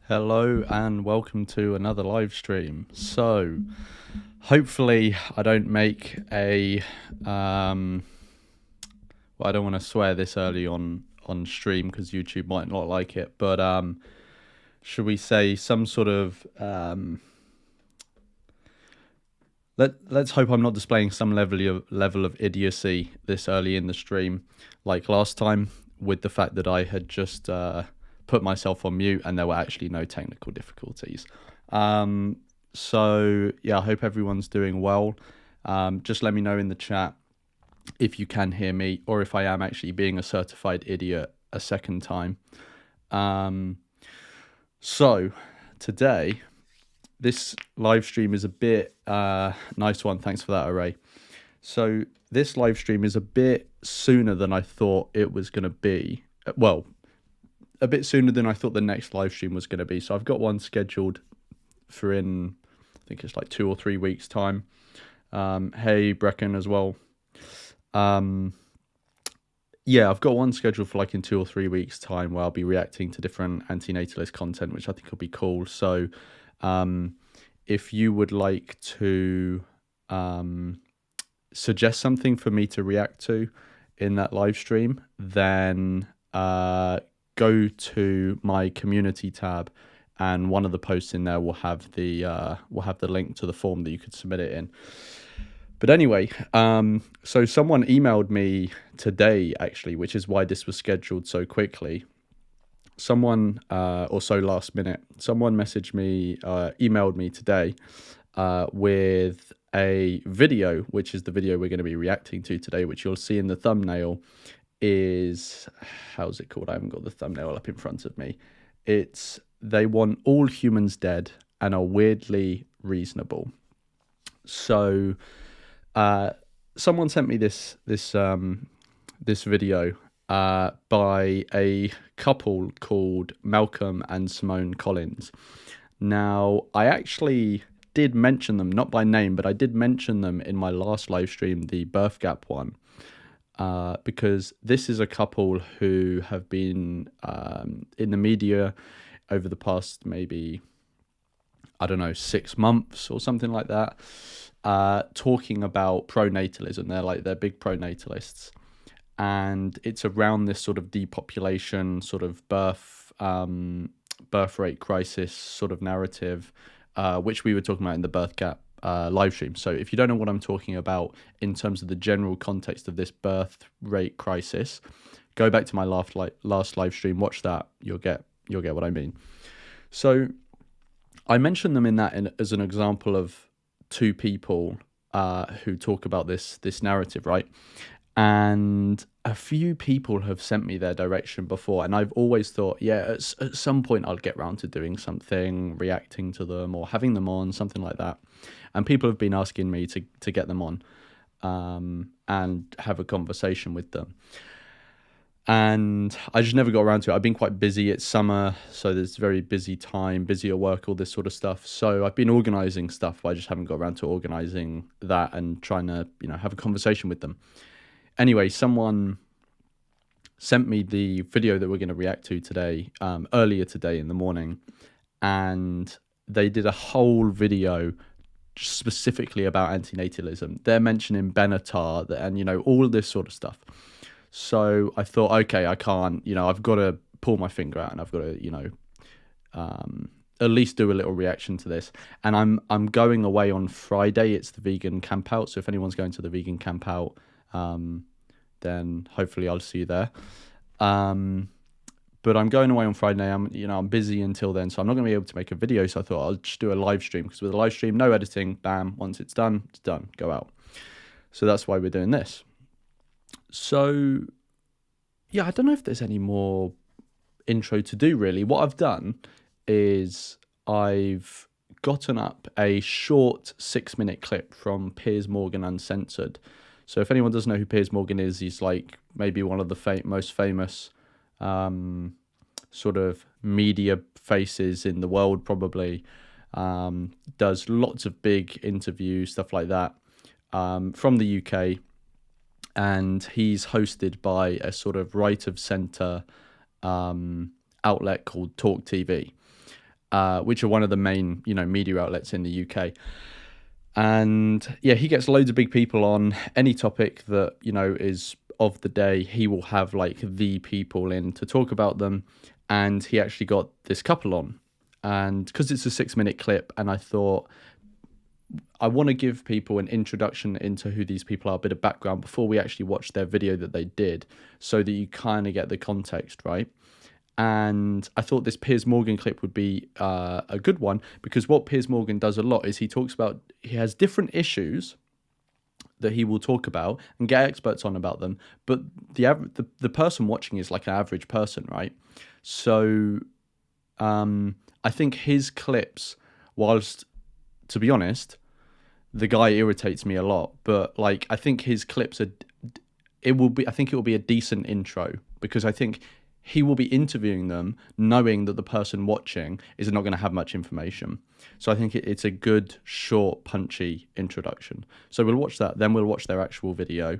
Hello and welcome to another live stream. So, hopefully, I don't make a well, I don't want to swear this early on stream because YouTube might not like it, but should we say some sort of let's hope I'm not displaying some level of idiocy this early in the stream, like last time with the fact that I had just put myself on mute and there were actually no technical difficulties. So yeah, I hope everyone's doing well. Just let me know in the chat if you can hear me or if I am actually being a certified idiot a second time. So today, this live stream is a bit nice one. Thanks for that, Array. So this live stream is a bit sooner than I thought it was going to be. Well, a bit sooner than I thought the next live stream was going to be. So I've got one scheduled for I think it's like 2 or 3 weeks time. Hey, Brecken as well. Yeah, I've got one scheduled for like in 2 or 3 weeks time where I'll be reacting to different antinatalist content, which I think will be cool. So if you would like to suggest something for me to react to in that live stream, then go to my community tab, and one of the posts in there will have the link to the form that you could submit it in. But anyway, so someone emailed me today, actually, which is why this was scheduled so quickly. Someone, or so last minute, someone messaged me, emailed me today with a video, which is the video we're going to be reacting to today, which you'll see in the thumbnail is, how's it called? I haven't got the thumbnail up in front of me. It's, they want all humans dead and are weirdly reasonable. So someone sent me this video by a couple called Malcolm and Simone Collins. Now, I actually did mention them, not by name, but I did mention them in my last live stream, the birth gap one, because this is a couple who have been in the media over the past maybe, I don't know, 6 months or something like that, talking about pronatalism. They're big pronatalists. And it's around this sort of depopulation, sort of birth rate crisis sort of narrative, which we were talking about in the birth gap live stream. So if you don't know what I'm talking about in terms of the general context of this birth rate crisis, go back to my last live stream, watch that, you'll get what I mean. So I mentioned them in that as an example of two people who talk about this narrative, right? And a few people have sent me their direction before, and I've always thought, yeah, at some point I'll get around to doing something, reacting to them or having them on, something like that. And people have been asking me to get them on and have a conversation with them. And I just never got around to it. I've been quite busy. It's summer, so there's very busy time, busy at work, all this sort of stuff. So I've been organizing stuff, but I just haven't got around to organizing that and trying to, have a conversation with them. Anyway, someone sent me the video that we're going to react to today, earlier today in the morning, and they did a whole video specifically about antinatalism. They're mentioning Benatar and, all of this sort of stuff. So I thought, okay, I can't, I've got to pull my finger out and I've got to, at least do a little reaction to this. And I'm going away on Friday. It's the vegan camp out. So if anyone's going to the vegan camp out, then hopefully I'll see you there. But I'm going away on Friday. I'm busy until then, so I'm not going to be able to make a video. So I thought I'll just do a live stream, because with a live stream, no editing, bam, once it's done, go out. So that's why we're doing this. So yeah, I don't know if there's any more intro to do really. What I've done is I've gotten up a short 6-minute clip from Piers Morgan Uncensored. So if anyone doesn't know who Piers Morgan is, he's like maybe one of the most famous sort of media faces in the world, probably. Does lots of big interviews, stuff like that, from the UK. And he's hosted by a sort of right of centre outlet called Talk TV. which are one of the main, media outlets in the UK. And yeah, he gets loads of big people on any topic that, is of the day. He will have like the people in to talk about them. And he actually got this couple on. And because it's a 6-minute clip, and I thought, I want to give people an introduction into who these people are, a bit of background before we actually watch their video that they did, so that you kind of get the context, right? And I thought this Piers Morgan clip would be a good one, because what Piers Morgan does a lot is he has different issues that he will talk about and get experts on about them, but the person watching is like an average person, right? So I think his clips, whilst, to be honest, the guy irritates me a lot, but like I think his clips it will be a decent intro, because I think he will be interviewing them knowing that the person watching is not going to have much information. So I think it's a good, short, punchy introduction. So we'll watch that, then we'll watch their actual video,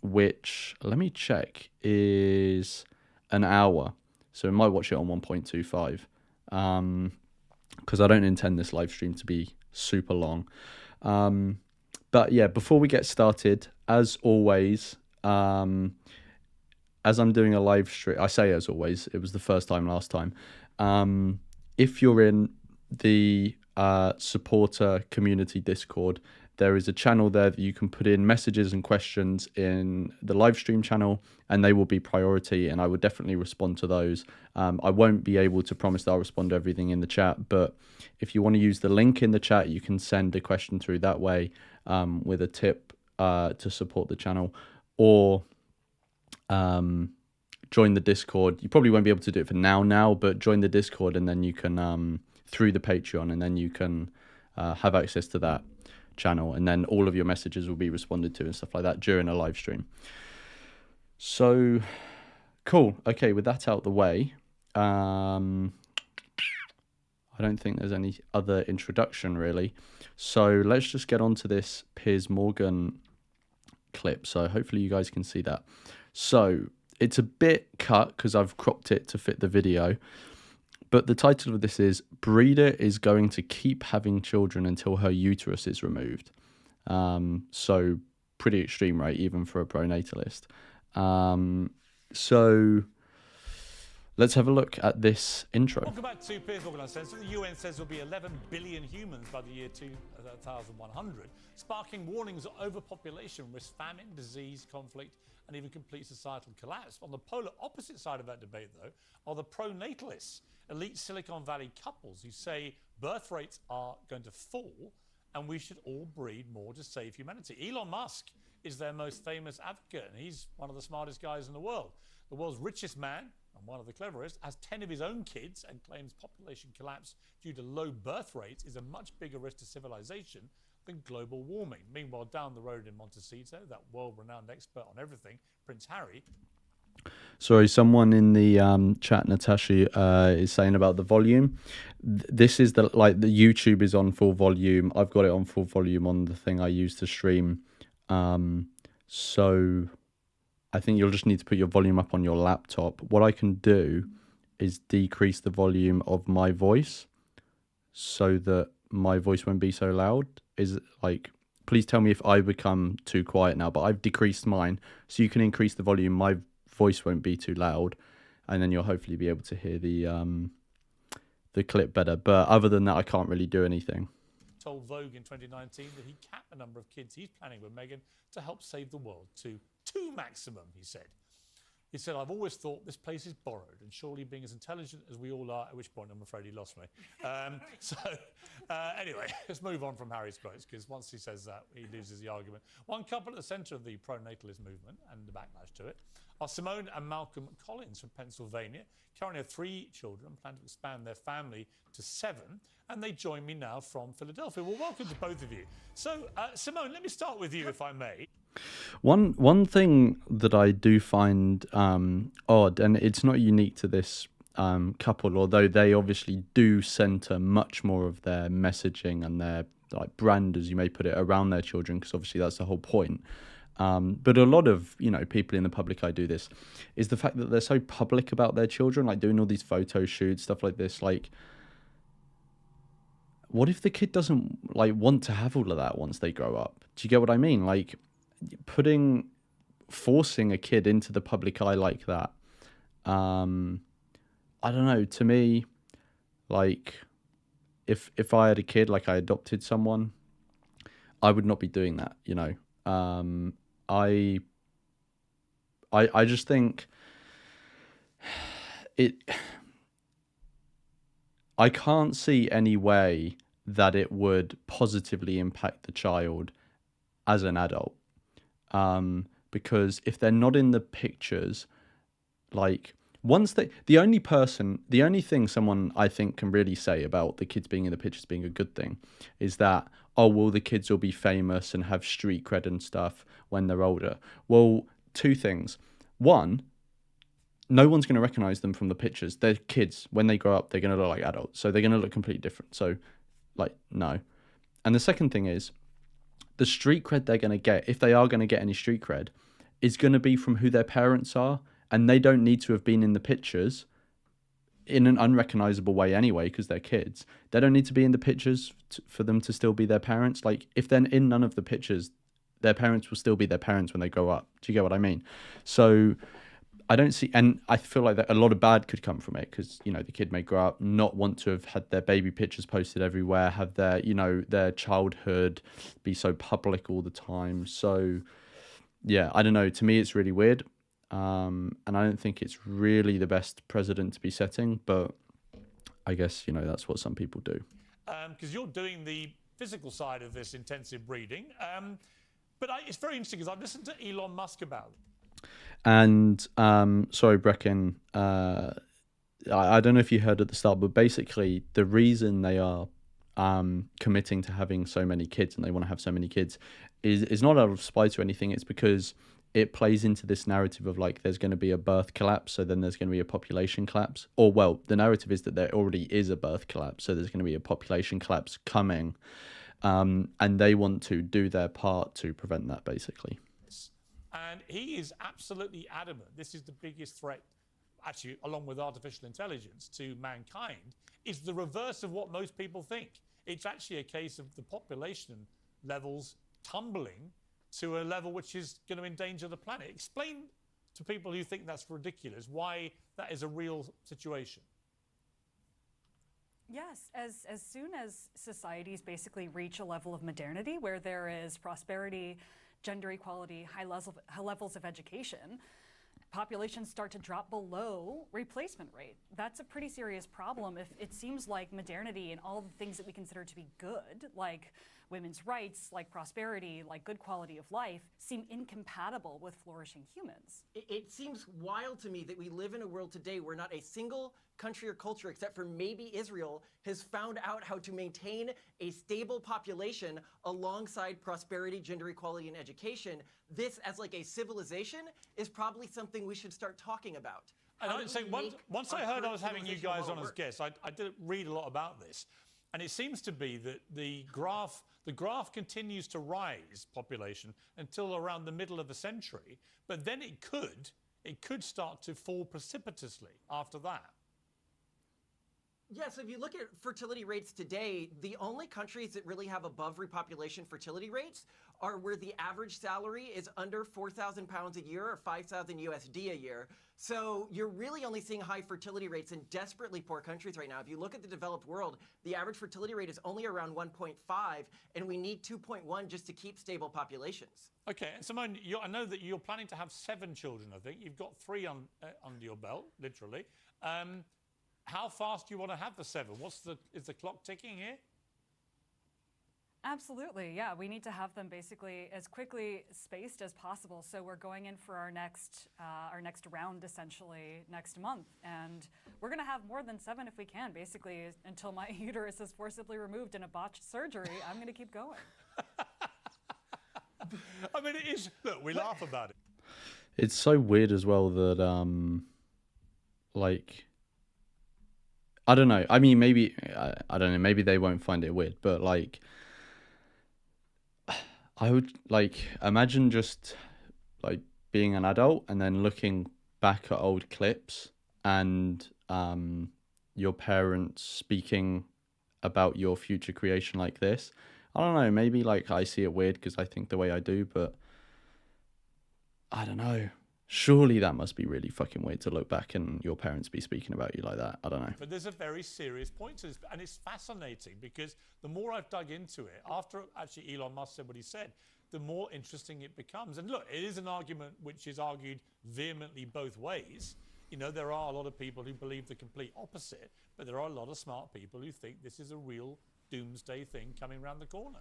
which, let me check, is an hour. So we might watch it on 1.25, because I don't intend this live stream to be super long. But yeah, before we get started, as always, as I'm doing a live stream, I say as always, it was the first time last time. If you're in the supporter community Discord, there is a channel there that you can put in messages and questions in the live stream channel, and they will be priority, and I would definitely respond to those. I won't be able to promise that I'll respond to everything in the chat, but if you want to use the link in the chat, you can send a question through that way, with a tip to support the channel, or join the Discord. You probably won't be able to do it for now, but join the Discord, and then you can through the Patreon, and then you can have access to that channel, and then all of your messages will be responded to and stuff like that during a live stream. So cool. Okay, with that out the way, I don't think there's any other introduction really, so let's just get on to this Piers Morgan clip. So hopefully you guys can see that. So it's a bit cut because I've cropped it to fit the video, but the title of this is "Breeder is going to keep having children until her uterus is removed." So pretty extreme, right? Even for a pronatalist. So let's have a look at this intro. Welcome back to Piers Morgan. The UN says there'll be 11 billion humans by the year 2100, sparking warnings of overpopulation, risk famine, disease, conflict, and even complete societal collapse. On the polar opposite side of that debate, though, are the pronatalists, elite Silicon Valley couples who say birth rates are going to fall and we should all breed more to save humanity. Elon Musk is their most famous advocate, and he's one of the smartest guys in the world. The world's richest man, and one of the cleverest, has 10 of his own kids and claims population collapse due to low birth rates is a much bigger risk to civilization than global warming. Meanwhile, down the road in Montecito, that world-renowned expert on everything, Prince Harry. Sorry, someone in the chat, Natasha, is saying about the volume. This is the YouTube is on full volume. I've got it on full volume on the thing I use to stream. So I think you'll just need to put your volume up on your laptop. What I can do is decrease the volume of my voice so that my voice won't be so loud. Please tell me if I become too quiet now, but I've decreased mine, so you can increase the volume. My voice won't be too loud, and then you'll hopefully be able to hear the clip better. But other than that, I can't really do anything. Told Vogue in 2019 that he capped the number of kids he's planning with Meghan to help save the world to 2 maximum, he said. He said, "I've always thought this place is borrowed, and surely being as intelligent as we all are," at which point I'm afraid he lost me. Anyway, let's move on from Harry's quotes, because once he says that, he loses the argument. One couple at the centre of the pronatalist movement and the backlash to it are Simone and Malcolm Collins from Pennsylvania. Currently have 3 children and plan to expand their family to 7. And they join me now from Philadelphia. Well, welcome to both of you. So, Simone, let me start with you, if I may. One thing that I do find odd, and it's not unique to this couple, although they obviously do centre much more of their messaging and their brand, as you may put it, around their children, because obviously that's the whole point. But a lot of people in the public eye do this, is the fact that they're so public about their children, doing all these photo shoots, stuff like this. what if the kid doesn't like want to have all of that once they grow up? Do you get what I mean? Like forcing a kid into the public eye like that. I don't know. To me, like if I had a kid, like I adopted someone, I would not be doing that. I I just think it. I can't see any way that it would positively impact the child as an adult. Because if they're not in the pictures, like the only thing someone I think can really say about the kids being in the pictures being a good thing is that, oh, well, the kids will be famous and have street cred and stuff when they're older. Well, two things. One, no one's going to recognize them from the pictures. They're kids. When they grow up, they're going to look like adults. So they're going to look completely different. So, like, no. And the second thing is, the street cred they're going to get, if they are going to get any street cred, is going to be from who their parents are. And they don't need to have been in the pictures in an unrecognizable way anyway, because they're kids. They don't need to be in the pictures for them to still be their parents. Like, if they're in none of the pictures, their parents will still be their parents when they grow up. Do you get what I mean? So I don't see, and I feel like that a lot of bad could come from it, because, the kid may grow up, not want to have had their baby pictures posted everywhere, have their, their childhood be so public all the time. So yeah, I don't know. To me, it's really weird. And I don't think it's really the best precedent to be setting, but I guess, that's what some people do. Because you're doing the physical side of this intensive breeding. But it's very interesting because I've listened to Elon Musk about it. And sorry, Brecken, I don't know if you heard at the start, but basically the reason they are committing to having so many kids, and they want to have so many kids, is not out of spite or anything. It's because it plays into this narrative of like there's going to be a birth collapse, so then there's going to be a population collapse. Or, well, the narrative is that there already is a birth collapse, so there's going to be a population collapse coming. And they want to do their part to prevent that, basically. And he is absolutely adamant this is the biggest threat, actually, along with artificial intelligence, to mankind, is the reverse of what most people think. It's actually a case of the population levels tumbling to a level which is going to endanger the planet. Explain to people who think that's ridiculous why that is a real situation. Yes, as soon as societies basically reach a level of modernity where there is prosperity, gender equality, high levels of education, populations start to drop below replacement rate. That's a pretty serious problem if it seems like modernity and all the things that we consider to be good, like women's rights, like prosperity, like good quality of life, seem incompatible with flourishing humans. It seems wild to me that we live in a world today where not a single country or culture, except for maybe Israel, has found out how to maintain a stable population alongside prosperity, gender equality, and education. This, as like a civilization, is probably something we should start talking about. And I'm saying, once I heard I was having you guys on as guests, I did read a lot about this. And it seems to be that the graph continues to rise, population, until around the middle of the century. But then it could start to fall precipitously after that. Yeah, so if you look at fertility rates today, the only countries that really have above repopulation fertility rates are where the average salary is under 4,000 pounds a year or 5,000 USD a year. So you're really only seeing high fertility rates in desperately poor countries right now. If you look at the developed world, the average fertility rate is only around 1.5, and we need 2.1 just to keep stable populations. Okay, and Simone, I know that you're planning to have 7 children, I think. You've got 3 under your belt, literally. How fast do you want to have the 7? Is the clock ticking here? Absolutely, yeah. We need to have them basically as quickly spaced as possible. So we're going in for our next round, essentially, next month. And we're going to have more than 7 if we can, basically, until my uterus is forcibly removed in a botched surgery. I'm going to keep going. I mean, it is. Look, we laugh about it. It's so weird as well that, like, I don't know. I mean, maybe, I don't know, maybe they won't find it weird, but like, I would like imagine just like being an adult and then looking back at old clips and your parents speaking about your future creation like this. I don't know, maybe like I see it weird because I think the way I do, but I don't know. Surely that must be really fucking weird to look back and your parents be speaking about you like that. I don't know. But there's a very serious point to this, and it's fascinating because the more I've dug into it, after actually Elon Musk said what he said, the more interesting it becomes. And look, it is an argument which is argued vehemently both ways. You know, there are a lot of people who believe the complete opposite, but there are a lot of smart people who think this is a real doomsday thing coming around the corner.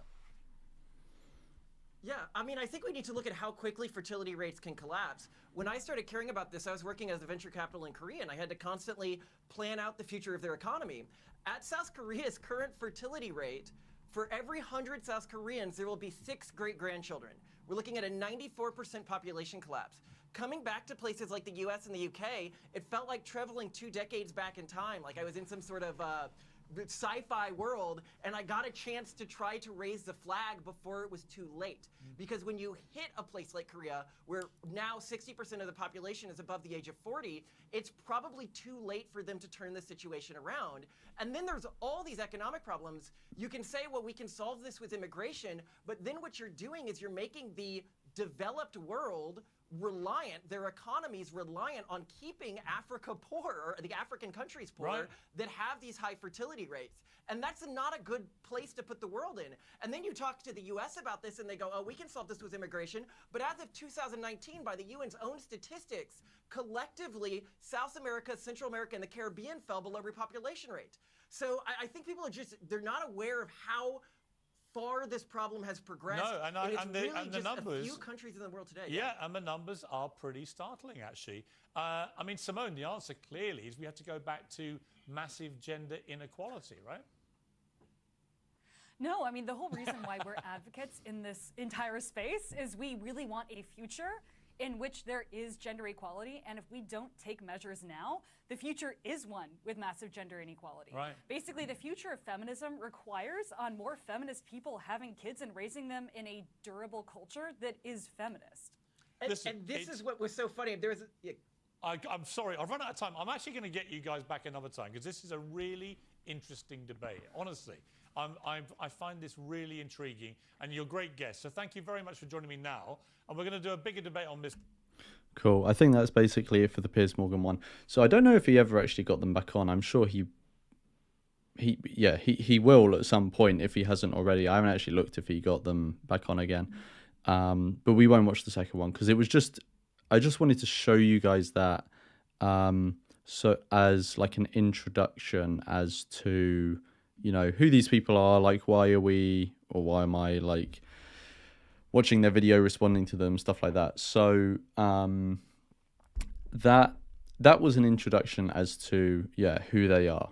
Yeah, I mean, I think we need to look at how quickly fertility rates can collapse. When I started caring about this, I was working as a venture capital in Korea, and I had to constantly plan out the future of their economy. At South Korea's current fertility rate, for every 100 South Koreans, there will be 6 great-grandchildren. We're looking at a 94% population collapse. Coming back to places like the US and the UK, it felt like traveling 2 decades back in time, like I was in some sort of sci-fi world, and I got a chance to try to raise the flag before it was too late. Because when you hit a place like Korea, where now 60% of the population is above the age of 40, it's probably too late for them to turn the situation around. And then there's all these economic problems. You can say, well, we can solve this with immigration, but then what you're doing is you're making the developed world reliant, their economies reliant on keeping Africa poor, or the African countries poor, Right. that have these high fertility rates. And that's not a good place to put the world in. And then you talk to the US about this and they go, oh, we can solve this with immigration. But as of 2019, by the UN's own statistics, collectively, South America, Central America, and the Caribbean fell below repopulation rate. So I think people are they're not aware of how far this problem has progressed. No, and it's really the just numbers, a few countries in the world today. Yeah, and the numbers are pretty startling, actually. I mean, Simone, the answer clearly is we have to go back to massive gender inequality, right? No, I mean, the whole reason why we're advocates in this entire space is we really want a future in which there is gender equality, and if we don't take measures now, the future is one with massive gender inequality. Right. Basically, the future of feminism requires on more feminist people having kids and raising them in a durable culture that is feminist. And, Listen, and this is what was so funny. I'm sorry, I've run out of time. I'm actually going to get you guys back another time because this is a really interesting debate. Honestly, I find this really intriguing, and you're a great guest. So thank you very much for joining me now. And we're going to do a bigger debate on this. Cool. I think that's basically it for the Piers Morgan one. So I don't know if he ever actually got them back on. I'm sure he will at some point if he hasn't already. I haven't actually looked if he got them back on again. But we won't watch the second one because I just wanted to show you guys that so as like an introduction as to, you know, who these people are, like why am I like watching their video, responding to them, stuff like that. So that was an introduction as to who they are.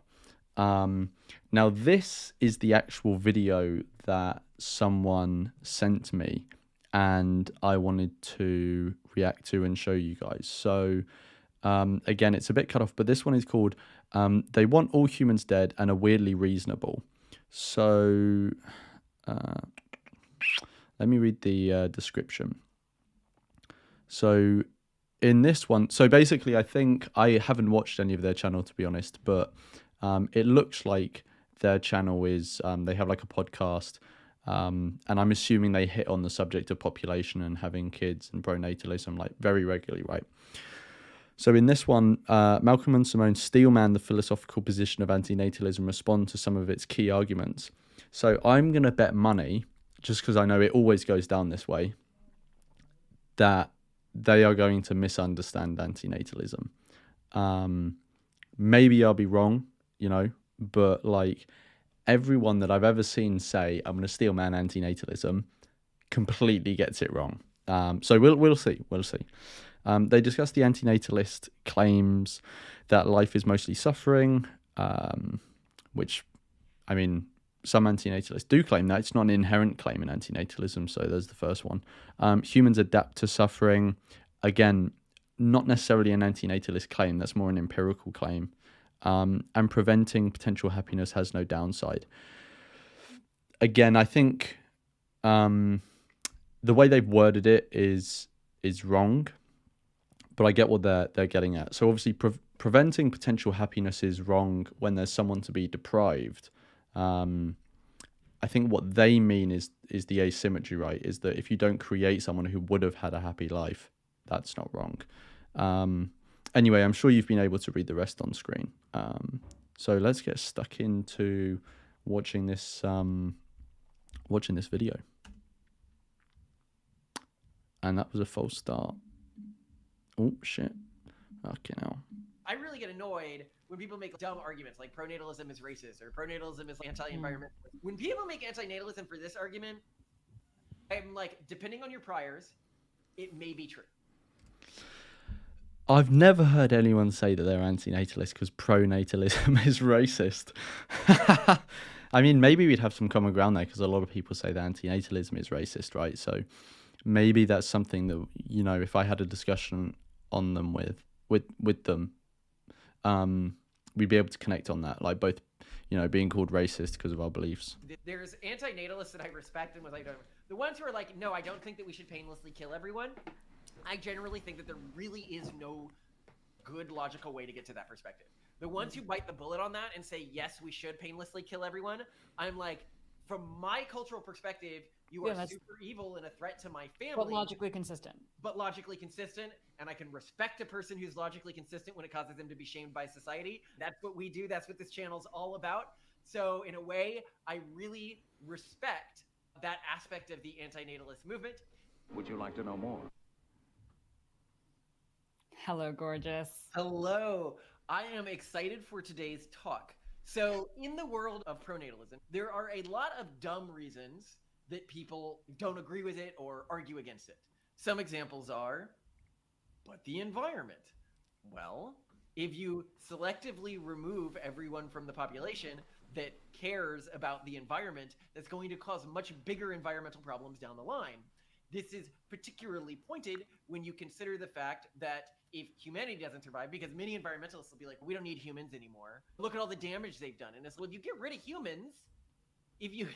Now this is the actual video that someone sent me and I wanted to react to and show you guys. So again, it's a bit cut off, but this one is called They Want All Humans Dead and Are Weirdly Reasonable. So let me read the description. So in this one, so basically I think I haven't watched any of their channel to be honest, but it looks like their channel is, they have like a podcast, and I'm assuming they hit on the subject of population and having kids and pronatalism like very regularly, right? So in this one, Malcolm and Simone steelman the philosophical position of antinatalism and respond to some of its key arguments. So I'm going to bet money, just because I know it always goes down this way, that they are going to misunderstand antinatalism. Maybe I'll be wrong, you know, but like everyone that I've ever seen say, I'm going to steelman antinatalism, completely gets it wrong. So we'll see. They discuss the antinatalist claims that life is mostly suffering, which, I mean, some antinatalists do claim that. It's not an inherent claim in antinatalism, so there's the first one. Humans adapt to suffering. Again, not necessarily an antinatalist claim, that's more an empirical claim. And preventing potential happiness has no downside. Again, I think the way they've worded it is wrong, but I get what they're getting at. So obviously preventing potential happiness is wrong when there's someone to be deprived. I think what they mean is the asymmetry, right? Is that if you don't create someone who would have had a happy life, that's not wrong. Anyway, I'm sure you've been able to read the rest on screen. So let's get stuck into watching this video. And that was a false start. Oh shit. Okay, now. I really get annoyed when people make dumb arguments like pronatalism is racist or pronatalism is anti-environmental. When people make anti-natalism for this argument, I'm like, depending on your priors, it may be true. I've never heard anyone say that they're anti-natalist because pronatalism is racist. I mean, maybe we'd have some common ground there because a lot of people say that anti-natalism is racist, right? So maybe that's something that, you know, if I had a discussion on them with them, we'd be able to connect on that, like both, you know, being called racist because of our beliefs. There's anti-natalists that I respect and was like, the ones who are like, no, I don't think that we should painlessly kill everyone. I generally think that there really is no good logical way to get to that perspective. The ones who bite the bullet on that and say, yes, we should painlessly kill everyone, I'm like, from my cultural perspective, you are super evil and a threat to my family. But logically consistent. And I can respect a person who's logically consistent when it causes them to be shamed by society. That's what we do. That's what this channel's all about. So in a way, I really respect that aspect of the anti-natalist movement. Would you like to know more? Hello, gorgeous. Hello. I am excited for today's talk. So in the world of pronatalism, there are a lot of dumb reasons that people don't agree with it or argue against it. Some examples are, but the environment. Well, if you selectively remove everyone from the population that cares about the environment, that's going to cause much bigger environmental problems down the line. This is particularly pointed when you consider the fact that if humanity doesn't survive, because many environmentalists will be like, we don't need humans anymore. Look at all the damage they've done. And it's, well, if you get rid of humans, if you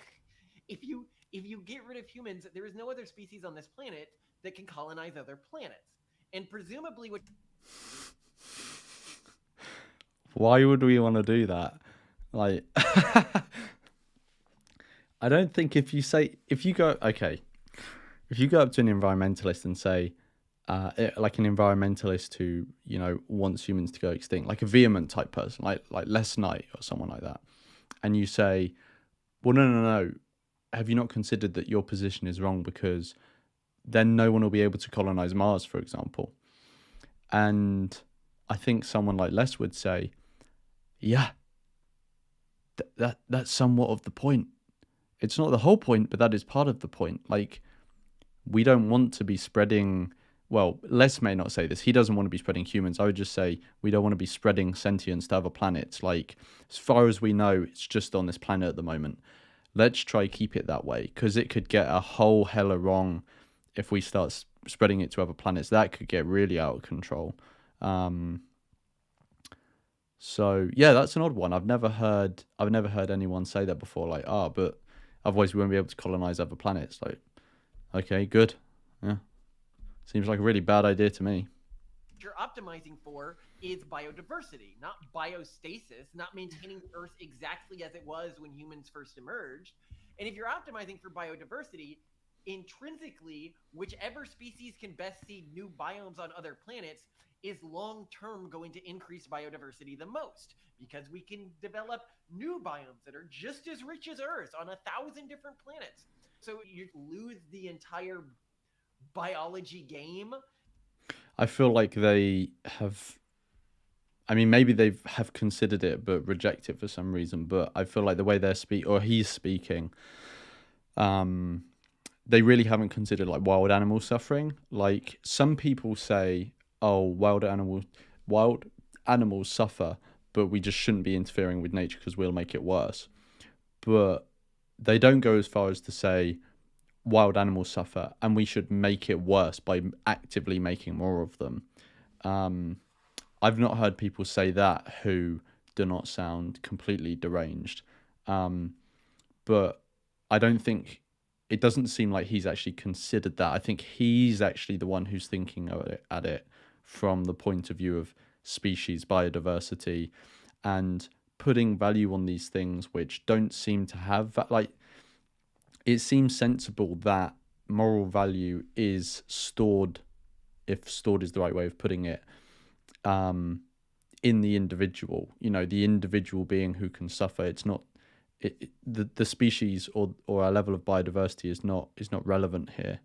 get rid of humans, there is no other species on this planet that can colonize other planets. And presumably what... Why would we want to do that? Like, I don't think if you go up to an environmentalist and say, like an environmentalist who, you know, wants humans to go extinct, like a vehement type person, like Les Knight or someone like that, and you say, well, no, have you not considered that your position is wrong because then no one will be able to colonize Mars, for example? And I think someone like Les would say, yeah, that's somewhat of the point. It's not the whole point, but that is part of the point. Like, we don't want to be spreading... Well, Les may not say this. He doesn't want to be spreading humans. I would just say we don't want to be spreading sentience to other planets. Like, as far as we know, it's just on this planet at the moment. Let's try keep it that way, because it could get a whole hella wrong if we start spreading it to other planets. That could get really out of control. So yeah, that's an odd one. I've never heard anyone say that before. Like, but otherwise we won't be able to colonize other planets. Like, okay, good. Yeah. Seems like a really bad idea to me. What you're optimizing for is biodiversity, not biostasis, not maintaining the Earth exactly as it was when humans first emerged. And if you're optimizing for biodiversity, intrinsically, whichever species can best see new biomes on other planets is long-term going to increase biodiversity the most, because we can develop new biomes that are just as rich as Earth on 1,000 different planets. So you lose the entire biology game. I feel like they have, I mean, maybe they have considered it but reject it for some reason, but I feel like the way he's speaking, they really haven't considered like wild animal suffering. Like, some people say, oh, wild animals suffer, but we just shouldn't be interfering with nature because we'll make it worse. But they don't go as far as to say wild animals suffer and we should make it worse by actively making more of them. I've not heard people say that who do not sound completely deranged. But I don't think, it doesn't seem like he's actually considered that. I think he's actually the one who's thinking at it from the point of view of species biodiversity and putting value on these things which don't seem to have that. Like, it seems sensible that moral value is stored, if stored is the right way of putting it, in the individual. The individual being who can suffer. It's not the species or our level of biodiversity is not relevant here.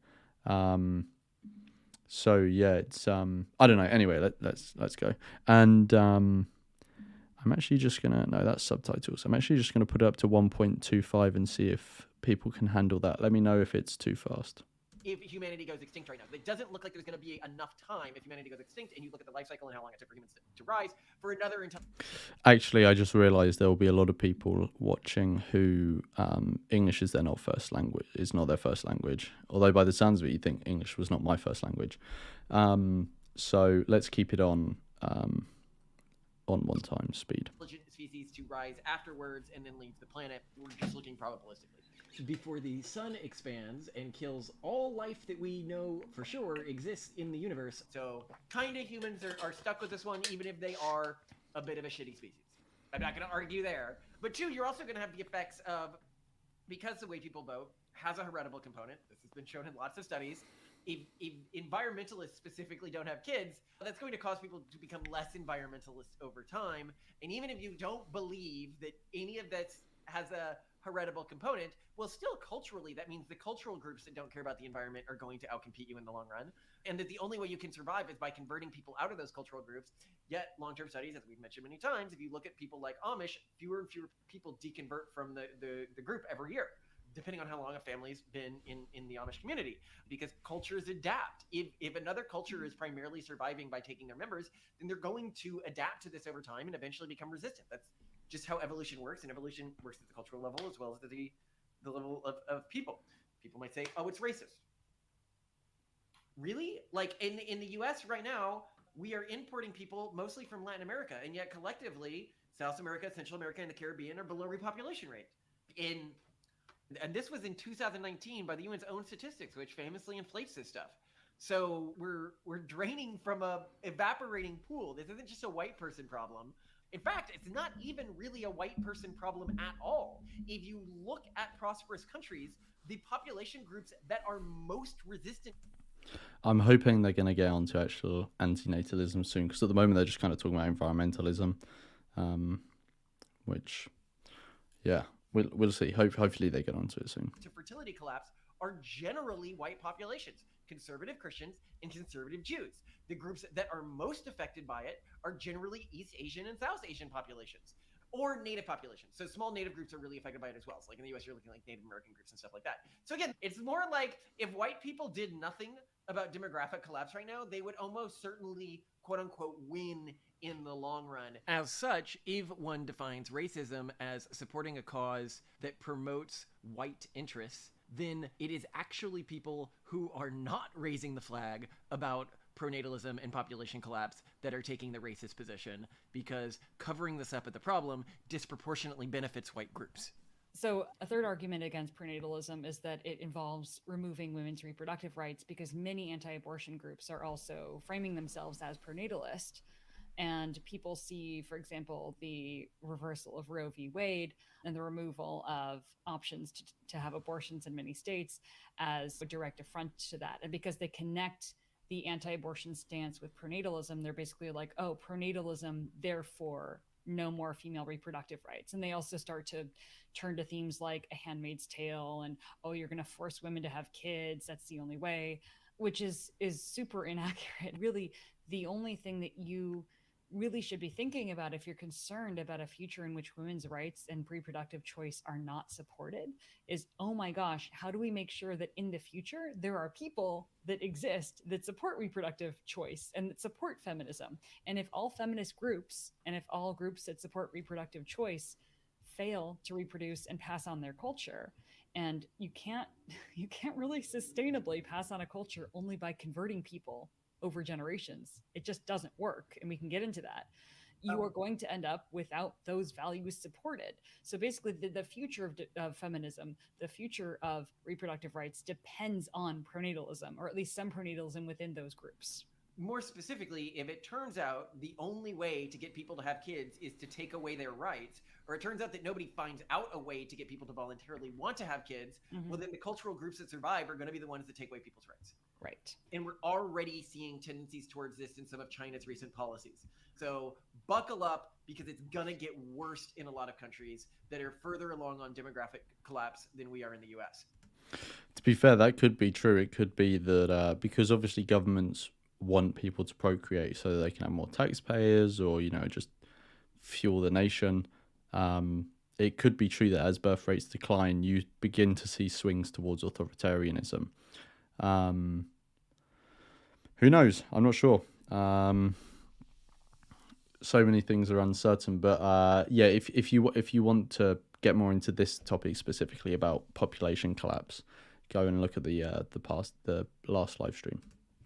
So yeah, it's I don't know. Anyway, let's go. And I'm actually just gonna, no, that's subtitles. I'm actually just gonna put it up to 1.25 and see if people can handle that. Let me know if it's too fast. If humanity goes extinct right now, it doesn't look like there's going to be enough time if humanity goes extinct, and you look at the life cycle and how long it took for humans to rise, for another entire. Actually, I just realized there will be a lot of people watching who English is not their first language. Although by the sounds of it, you think English was not my first language. So let's keep it on 1x speed. Species to rise afterwards and then leave the planet. We're just looking probabilistically. Before the sun expands and kills all life that we know for sure exists in the universe. So kind of humans are stuck with this one, even if they are a bit of a shitty species. I'm not going to argue there. But two, you're also going to have the effects of, because the way people vote has a heritable component. This has been shown in lots of studies. If environmentalists specifically don't have kids, that's going to cause people to become less environmentalists over time. And even if you don't believe that any of that has a heritable component, well, still culturally, that means the cultural groups that don't care about the environment are going to outcompete you in the long run. And that the only way you can survive is by converting people out of those cultural groups. Yet long-term studies, as we've mentioned many times, if you look at people like Amish, fewer and fewer people deconvert from the group every year, depending on how long a family's been in the Amish community, because cultures adapt. If another culture is primarily surviving by taking their members, then they're going to adapt to this over time and eventually become resistant. That's just how evolution works, and evolution works at the cultural level as well as the level of people. People might say, oh, it's racist. Really? Like in the US right now, we are importing people mostly from Latin America, and yet collectively, South America, Central America, and the Caribbean are below repopulation rate. And this was in 2019 by the UN's own statistics, which famously inflates this stuff. So we're draining from a evaporating pool. This isn't just a white person problem. In fact, it's not even really a white person problem at all. If you look at prosperous countries, the population groups that are most resistant. I'm hoping they're going to get onto actual antinatalism soon, because at the moment they're just kind of talking about environmentalism, which, yeah, we'll see. Hopefully they get onto it soon. To fertility collapse are generally white populations, conservative Christians and conservative Jews. The groups that are most affected by it are generally East Asian and South Asian populations, or Native populations. So small Native groups are really affected by it as well. So like in the US, you're looking like Native American groups and stuff like that. So again, it's more like if white people did nothing about demographic collapse right now, they would almost certainly, quote unquote, win in the long run. As such, if one defines racism as supporting a cause that promotes white interests, then it is actually people who are not raising the flag about pronatalism and population collapse that are taking the racist position, because covering this up at the problem disproportionately benefits white groups. So a third argument against pronatalism is that it involves removing women's reproductive rights, because many anti-abortion groups are also framing themselves as pronatalist. And people see, for example, the reversal of Roe v. Wade and the removal of options to have abortions in many states as a direct affront to that. And because they connect the anti-abortion stance with pronatalism, they're basically like, oh, pronatalism, therefore no more female reproductive rights. And they also start to turn to themes like A Handmaid's Tale and, oh, you're going to force women to have kids, that's the only way, which is super inaccurate. Really, the only thing that you really should be thinking about if you're concerned about a future in which women's rights and reproductive choice are not supported is, oh my gosh, how do we make sure that in the future there are people that exist that support reproductive choice and that support feminism? And if all feminist groups and if all groups that support reproductive choice fail to reproduce and pass on their culture, and you can't really sustainably pass on a culture only by converting people over generations. It just doesn't work, and we can get into that. You are going to end up without those values supported. So basically, the future of feminism, the future of reproductive rights depends on pronatalism, or at least some pronatalism within those groups. more specifically, if it turns out the only way to get people to have kids is to take away their rights, or it turns out that nobody finds out a way to get people to voluntarily want to have kids, well, then the cultural groups that survive are going to be the ones that take away people's rights. Right. And we're already seeing tendencies towards this in some of China's recent policies. So buckle up, because it's going to get worse in a lot of countries that are further along on demographic collapse than we are in the US. To be fair, that could be true. It could be that because obviously governments want people to procreate so that they can have more taxpayers, or just fuel the nation. It could be true that as birth rates decline, you begin to see swings towards authoritarianism. Who knows? I'm not sure. So many things are uncertain, but yeah, if you want to get more into this topic specifically about population collapse, go and look at the last live stream.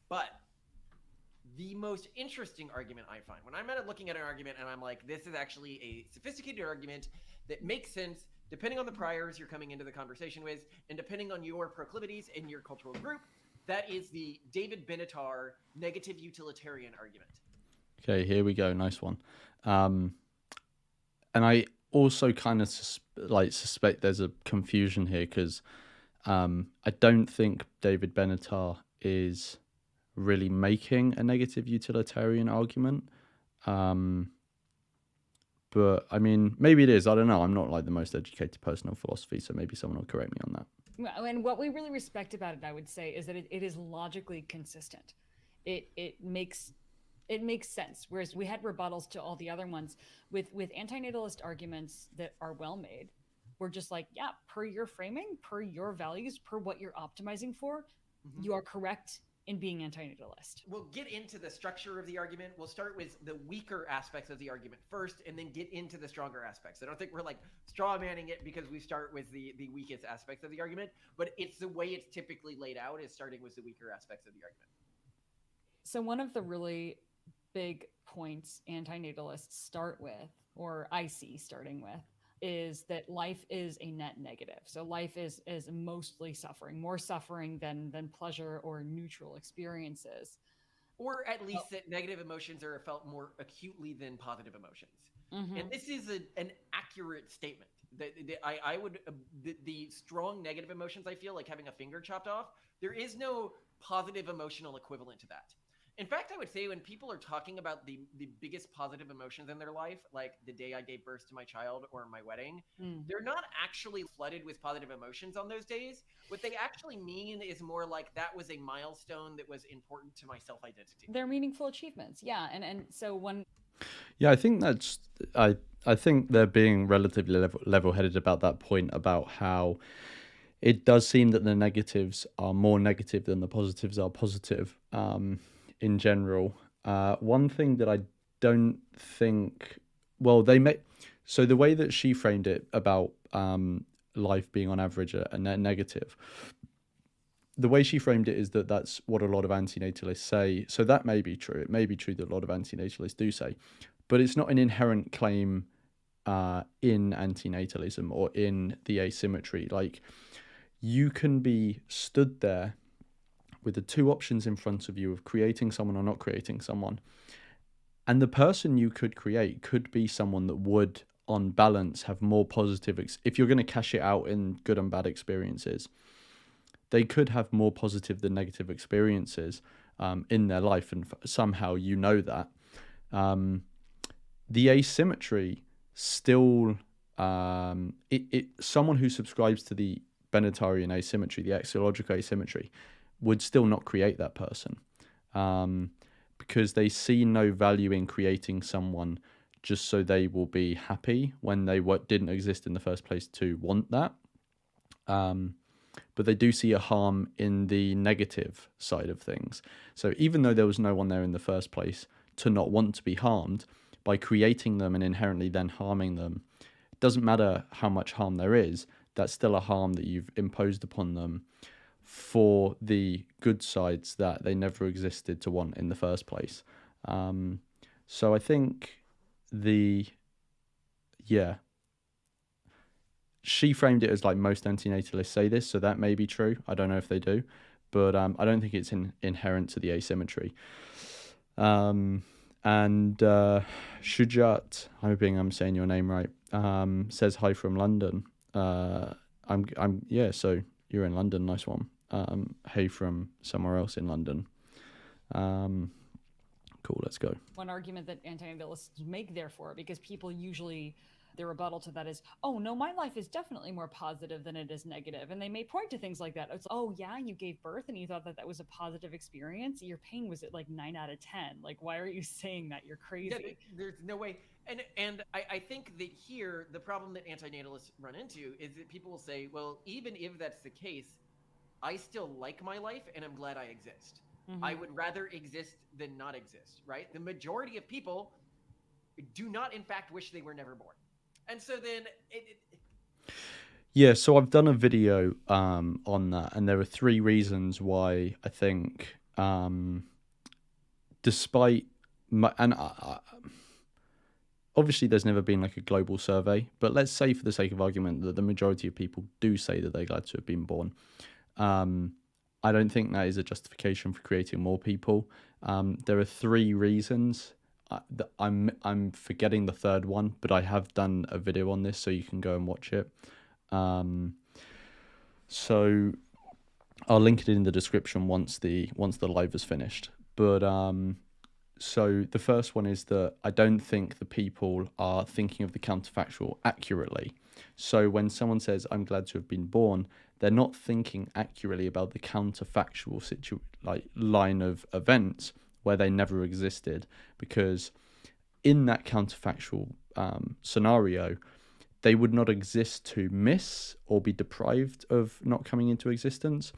But the most interesting argument I find when I'm looking at an argument and I'm like, this is actually a sophisticated argument that makes sense depending on the priors you're coming into the conversation with, and depending on your proclivities in your cultural group, that is the David Benatar negative utilitarian argument. Okay, here we go. Nice one. And I also kind of suspect there's a confusion here, because I don't think David Benatar is really making a negative utilitarian argument. But I mean, maybe it is. I don't know. I'm not the most educated person on philosophy, so maybe someone will correct me on that. Well, and what we really respect about it, I would say, is that it is logically consistent. It makes sense. Whereas we had rebuttals to all the other ones with antinatalist arguments that are well made. We're just like, yeah, per your framing, per your values, per what you're optimizing for, you are correct in being antinatalist. We'll get into the structure of the argument. We'll start with the weaker aspects of the argument first, and then get into the stronger aspects. I don't think we're straw manning it because we start with the weakest aspects of the argument, but it's the way it's typically laid out, is starting with the weaker aspects of the argument. So one of the really big points antinatalists start with, or I see starting with, is that life is a net negative. So life is mostly suffering, more suffering than pleasure or neutral experiences. Or at least that negative emotions are felt more acutely than positive emotions. And this is an accurate statement. The strong negative emotions, I feel like having a finger chopped off, there is no positive emotional equivalent to that. In fact, I would say when people are talking about the biggest positive emotions in their life, like the day I gave birth to my child or my wedding, they're not actually flooded with positive emotions on those days. What they actually mean is more like that was a milestone that was important to my self-identity. They're meaningful achievements. Yeah. And so when... Yeah, I think I think they're being relatively level-headed about that point, about how it does seem that the negatives are more negative than the positives are positive. In general, one thing that I don't think, well, so the way that she framed it about life being on average a net negative, the way she framed it is that that's what a lot of antinatalists say. So that may be true. It may be true that a lot of antinatalists do say, but it's not an inherent claim in antinatalism or in the asymmetry. You can be stood there with the two options in front of you of creating someone or not creating someone. And the person you could create could be someone that would, on balance, have more positive... if you're going to cash it out in good and bad experiences, they could have more positive than negative experiences in their life, and somehow that. The asymmetry still... someone who subscribes to the Benatarian asymmetry, the axiological asymmetry, would still not create that person, because they see no value in creating someone just so they will be happy when they didn't exist in the first place to want that. But they do see a harm in the negative side of things. So even though there was no one there in the first place to not want to be harmed, by creating them and inherently then harming them, it doesn't matter how much harm there is, that's still a harm that you've imposed upon them for the good sides that they never existed to want in the first place. So I think she framed it as most antinatalists say this, so that may be true. I don't know if they do, but I don't think it's inherent to the asymmetry. And Shujat, hoping I'm saying your name right, says hi from London. Yeah, so you're in London, nice one. Hey from somewhere else in London. Cool, let's go. One argument that antinatalists make, therefore, because people usually, their rebuttal to that is, oh no, my life is definitely more positive than it is negative. And they may point to things like that. It's, oh yeah, you gave birth and you thought that that was a positive experience. Your pain was at like 9 out of 10. Like, why are you saying that? You're crazy. Yeah, there's no way. And I think that here, the problem that antinatalists run into is that people will say, well, even if that's the case, I still like my life and I'm glad I exist. I would rather exist than not exist, right? The majority of people do not, in fact, wish they were never born. And so then Yeah, so I've done a video on that, and there are 3 reasons why I think, despite obviously there's never been like a global survey, but let's say for the sake of argument that the majority of people do say that they're glad to have been born. I don't think that is a justification for creating more people. There are 3 reasons. I'm forgetting the third one, but I have done a video on this, so you can go and watch it. So I'll link it in the description once the live is finished. But so the first one is that I don't think the people are thinking of the counterfactual accurately. So when someone says, I'm glad to have been born, they're not thinking accurately about the counterfactual line of events where they never existed, because in that counterfactual scenario, they would not exist to miss or be deprived of not coming into existence.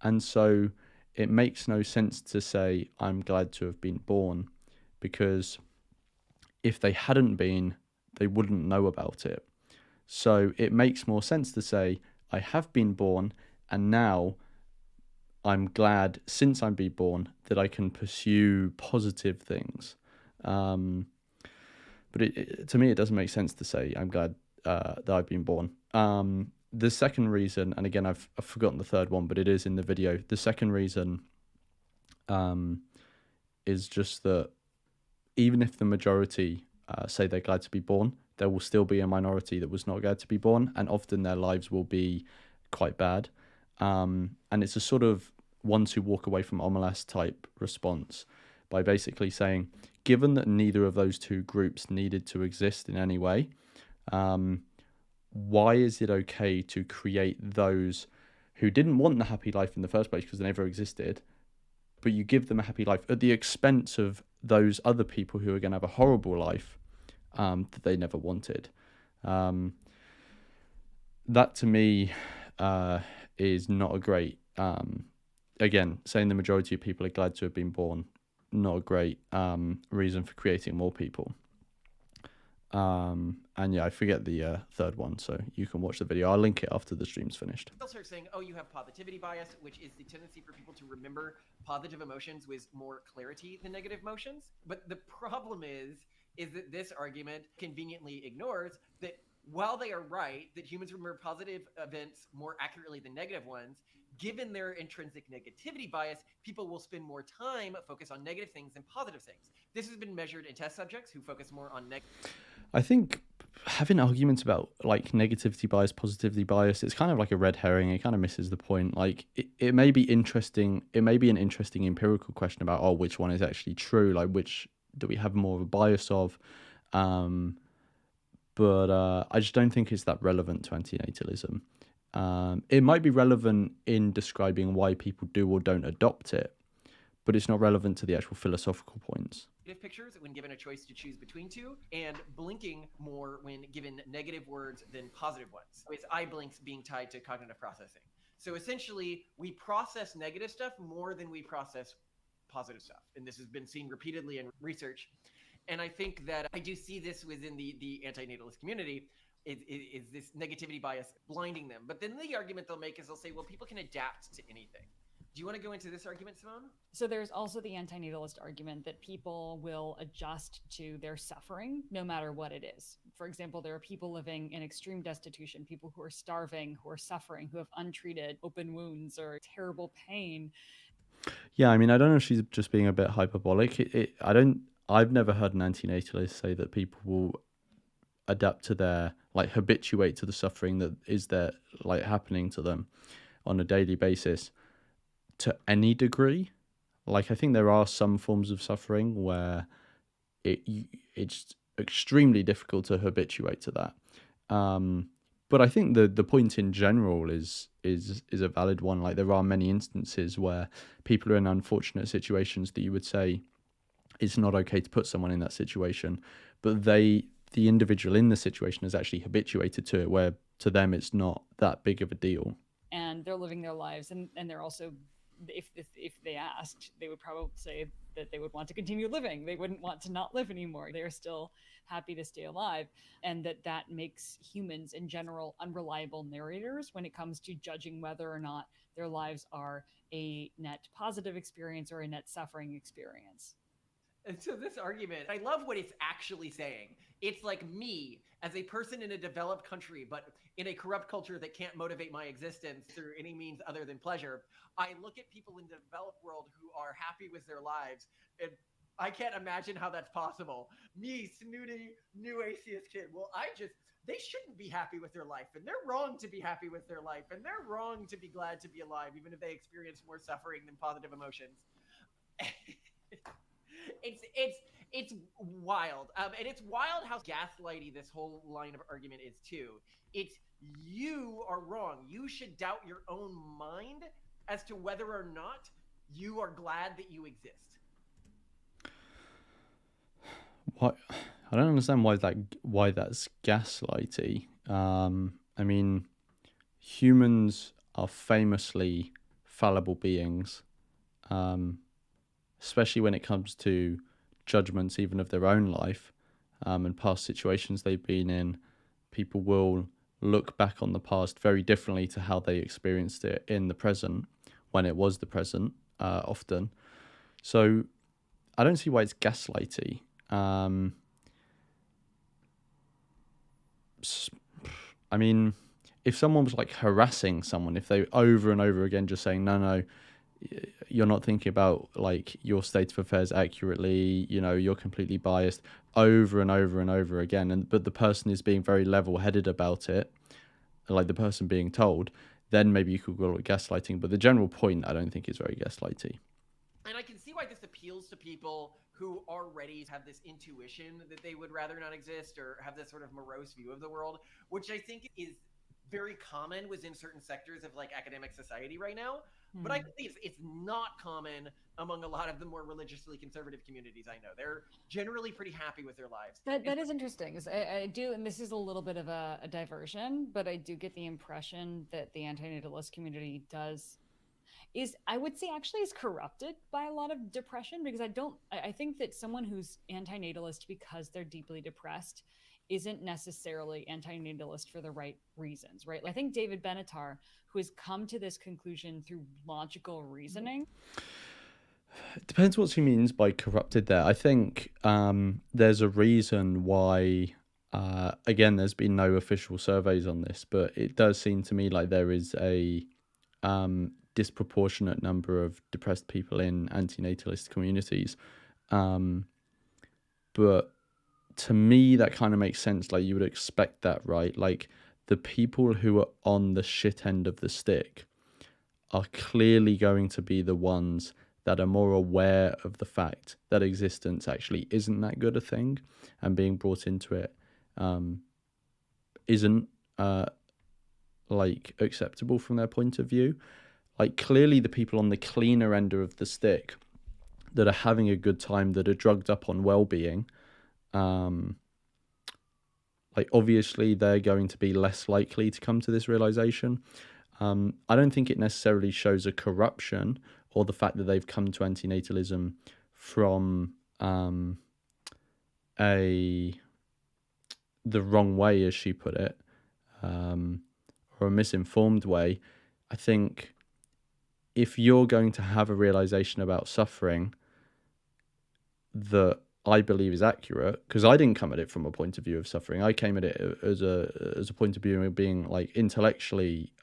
And so it makes no sense to say, I'm glad to have been born, because if they hadn't been, they wouldn't know about it. So it makes more sense to say, I have been born, and now I'm glad, since I'm been born, that I can pursue positive things. But to me, it doesn't make sense to say, I'm glad that I've been born. The second reason, and again, I've forgotten the third one, but it is in the video. The second reason is just that even if the majority say they're glad to be born, there will still be a minority that was not glad to be born, and often their lives will be quite bad. And it's a sort of ones who walk away from Omelas type response by basically saying, given that neither of those 2 groups needed to exist in any way, why is it okay to create those who didn't want the happy life in the first place because they never existed, but you give them a happy life at the expense of those other people who are going to have a horrible life that they never wanted? That to me is not a great, again, saying the majority of people are glad to have been born, not a great reason for creating more people. And yeah, I forget the third one, so you can watch the video. I'll link it after the stream's finished. they'll start saying, oh, you have positivity bias, which is the tendency for people to remember positive emotions with more clarity than negative emotions. But the problem is that this argument conveniently ignores that while they are right that humans remember positive events more accurately than negative ones, given their intrinsic negativity bias, people will spend more time focused on negative things than positive things. This has been measured in test subjects who focus more on negative. I think having arguments about like negativity bias, positivity bias, it's kind of like a red herring. It kind of misses the point. Like it may be interesting. It may be an interesting empirical question about, oh, which one is actually true? Like which do we have more of a bias of? But I just don't think it's that relevant to antinatalism. It might be relevant in describing why people do or don't adopt it, but it's not relevant to the actual philosophical points. Pictures when given a choice to choose between 2, and blinking more when given negative words than positive ones, with eye blinks being tied to cognitive processing. So essentially, we process negative stuff more than we process positive stuff. And this has been seen repeatedly in research. And I think that I do see this within the antinatalist community, is this negativity bias blinding them. But then the argument they'll make is they'll say, well, people can adapt to anything. Do you want to go into this argument, Simone? So there's also the antinatalist argument that people will adjust to their suffering no matter what it is. For example, there are people living in extreme destitution, people who are starving, who are suffering, who have untreated open wounds or terrible pain. Yeah, I mean, I don't know if she's just being a bit hyperbolic. I've never heard an antinatalist say that people will adapt to their, like, habituate to the suffering that is there, like, happening to them on a daily basis to any degree. Like, I think there are some forms of suffering where it it's extremely difficult to habituate to that. But I think the point in general is a valid one. Like, there are many instances where people are in unfortunate situations that you would say it's not okay to put someone in that situation, but the individual in the situation is actually habituated to it, where to them it's not that big of a deal. And they're living their lives, and they're also, if they asked, they would probably say that they would want to continue living. They wouldn't want to not live anymore. They're still happy to stay alive, and that makes humans in general unreliable narrators when it comes to judging whether or not their lives are a net positive experience or a net suffering experience. And so this argument, I love what it's actually saying. It's like me as a person in a developed country, but in a corrupt culture that can't motivate my existence through any means other than pleasure. I look at people in the developed world who are happy with their lives, and I can't imagine how that's possible. Me, snooty, new atheist kid. Well, they shouldn't be happy with their life, and they're wrong to be happy with their life, and they're wrong to be glad to be alive, even if they experience more suffering than positive emotions. It's wild, and it's wild how gaslighty this whole line of argument is too. It's, you are wrong. You should doubt your own mind as to whether or not you are glad that you exist. What? I don't understand why that's gaslighty. I mean, humans are famously fallible beings, especially when it comes to judgments even of their own life, and past situations they've been in. People will look back on the past very differently to how they experienced it in the present, when it was the present, often. So I don't see why it's gaslighty. I mean, if someone was like harassing someone, if they over and over again just saying, no, you're not thinking about like your state of affairs accurately, you're completely biased, over and over and over again, but the person is being very level-headed about it, like the person being told, then maybe you could call it gaslighting. But the general point, I don't think is very gaslighty. And I can see why this appeals to people who already have this intuition that they would rather not exist, or have this sort of morose view of the world, which I think is very common within certain sectors of like academic society right now. But I think it's not common among a lot of the more religiously conservative communities I know. They're generally pretty happy with their lives. That is interesting. I do, and this is a little bit of a diversion, but I do get the impression that the antinatalist community I would say actually is corrupted by a lot of depression, because I think that someone who's antinatalist because they're deeply depressed isn't necessarily antinatalist for the right reasons, right? I think David Benatar, who has come to this conclusion through logical reasoning. It depends what he means by corrupted there. I think there's a reason why, again, there's been no official surveys on this, but it does seem to me like there is a disproportionate number of depressed people in antinatalist communities. But to me, that kind of makes sense. Like, you would expect that, right? Like, the people who are on the shit end of the stick are clearly going to be the ones that are more aware of the fact that existence actually isn't that good a thing, and being brought into it isn't like acceptable from their point of view. Like, clearly the people on the cleaner end of the stick that are having a good time, that are drugged up on well-being, like, obviously they're going to be less likely to come to this realization. I don't think it necessarily shows a corruption or the fact that they've come to antinatalism from the wrong way, as she put it, or a misinformed way. I think if you're going to have a realization about suffering that I believe is accurate, because I didn't come at it from a point of view of suffering. I came at it as a point of view of being like intellectually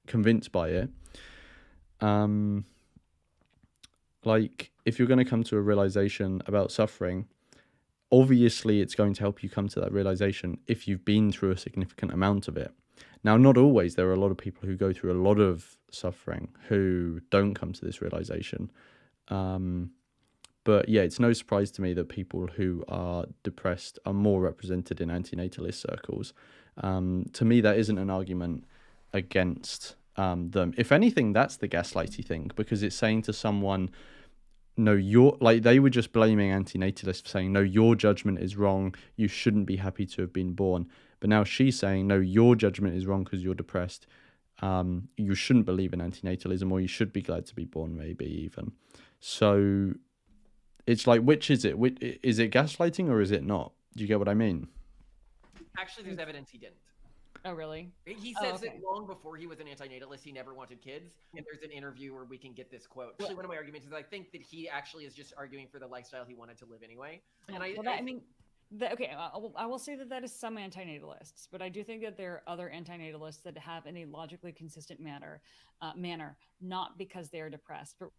convinced by it. like, if you're going to come to a realization about suffering, obviously it's going to help you come to that realization if you've been through a significant amount of it. Now, not always. There are a lot of people who go through a lot of suffering who don't come to this realization. But yeah, it's no surprise to me that people who are depressed are more represented in antinatalist circles. To me, that isn't an argument against them. If anything, that's the gaslighty thing, because it's saying to someone, no, you're like, they were just blaming antinatalists for saying, no, your judgment is wrong. You shouldn't be happy to have been born. But now she's saying, no, your judgment is wrong because you're depressed. You shouldn't believe in antinatalism, or you should be glad to be born, maybe even. So it's like, which is it? Is it gaslighting or is it not? Do you get what I mean? Actually, there's evidence he didn't. Oh, really? He Oh, says okay. that long before he was an antinatalist, he never wanted kids. And there's an interview where we can get this quote. Actually, one of my arguments is I think that he actually is just arguing for the lifestyle he wanted to live anyway. And I will say that is some antinatalists, but I do think that there are other antinatalists that have in a logically consistent manner, not because they are depressed, but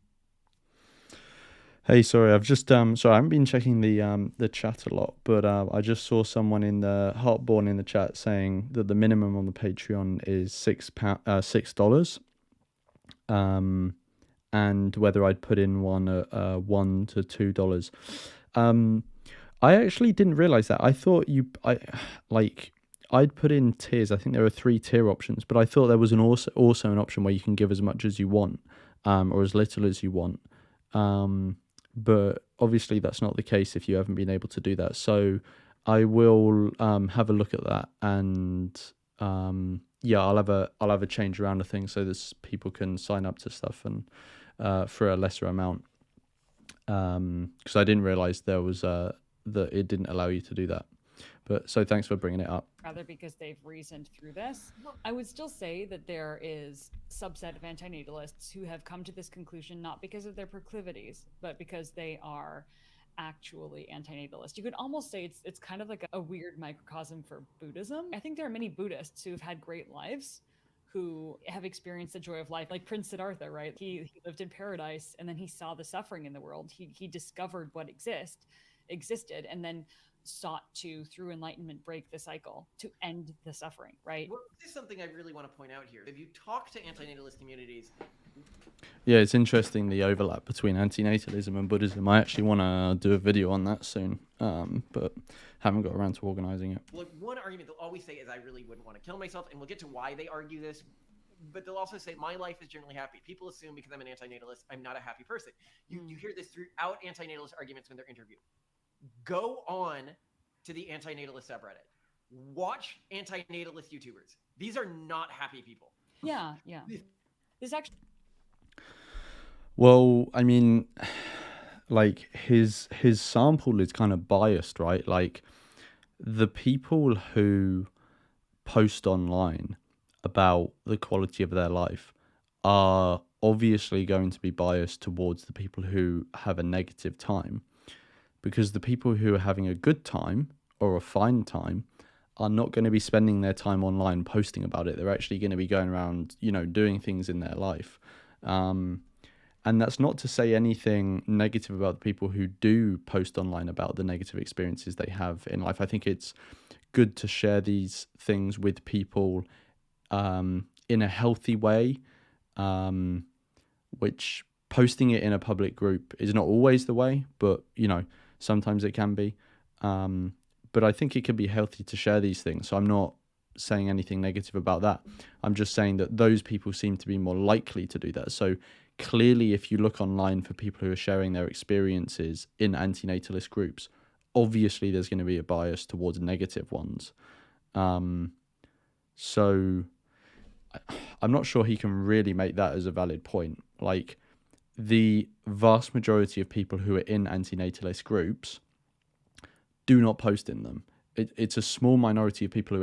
Hey, sorry, I've just sorry, I haven't been checking the chat a lot, but I just saw someone in the Heartborn in the chat saying that the minimum on the Patreon is $6, and whether I'd put in one $1 to $2. I actually didn't realize that. I thought I'd put in tiers. I think there are 3 tier options, but I thought there was also an option where you can give as much as you want, or as little as you want. But obviously that's not the case if you haven't been able to do that. So I will have a look at that, and yeah, I'll have a change around the thing so that people can sign up to stuff and for a lesser amount. Because I didn't realize there was that it didn't allow you to do that. But so thanks for bringing it up. rather because they've reasoned through this. I would still say that there is a subset of antinatalists who have come to this conclusion not because of their proclivities, but because they are actually antinatalist. You could almost say it's kind of like a weird microcosm for Buddhism. I think there are many Buddhists who've had great lives, who have experienced the joy of life, like Prince Siddhartha, right? He lived in paradise and then he saw the suffering in the world. He discovered what existed and then sought to, through enlightenment, break the cycle to end the suffering, right? Well, this is something I really want to point out here. If you talk to antinatalist communities, yeah, it's interesting the overlap between antinatalism and Buddhism. I actually want to do a video on that soon, but haven't got around to organizing it. Look, one argument they'll always say is I really wouldn't want to kill myself, and we'll get to why they argue this, but they'll also say my life is generally happy. People assume because I'm an antinatalist, I'm not a happy person. You hear this throughout antinatalist arguments when they're interviewed. Go on to the antinatalist subreddit. Watch antinatalist YouTubers. These are not happy people. Yeah. There's actually... Well, I mean, like his sample is kind of biased, right? Like the people who post online about the quality of their life are obviously going to be biased towards the people who have a negative time, because the people who are having a good time or a fine time are not going to be spending their time online posting about it. They're actually going to be going around, doing things in their life. And that's not to say anything negative about the people who do post online about the negative experiences they have in life. I think it's good to share these things with people in a healthy way, which posting it in a public group is not always the way, but, sometimes it can be. But I think it can be healthy to share these things. So I'm not saying anything negative about that. I'm just saying that those people seem to be more likely to do that. So clearly, if you look online for people who are sharing their experiences in antinatalist groups, obviously there's going to be a bias towards negative ones. So I'm not sure he can really make that as a valid point. Like, the vast majority of people who are in antinatalist groups do not post in them. It's a small minority of people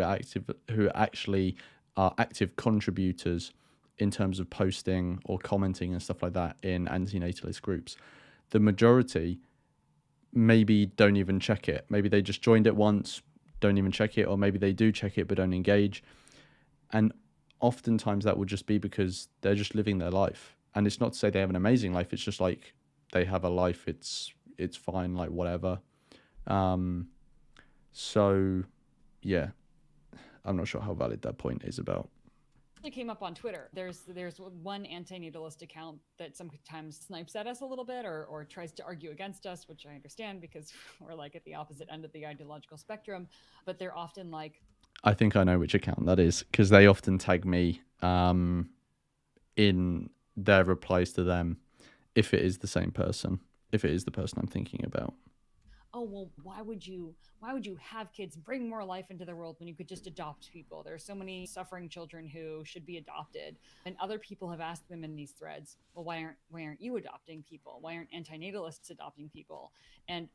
who actually are active contributors in terms of posting or commenting and stuff like that in antinatalist groups. The majority maybe don't even check it. Maybe they just joined it once, don't even check it, or maybe they do check it but don't engage. And oftentimes that would just be because they're just living their life. And it's not to say they have an amazing life. It's just like they have a life, it's fine, like whatever. So yeah, I'm not sure how valid that point is about. It came up on Twitter. There's one antinatalist account that sometimes snipes at us a little bit or tries to argue against us, which I understand because we're like at the opposite end of the ideological spectrum. But they're often like, I think I know which account that is, because they often tag me in their replies to them if it is the same person, if it is the person I'm thinking about. oh well, why would you have kids, bring more life into the world when you could just adopt people? There are so many suffering children who should be adopted. And other people have asked them in these threads, well, why aren't you adopting people? Why aren't antinatalists adopting people? And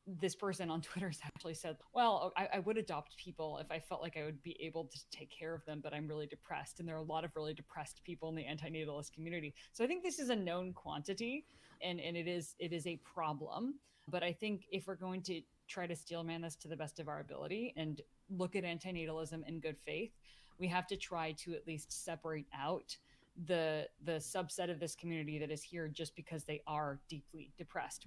this person on Twitter has actually said, well, I would adopt people if I felt like I would be able to take care of them, but I'm really depressed. And there are a lot of really depressed people in the antinatalist community. So I think this is a known quantity, and it is a problem. But I think if we're going to try to steelman this to the best of our ability and look at antinatalism in good faith, we have to try to at least separate out the subset of this community that is here just because they are deeply depressed.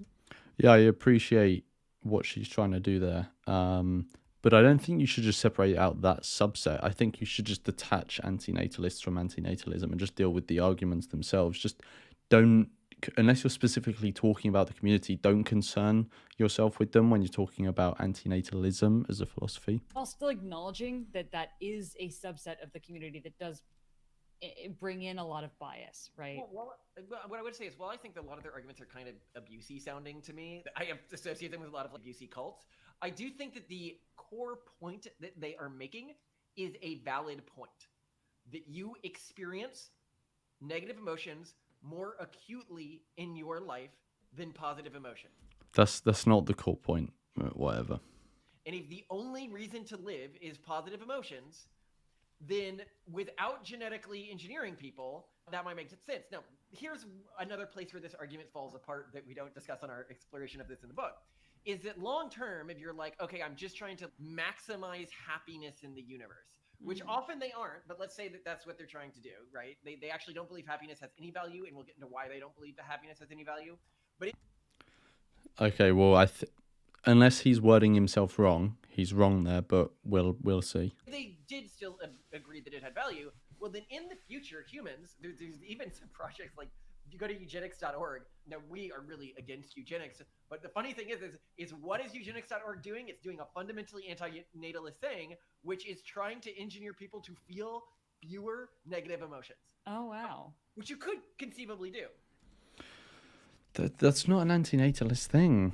Yeah, I appreciate what she's trying to do there. But I don't think you should just separate out that subset. I think you should just detach antinatalists from antinatalism and just deal with the arguments themselves. Just don't, unless you're specifically talking about the community, don't concern yourself with them when you're talking about antinatalism as a philosophy. While still acknowledging that that is a subset of the community that does bring in a lot of bias, right? Well, what I would say is, I think that a lot of their arguments are kind of abusey sounding to me. I associate them with a lot of abusey cults. I do think that the core point that they are making is a valid point. That you experience negative emotions more acutely in your life than positive emotion. That's not the core point, whatever. And if the only reason to live is positive emotions, then without genetically engineering people, that might make sense. Now, here's another place where this argument falls apart that we don't discuss on our exploration of this in the book, is that long term, if you're like, okay, I'm just trying to maximize happiness in the universe, which often they aren't, but let's say that that's what they're trying to do, right? They actually don't believe happiness has any value, and we'll get into why they don't believe that happiness has any value. But okay, well, unless he's wording himself wrong, he's wrong there, but we'll see. They did still agree that it had value. Well, then in the future, humans, there's even some projects like, if you go to eugenics.org, now we are really against eugenics, but the funny thing is what is eugenics.org doing? It's doing a fundamentally anti-natalist thing, which is trying to engineer people to feel fewer negative emotions. Oh, wow. Which you could conceivably do. That's not an antinatalist thing.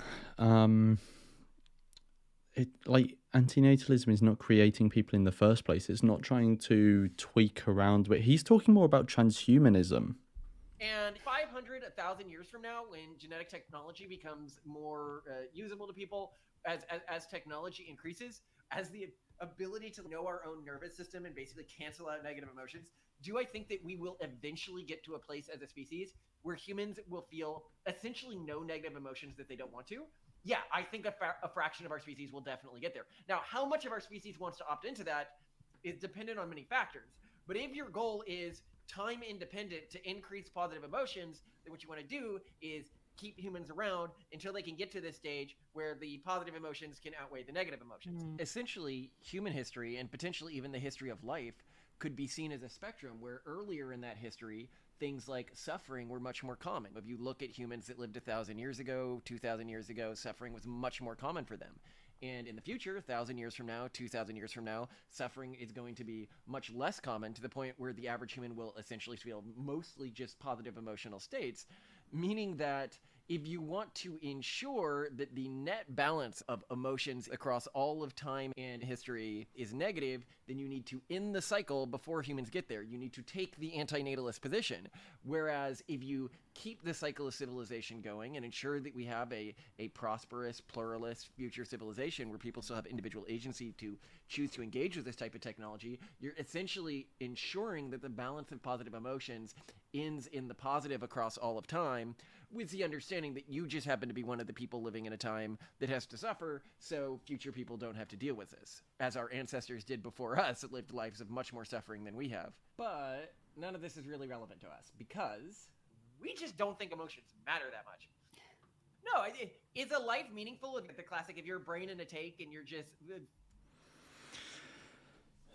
Antinatalism is not creating people in the first place. It's not trying to tweak around, but he's talking more about transhumanism. And 500, 1,000 years from now, when genetic technology becomes more usable to people, as technology increases, as the ability to know our own nervous system and basically cancel out negative emotions, do I think that we will eventually get to a place as a species where humans will feel essentially no negative emotions that they don't want to? Yeah, I think a fraction of our species will definitely get there. Now, how much of our species wants to opt into that is dependent on many factors. But if your goal is time independent to increase positive emotions, then what you want to do is keep humans around until they can get to this stage where the positive emotions can outweigh the negative emotions. Essentially, human history, and potentially even the history of life, could be seen as a spectrum where earlier in that history, things like suffering were much more common. If you look at humans that lived 1,000 years ago, 2,000 years ago, suffering was much more common for them. And in the future, 1,000 years from now, 2,000 years from now, suffering is going to be much less common, to the point where the average human will essentially feel mostly just positive emotional states, meaning that if you want to ensure that the net balance of emotions across all of time and history is negative, then you need to end the cycle before humans get there. You need to take the antinatalist position. Whereas if you keep the cycle of civilization going and ensure that we have a prosperous, pluralist future civilization where people still have individual agency to choose to engage with this type of technology, you're essentially ensuring that the balance of positive emotions ends in the positive across all of time, with the understanding that you just happen to be one of the people living in a time that has to suffer, so future people don't have to deal with this, as our ancestors did before us, that lived lives of much more suffering than we have. But none of this is really relevant to us, because we just don't think emotions matter that much. No, is a life meaningful? The classic, if you're a brain in a tank and you're just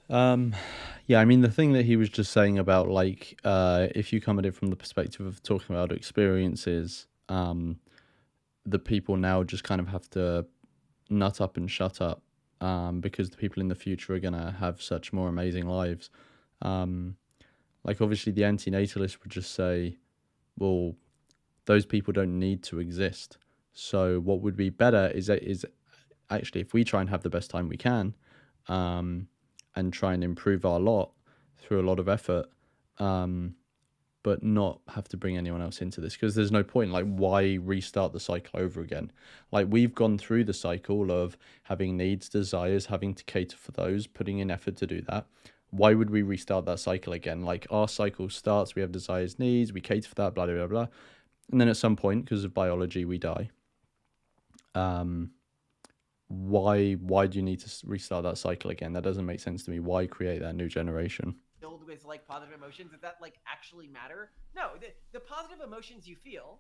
Yeah, I mean, the thing that he was just saying about, like, if you come at it from the perspective of talking about experiences, the people now just kind of have to nut up and shut up, because the people in the future are going to have such more amazing lives. Like, obviously, the anti-natalist would just say, well, those people don't need to exist. So what would be better is actually, if we try and have the best time we can, and try and improve our lot through a lot of effort, but not have to bring anyone else into this, because there's no point. Like, why restart the cycle over again? Like, we've gone through the cycle of having needs, desires, having to cater for those, putting in effort to do that. Why would we restart that cycle again? Like, our cycle starts, we have desires, needs, we cater for that, blah, blah, blah, blah. And then at some point, because of biology, we die. Why do you need to restart that cycle again? That doesn't make sense to me. Why create that new generation? filled with like positive emotions, does that like actually matter? No, the positive emotions you feel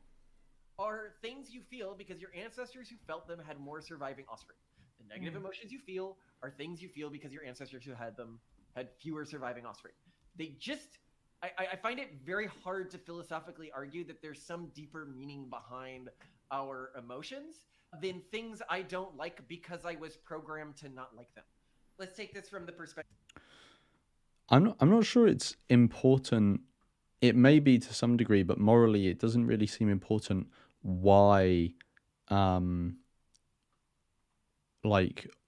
are things you feel because your ancestors who felt them had more surviving offspring. The negative emotions you feel are things you feel because your ancestors who had them had fewer surviving offspring. They just, I find it very hard to philosophically argue that there's some deeper meaning behind our emotions than things I don't like because I was programmed to not like them. Let's take this from the perspective. I'm not sure it's important. It may be to some degree, but morally it doesn't really seem important why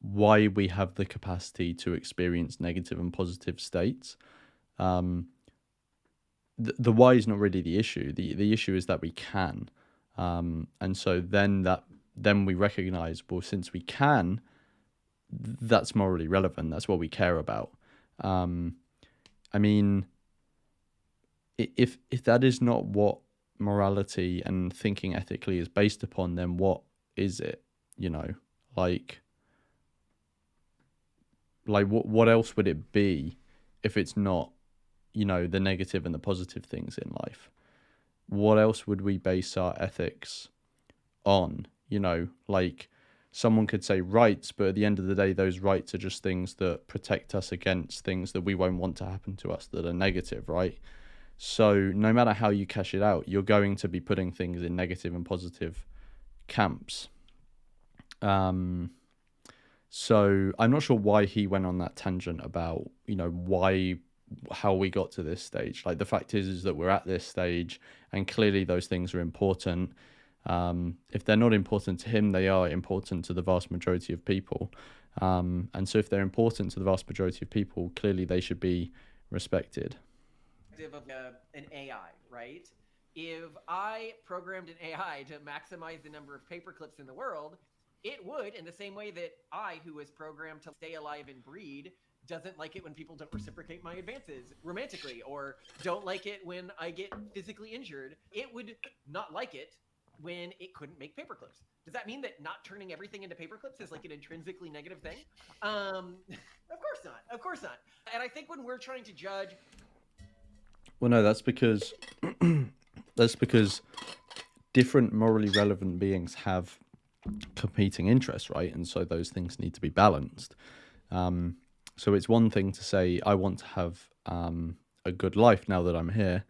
why we have the capacity to experience negative and positive states. The why is not really the issue. The issue is that we can. And so then we recognize, well, since we can, that's morally relevant. That's what we care about. I mean, if that is not what morality and thinking ethically is based upon, then what is it? You know, like what else would it be if it's not, you know, the negative and the positive things in life? What else would we base our ethics on? You know, like someone could say rights, but at the end of the day, those rights are just things that protect us against things that we won't want to happen to us that are negative, right? So no matter how you cash it out, you're going to be putting things in negative and positive camps. So I'm not sure why he went on that tangent about, you know, how we got to this stage. Like, the fact is that we're at this stage, and clearly those things are important. If they're not important to him, they are important to the vast majority of people. And so if they're important to the vast majority of people, clearly they should be respected. Of an AI, right? If I programmed an AI to maximize the number of paper clips in the world, it would, in the same way that I, who was programmed to stay alive and breed, doesn't like it when people don't reciprocate my advances romantically, or don't like it when I get physically injured, it would not like it when it couldn't make paper clips. Does that mean that not turning everything into paper clips is like an intrinsically negative thing? Of course not. Of course not. And I think when we're trying to judge... Well, no, that's because different morally relevant beings have competing interests, right? And so those things need to be balanced. So it's one thing to say, I want to have a good life now that I'm here,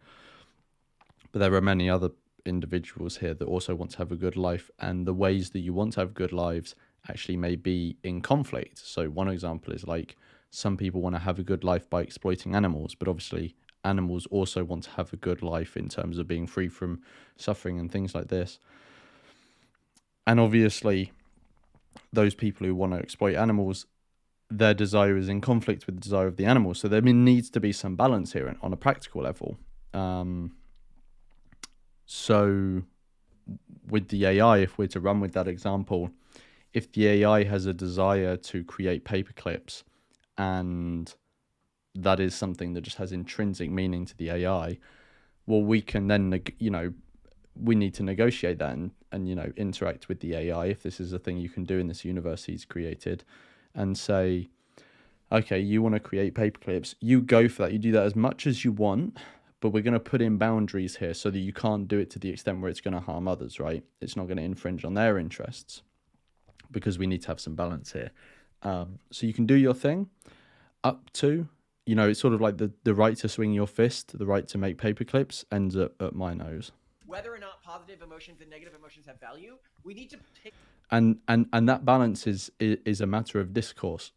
but there are many other individuals here that also want to have a good life, and the ways that you want to have good lives actually may be in conflict. So one example is, like, some people want to have a good life by exploiting animals, but obviously animals also want to have a good life in terms of being free from suffering and things like this. And obviously those people who want to exploit animals, their desire is in conflict with the desire of the animals. So there needs to be some balance here on a practical level. So with the AI, if we're to run with that example, if the AI has a desire to create paper clips, and that is something that just has intrinsic meaning to the AI, well, we can then, you know, we need to negotiate that and, you know, interact with the AI, if this is a thing you can do in this universe he's created, and say, okay, you want to create paper clips, you go for that, you do that as much as you want, but we're going to put in boundaries here so that you can't do it to the extent where it's going to harm others, right? It's not going to infringe on their interests, because we need to have some balance here. So you can do your thing up to, it's sort of like the right to swing your fist, the right to make paper clips ends at my nose. Whether or not positive emotions and negative emotions have value, we need to pick. And that balance is a matter of discourse.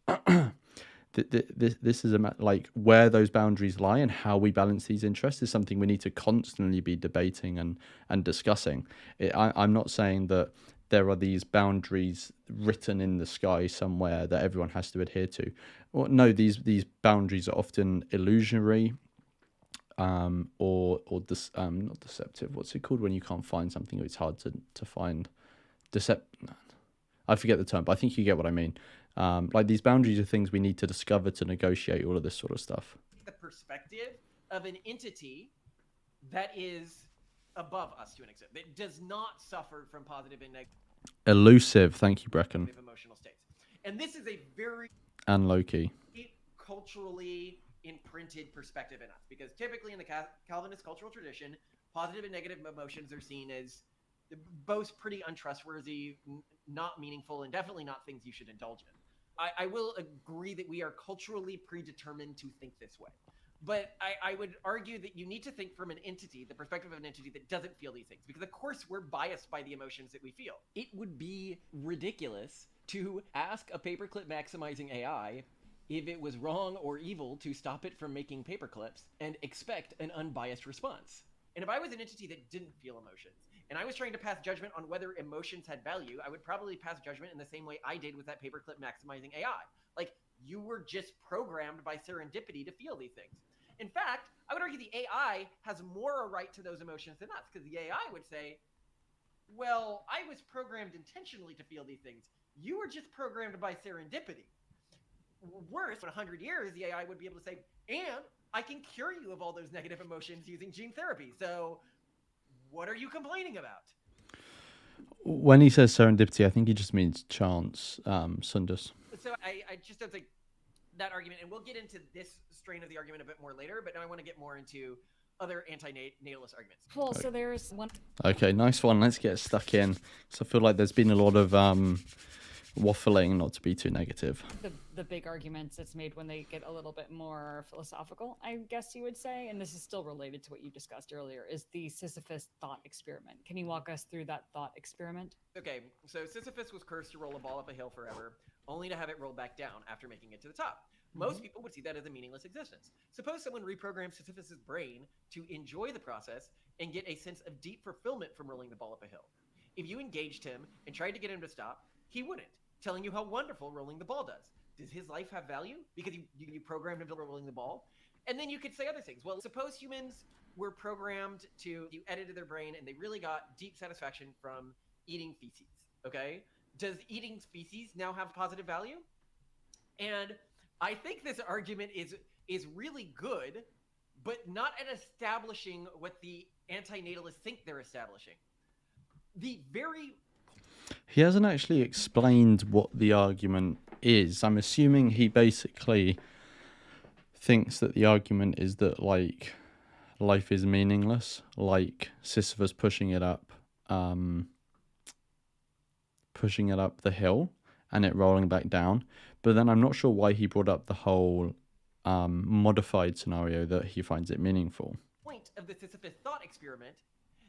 This is like where those boundaries lie and how we balance these interests is something we need to constantly be debating and discussing. I'm not saying that there are these boundaries written in the sky somewhere that everyone has to adhere to. Well, no, these boundaries are often illusionary, or not deceptive. What's it called when you can't find something? It's hard to find. I forget the term, but I think you get what I mean. Like these boundaries are things we need to discover to negotiate all of this sort of stuff. The perspective of an entity that is above us to an extent, that does not suffer from positive and negative. Elusive, thank you, Brecken. Emotional states. And this is a very and Loki culturally imprinted perspective in us, because typically in the Calvinist cultural tradition, positive and negative emotions are seen as both pretty untrustworthy, not meaningful, and definitely not things you should indulge in. I will agree that we are culturally predetermined to think this way. But I would argue that you need to think from an entity, the perspective of an entity that doesn't feel these things. Because, of course, we're biased by the emotions that we feel. It would be ridiculous to ask a paperclip maximizing AI if it was wrong or evil to stop it from making paperclips and expect an unbiased response. And if I was an entity that didn't feel emotions, and I was trying to pass judgment on whether emotions had value, I would probably pass judgment in the same way I did with that paperclip maximizing AI. Like, you were just programmed by serendipity to feel these things. In fact, I would argue the AI has more a right to those emotions than us, because the AI would say, well, I was programmed intentionally to feel these things. You were just programmed by serendipity. Worse, in 100 years, the AI would be able to say, and I can cure you of all those negative emotions using gene therapy. So what are you complaining about? When he says serendipity, I think he just means chance, Sundus. So I just don't think that argument, and we'll get into this strain of the argument a bit more later, but now I want to get more into other anti-natalist arguments. Cool, so there's one. Okay, nice one. Let's get stuck in. So I feel like there's been a lot of waffling, not to be too negative. The big arguments that's made when they get a little bit more philosophical, I guess you would say, and this is still related to what you discussed earlier, is the Sisyphus thought experiment. Can you walk us through that thought experiment? Okay, so Sisyphus was cursed to roll a ball up a hill forever, only to have it roll back down after making it to the top. Most people would see that as a meaningless existence. Suppose someone reprogrammed Sisyphus's brain to enjoy the process and get a sense of deep fulfillment from rolling the ball up a hill. If you engaged him and tried to get him to stop, he wouldn't, telling you how wonderful rolling the ball does. Does his life have value because you programmed him to rolling the ball? And then you could say other things. Well, suppose humans were programmed to, you edited their brain and they really got deep satisfaction from eating feces, okay? Does eating feces now have positive value? And I think this argument is really good, but not at establishing what the anti-natalists think they're establishing. He hasn't actually explained what the argument is. I'm assuming he basically thinks that the argument is that, like, life is meaningless, like Sisyphus pushing it up the hill and it rolling back down. But then I'm not sure why he brought up the whole modified scenario that he finds it meaningful. The point of the Sisyphus thought experiment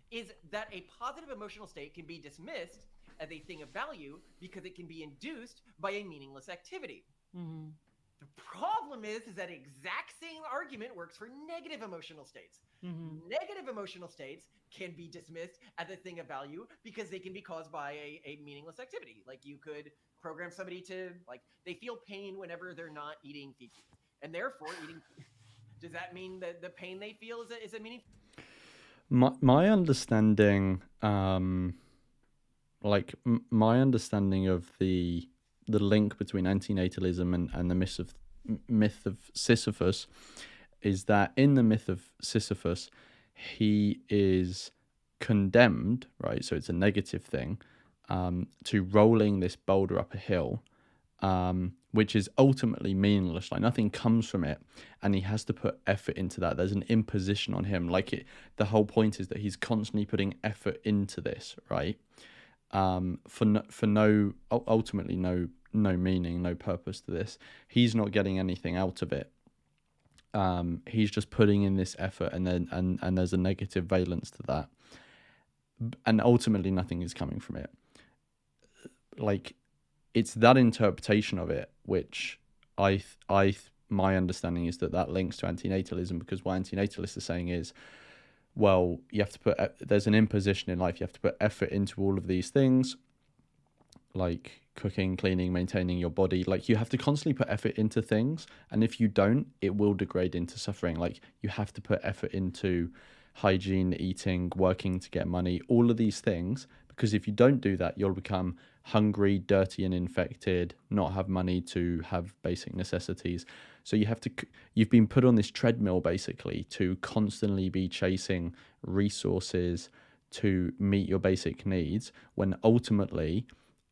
is that a positive emotional state can be dismissed as a thing of value because it can be induced by a meaningless activity. Mm-hmm. The problem is that exact same argument works for negative emotional states. Mm-hmm. Negative emotional states can be dismissed as a thing of value because they can be caused by a meaningless activity. Like, you could program somebody to, like, they feel pain whenever they're not eating feces. And therefore, does that mean that the pain they feel is a meaningful? My understanding, my understanding of the link between antinatalism and the myth of Sisyphus is that in the myth of Sisyphus, he is condemned, right? So it's a negative thing, to rolling this boulder up a hill which is ultimately meaningless. Like nothing comes from it, and he has to put effort into that. There's an imposition on him. Like the whole point is that he's constantly putting effort into this, right? Ultimately no meaning, no purpose to this. He's not getting anything out of it. He's just putting in this effort, and then and there's a negative valence to that, and ultimately nothing is coming from it. Like, it's that interpretation of it which my understanding is that links to antinatalism, because what antinatalists are saying is, well, you have to there's an imposition in life. You have to put effort into all of these things, like cooking, cleaning, maintaining your body. Like, you have to constantly put effort into things, and if you don't, it will degrade into suffering. Like, you have to put effort into hygiene, eating, working to get money, all of these things, because if you don't do that, you'll become hungry, dirty, and infected, not have money to have basic necessities. So you've been put on this treadmill basically to constantly be chasing resources to meet your basic needs, when ultimately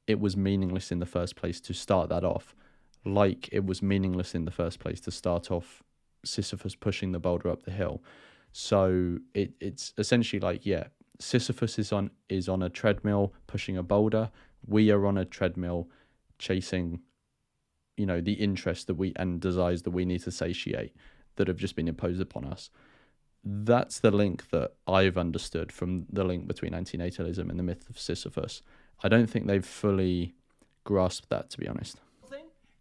it was meaningless in the first place to start that off. Like it was meaningless in the first place to start off Sisyphus pushing the boulder up the hill. So it's essentially like, yeah, Sisyphus is on a treadmill pushing a boulder. We are on a treadmill chasing, the interest and desires that we need to satiate that have just been imposed upon us. That's the link that I've understood from the link between antinatalism and the myth of Sisyphus. I don't think they've fully grasped that, to be honest.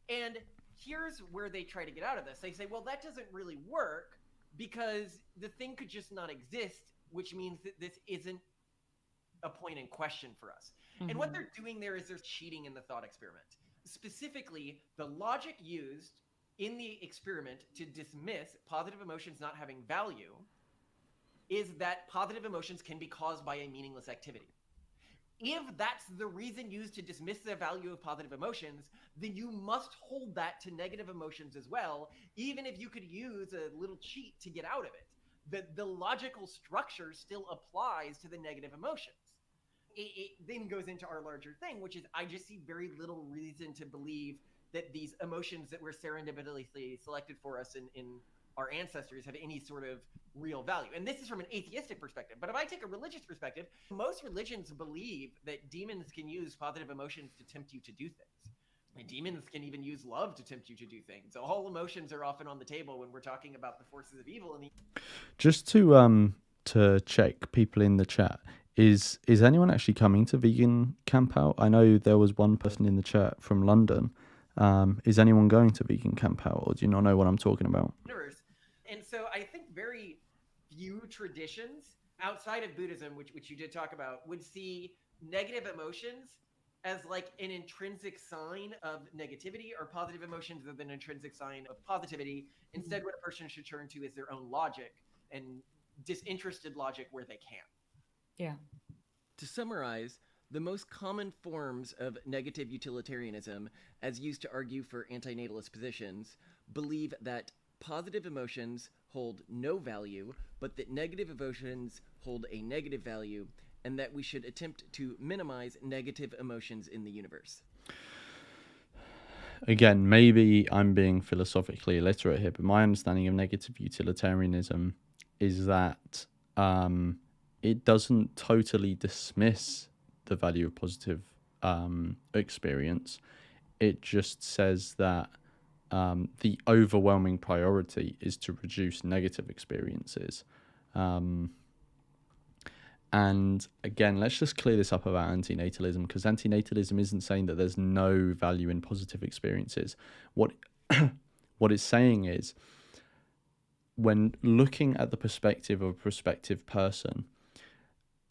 And here's where they try to get out of this. They say, well, that doesn't really work because the thing could just not exist, which means that this isn't a point in question for us. Mm-hmm. And what they're doing there is they're cheating in the thought experiment. Specifically, the logic used in the experiment to dismiss positive emotions not having value is that positive emotions can be caused by a meaningless activity. If that's the reason used to dismiss the value of positive emotions, then you must hold that to negative emotions as well, even if you could use a little cheat to get out of it. The logical structure still applies to the negative emotions. It then goes into our larger thing, which is I just see very little reason to believe that these emotions that were serendipitously selected for us in our ancestors have any sort of real value. And this is from an atheistic perspective. But if I take a religious perspective, most religions believe that demons can use positive emotions to tempt you to do things. And demons can even use love to tempt you to do things. So all emotions are often on the table when we're talking about the forces of evil. Just to check people in the chat, is anyone actually coming to Vegan Camp Out? I know there was one person in the chat from London. Is anyone going to Vegan Camp Out, or do you not know what I'm talking about? And so I think very few traditions outside of Buddhism, which you did talk about, would see negative emotions as like an intrinsic sign of negativity, or positive emotions as an intrinsic sign of positivity. Instead, what a person should turn to is their own logic and disinterested logic where they can. Yeah. To summarize, the most common forms of negative utilitarianism, as used to argue for antinatalist positions, believe that positive emotions hold no value, but that negative emotions hold a negative value, and that we should attempt to minimize negative emotions in the universe. Again, maybe I'm being philosophically illiterate here, but my understanding of negative utilitarianism is that it doesn't totally dismiss the value of positive experience. It just says that the overwhelming priority is to reduce negative experiences. And again, let's just clear this up about antinatalism, because antinatalism isn't saying that there's no value in positive experiences. What it's saying is, when looking at the perspective of a prospective person,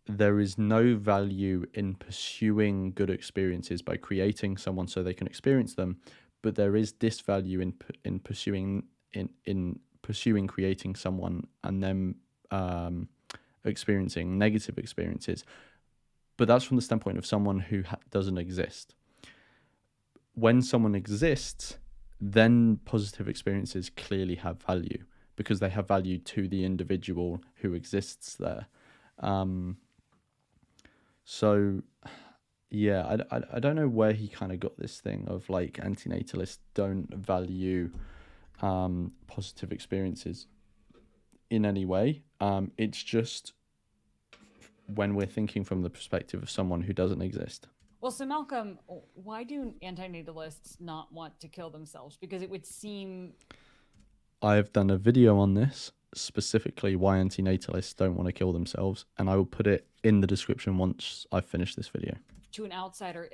there is no value in pursuing good experiences by creating someone so they can experience them, but there is disvalue in pursuing creating someone and them experiencing negative experiences. But that's from the standpoint of someone who doesn't exist. When someone exists, then positive experiences clearly have value, because they have value to the individual who exists there. So Yeah, I don't know where he kind of got this thing of like antinatalists don't value positive experiences in any way. It's just when we're thinking from the perspective of someone who doesn't exist. Well, so Malcolm, why do antinatalists not want to kill themselves? Because it would seem I've done a video on this, specifically why antinatalists don't want to kill themselves, and I will put it in the description once I've finished this video. to an outsider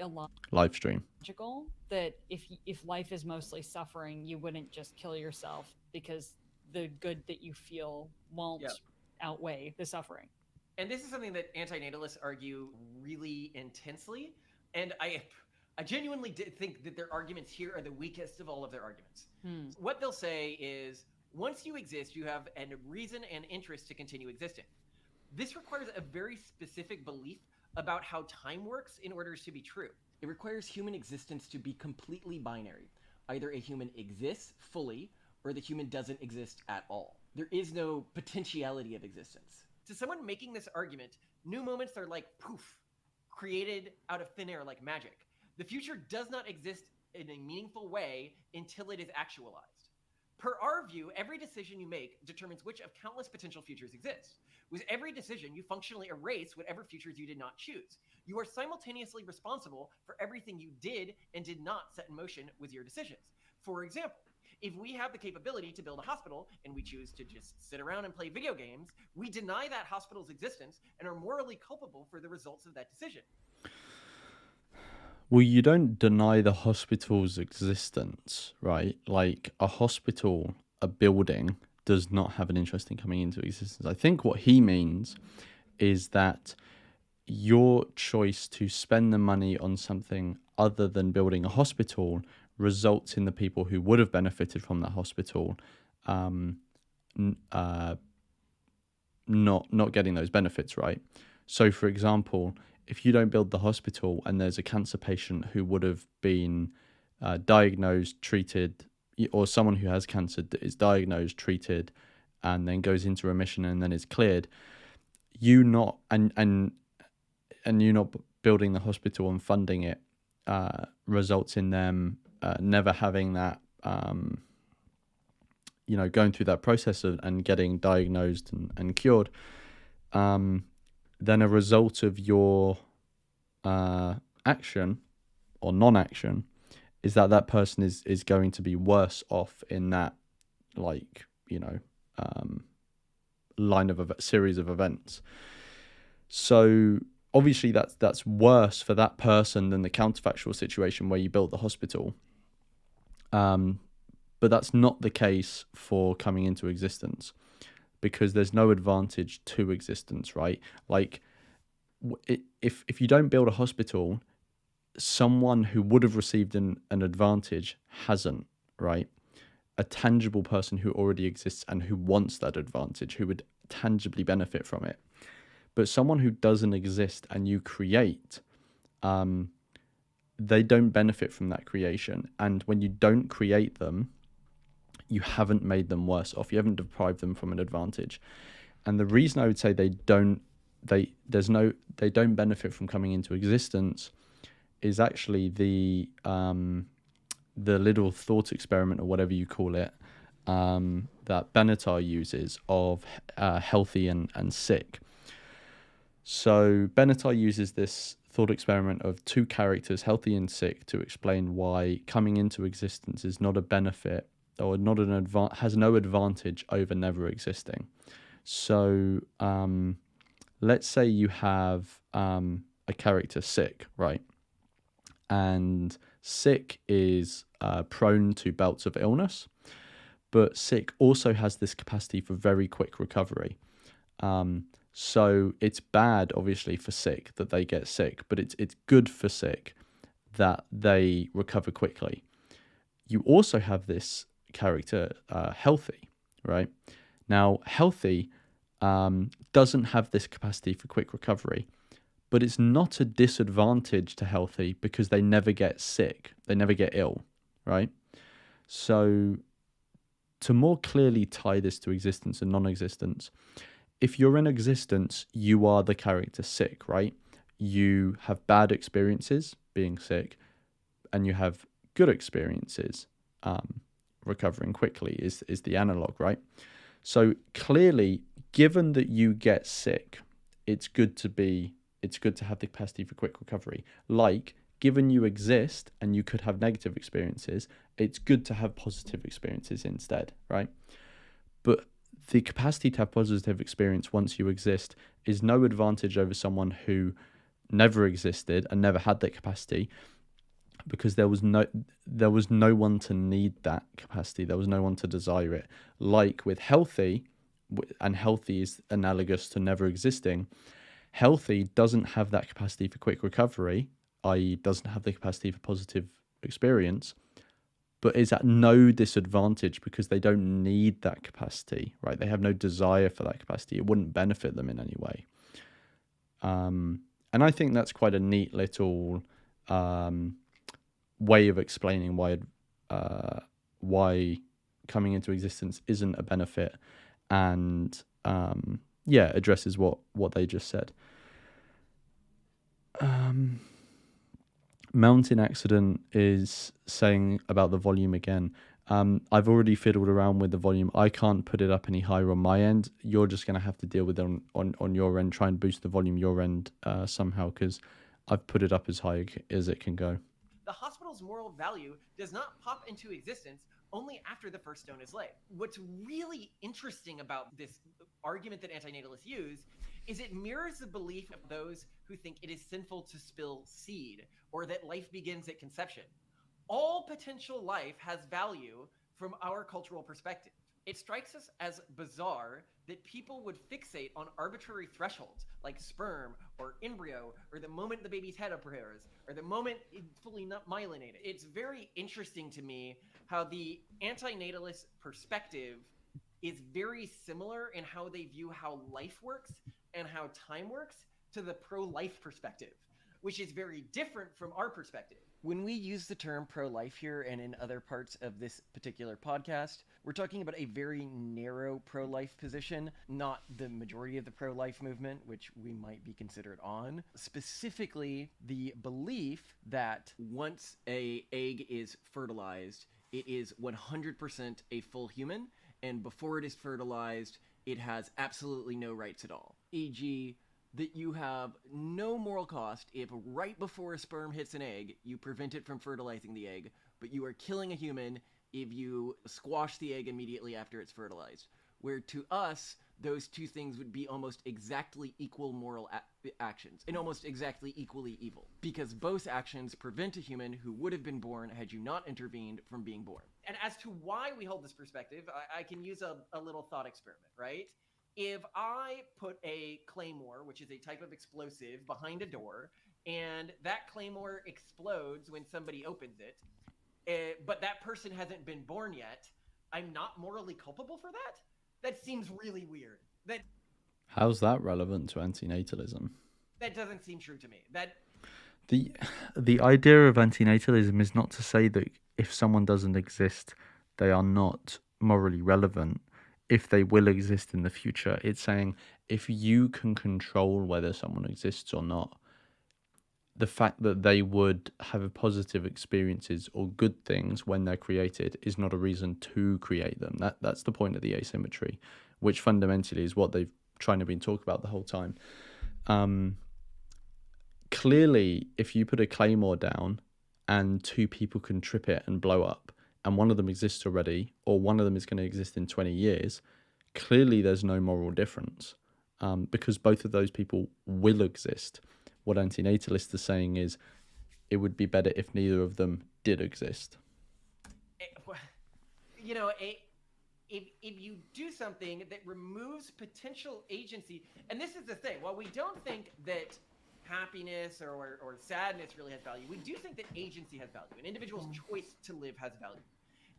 Live stream. illogical that if life is mostly suffering, you wouldn't just kill yourself because the good that you feel won't outweigh the suffering. And this is something that antinatalists argue really intensely. And I genuinely think that their arguments here are the weakest of all of their arguments. What they'll say is, once you exist, you have a reason and interest to continue existing. This requires a very specific belief about how time works in order to be true. It requires human existence to be completely binary. Either a human exists fully, or the human doesn't exist at all. There is no potentiality of existence. To someone making this argument, new moments are like poof, created out of thin air like magic. The future does not exist in a meaningful way until it is actualized. Per our view, every decision you make determines which of countless potential futures exist. With every decision, you functionally erase whatever futures you did not choose. You are simultaneously responsible for everything you did and did not set in motion with your decisions. For example, if we have the capability to build a hospital and we choose to just sit around and play video games, we deny that hospital's existence and are morally culpable for the results of that decision. Well, you don't deny the hospital's existence, right? Like a hospital, a building, does not have an interest in coming into existence. I think what he means is that your choice to spend the money on something other than building a hospital results in the people who would have benefited from that hospital not getting those benefits, right? So, for example, if you don't build the hospital and there's a cancer patient who would have been diagnosed, treated, or someone who has cancer is diagnosed, treated, and then goes into remission and then is cleared, you not building the hospital and funding it results in them never having that, going through that process and getting diagnosed and cured. Then a result of your action or non-action is that person is going to be worse off in that, line of series of events. So obviously that's worse for that person than the counterfactual situation where you built the hospital. But that's not the case for coming into existence, because there's no advantage to existence, right? Like, if you don't build a hospital, someone who would have received an advantage hasn't, right? A tangible person who already exists and who wants that advantage, who would tangibly benefit from it. But someone who doesn't exist and you create, they don't benefit from that creation. And when you don't create them, you haven't made them worse off. You haven't deprived them from an advantage. And the reason I would say they don't benefit from coming into existence is actually the little thought experiment, or whatever you call it, that Benatar uses of healthy and sick. So Benatar uses this thought experiment of two characters, healthy and sick, to explain why coming into existence is not a benefit, or has no advantage over never existing. So let's say you have a character sick, right? And sick is prone to bouts of illness, but sick also has this capacity for very quick recovery. So it's bad, obviously, for sick that they get sick, but it's good for sick that they recover quickly. You also have this character healthy, right? Now, healthy doesn't have this capacity for quick recovery, but it's not a disadvantage to healthy because they never get sick, they never get ill, right? So to more clearly tie this to existence and non-existence, if you're in existence, you are the character sick, right? you have bad experiences being sick, and you have good experiences recovering quickly is the analog, right? So clearly, given that you get sick, it's good to have the capacity for quick recovery. Like, given you exist and you could have negative experiences, it's good to have positive experiences instead, right? But the capacity to have positive experience once you exist is no advantage over someone who never existed and never had that capacity, because there was no one to need that capacity. There was no one to desire it. Like with healthy, and healthy is analogous to never existing. Healthy doesn't have that capacity for quick recovery, i.e. doesn't have the capacity for positive experience, but is at no disadvantage because they don't need that capacity, right? They have no desire for that capacity. It wouldn't benefit them in any way. And I think that's quite a neat little way of explaining why coming into existence isn't a benefit, and addresses what they just said. Mountain Accident is saying about the volume again. I've already fiddled around with the volume. I can't put it up any higher on my end. You're just going to have to deal with it on your end. Try and boost the volume your end somehow, because I've put it up as high as it can go. The hospital's moral value does not pop into existence only after the first stone is laid. What's really interesting about this argument that antinatalists use is it mirrors the belief of those who think it is sinful to spill seed, or that life begins at conception. All potential life has value from our cultural perspective. It strikes us as bizarre that people would fixate on arbitrary thresholds like sperm or embryo, or the moment the baby's head appears, or the moment it's fully not myelinated. It's very interesting to me how the antinatalist perspective is very similar in how they view how life works and how time works to the pro-life perspective, which is very different from our perspective. When we use the term pro-life here and in other parts of this particular podcast, we're talking about a very narrow pro-life position, not the majority of the pro-life movement, which we might be considered on. Specifically, the belief that once an egg is fertilized, it is 100% a full human, and before it is fertilized, it has absolutely no rights at all. E.g., that you have no moral cost if right before a sperm hits an egg, you prevent it from fertilizing the egg, but you are killing a human if you squash the egg immediately after it's fertilized. Where to us, those two things would be almost exactly equal moral actions, and almost exactly equally evil, because both actions prevent a human who would have been born had you not intervened from being born. And as to why we hold this perspective, I can use a little thought experiment, right? If I put a claymore, which is a type of explosive, behind a door, and that claymore explodes when somebody opens it, but that person hasn't been born yet, I'm not morally culpable for that? That seems really weird. How's that relevant to antinatalism? That doesn't seem true to me. The idea of antinatalism is not to say that if someone doesn't exist, they are not morally relevant. If they will exist in the future, it's saying if you can control whether someone exists or not, the fact that they would have positive experiences or good things when they're created is not a reason to create them. That's the point of the asymmetry, which fundamentally is what they've trying to been talking about the whole time. Clearly, if you put a claymore down and two people can trip it and blow up, and one of them exists already, or one of them is going to exist in 20 years, clearly there's no moral difference, because both of those people will exist. What antinatalists are saying is it would be better if neither of them did exist. You know, if you do something that removes potential agency, and this is the thing, while we don't think that happiness or sadness really has value, we do think that agency has value. An individual's choice to live has value.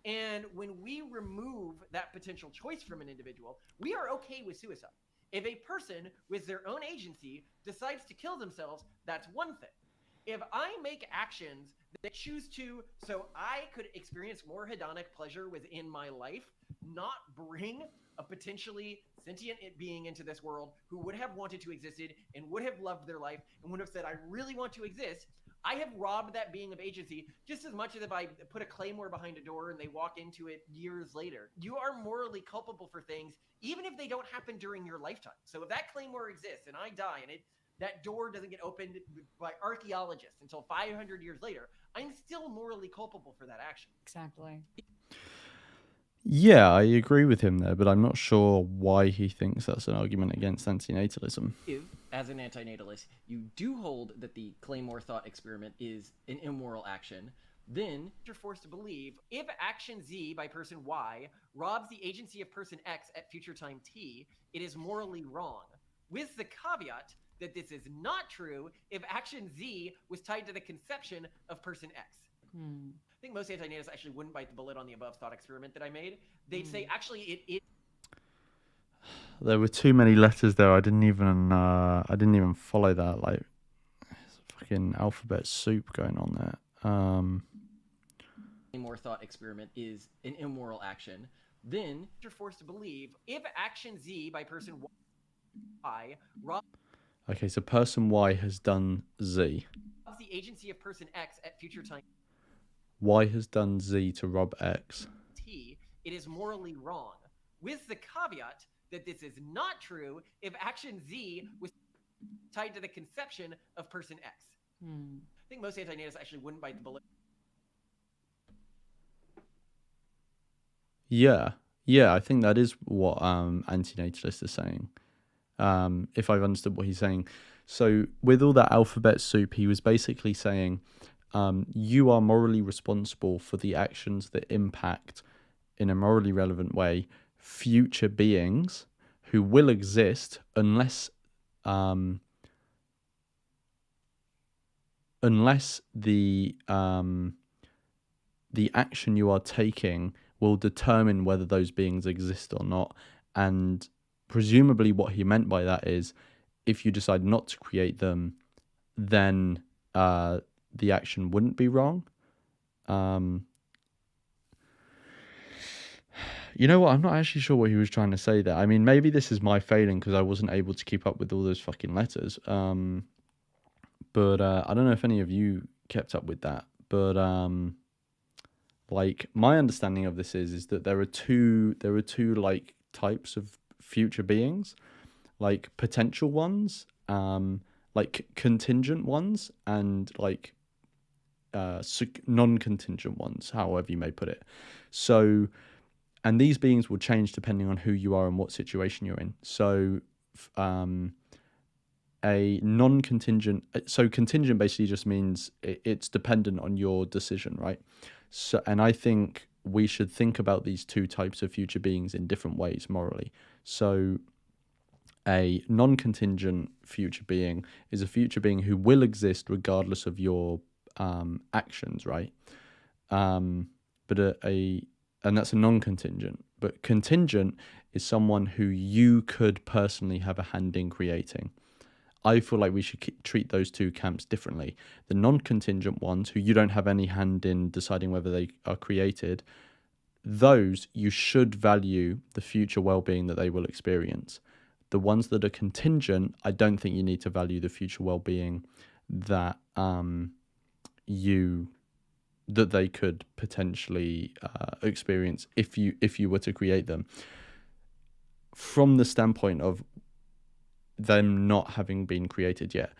And when we remove that potential choice from an individual, we are okay with suicide. If a person with their own agency decides to kill themselves, that's one thing. If I make actions that choose to, so I could experience more hedonic pleasure within my life, not bring a potentially sentient being into this world who would have wanted to existed and would have loved their life and would have said, I really want to exist, I have robbed that being of agency just as much as if I put a claymore behind a door and they walk into it years later. You are morally culpable for things, even if they don't happen during your lifetime. So if that claymore exists and I die and that door doesn't get opened by archaeologists until 500 years later, I'm still morally culpable for that action. Exactly. Yeah, I agree with him there, but I'm not sure why he thinks that's an argument against antinatalism. If, as an antinatalist, you do hold that the Claymore thought experiment is an immoral action, then you're forced to believe if action Z by person Y robs the agency of person X at future time T, it is morally wrong. With the caveat that this is not true if action Z was tied to the conception of person X. I think most antinatalists actually wouldn't bite the bullet on the above thought experiment that I made. They'd say, actually, it There were too many letters there. I didn't even follow that. Like, it's fucking alphabet soup going on there. Claymore thought experiment is an immoral action. Then you're forced to believe if action Z by person Y robs Okay, so person Y has done Z. the agency of person X at future time Y has done Z to rob X. T, it is morally wrong. With the caveat that this is not true if action Z was tied to the conception of person X. I think most antinatalists actually wouldn't bite the bullet. Yeah, I think that is what antinatalist is saying. If I've understood what he's saying. So with all that alphabet soup, he was basically saying, you are morally responsible for the actions that impact, in a morally relevant way, future beings who will exist unless the action you are taking will determine whether those beings exist or not. And presumably what he meant by that is, if you decide not to create them, then the action wouldn't be wrong. You know what? I'm not actually sure what he was trying to say there. I mean, maybe this is my failing because I wasn't able to keep up with all those fucking letters. But I don't know if any of you kept up with that. But like, my understanding of this is that there are two like types of future beings, like potential ones, like contingent ones, and like non-contingent ones, however you may put it. So, and these beings will change depending on who you are and what situation you're in. So a non-contingent, so contingent basically just means it's dependent on your decision, right? So, and I think we should think about these two types of future beings in different ways morally. So a non-contingent future being is a future being who will exist regardless of your actions, right? And that's a non-contingent. But contingent is someone who you could personally have a hand in creating. I feel like we should treat those two camps differently. The non-contingent ones, who you don't have any hand in deciding whether they are created, those you should value the future well-being that they will experience. The ones that are contingent, I don't think you need to value the future well-being that that they could potentially experience if you were to create them. From the standpoint of them not having been created yet,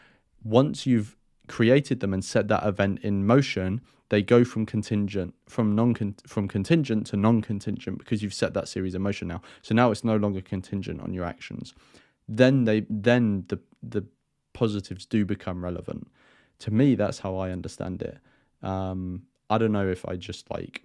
once you've created them and set that event in motion, they go from contingent to non-contingent because you've set that series in motion now. So now it's no longer contingent on your actions. Then the positives do become relevant. To me, that's how I understand it. I don't know if I just like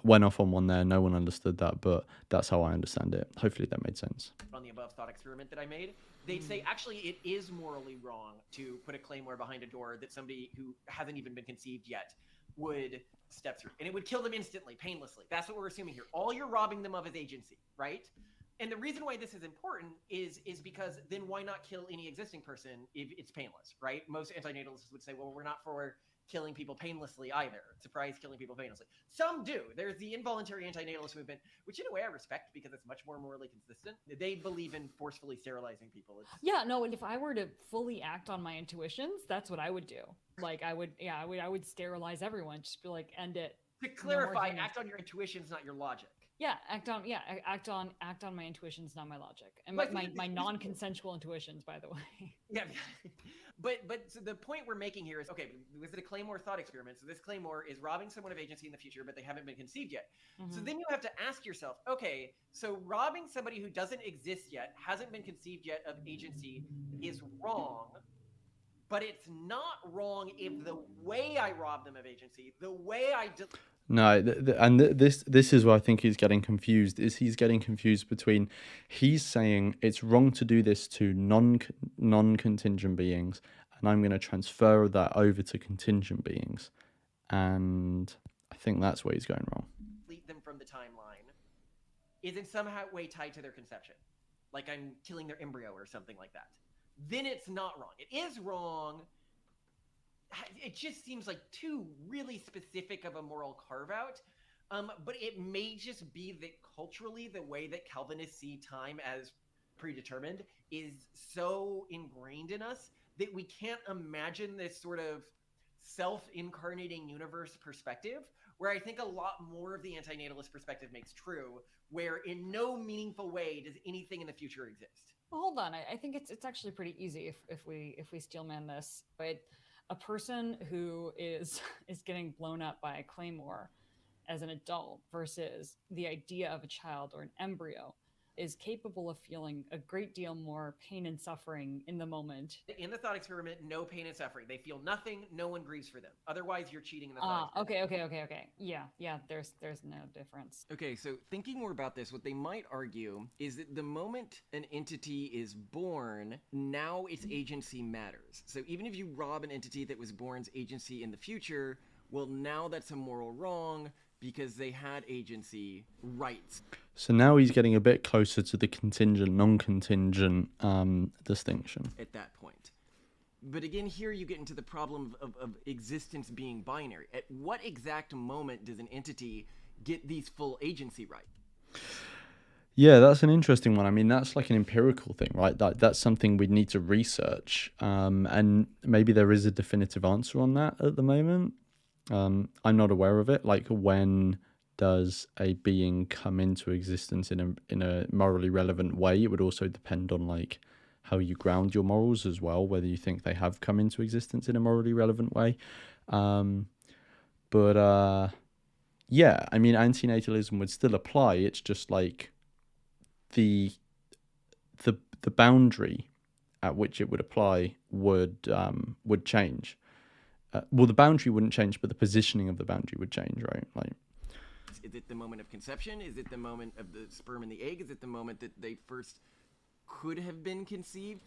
went off on one there. No one understood that, but that's how I understand it. Hopefully that made sense. On the above thought experiment that I made, they'd say, actually, it is morally wrong to put a claymore behind a door that somebody who hasn't even been conceived yet would step through. And it would kill them instantly, painlessly. That's what we're assuming here. All you're robbing them of is agency, right? And the reason why this is important is because then why not kill any existing person if it's painless, right? Most antinatalists would say, well, we're not for killing people painlessly either. Surprise, killing people painlessly. Some do. There's the involuntary antinatalist movement, which in a way I respect because it's much more morally consistent. They believe in forcefully sterilizing people. Yeah, no, and if I were to fully act on my intuitions, that's what I would do. Like I would sterilize everyone, just be like, end it. To clarify, act on your intuitions, not your logic. Yeah, act on my intuitions, not my logic, and my non-consensual intuitions, by the way. Yeah, but so the point we're making here is, okay, was it a Claymore thought experiment? So this Claymore is robbing someone of agency in the future, but they haven't been conceived yet. So then you have to ask yourself, okay, so robbing somebody who doesn't exist yet, hasn't been conceived yet of agency is wrong, but it's not wrong if the way I rob them of agency, the way I No, this is where I think he's getting confused. He's getting confused between, he's saying it's wrong to do this to non-contingent beings, and I'm going to transfer that over to contingent beings, and I think that's where he's going wrong. Delete them from the timeline is in some way tied to their conception, like I'm killing their embryo or something like that. Then it's not wrong. It is wrong. It just seems like too really specific of a moral carve-out, but it may just be that culturally the way that Calvinists see time as predetermined is so ingrained in us that we can't imagine this sort of self-incarnating universe perspective, where I think a lot more of the antinatalist perspective makes true, where in no meaningful way does anything in the future exist. Well, hold on, I think it's actually pretty easy if we steelman this, but a person who is getting blown up by a claymore as an adult versus the idea of a child or an embryo is capable of feeling a great deal more pain and suffering in the moment. In the thought experiment, no pain and suffering. They feel nothing. No one grieves for them. Otherwise, you're cheating in the thought experiment. Okay. Yeah. There's no difference. Okay, so thinking more about this, what they might argue is that the moment an entity is born, now its agency matters. So even if you rob an entity that was born's agency in the future, well, now that's a moral wrong because they had agency rights. So now he's getting a bit closer to the contingent, non-contingent distinction. At that point. But again, here you get into the problem of existence being binary. At what exact moment does an entity get these full agency rights? Yeah, that's an interesting one. I mean, that's like an empirical thing, right? That's something we'd need to research. And maybe there is a definitive answer on that at the moment. I'm not aware of it. Like, when does a being come into existence in a morally relevant way? It would also depend on like how you ground your morals as well, whether you think they have come into existence in a morally relevant way. Yeah, I mean, antinatalism would still apply. It's just like the boundary at which it would apply would change. Well, the boundary wouldn't change, but the positioning of the boundary would change, right? Like, is it the moment of conception? Is it the moment of the sperm and the egg? Is it the moment that they first could have been conceived?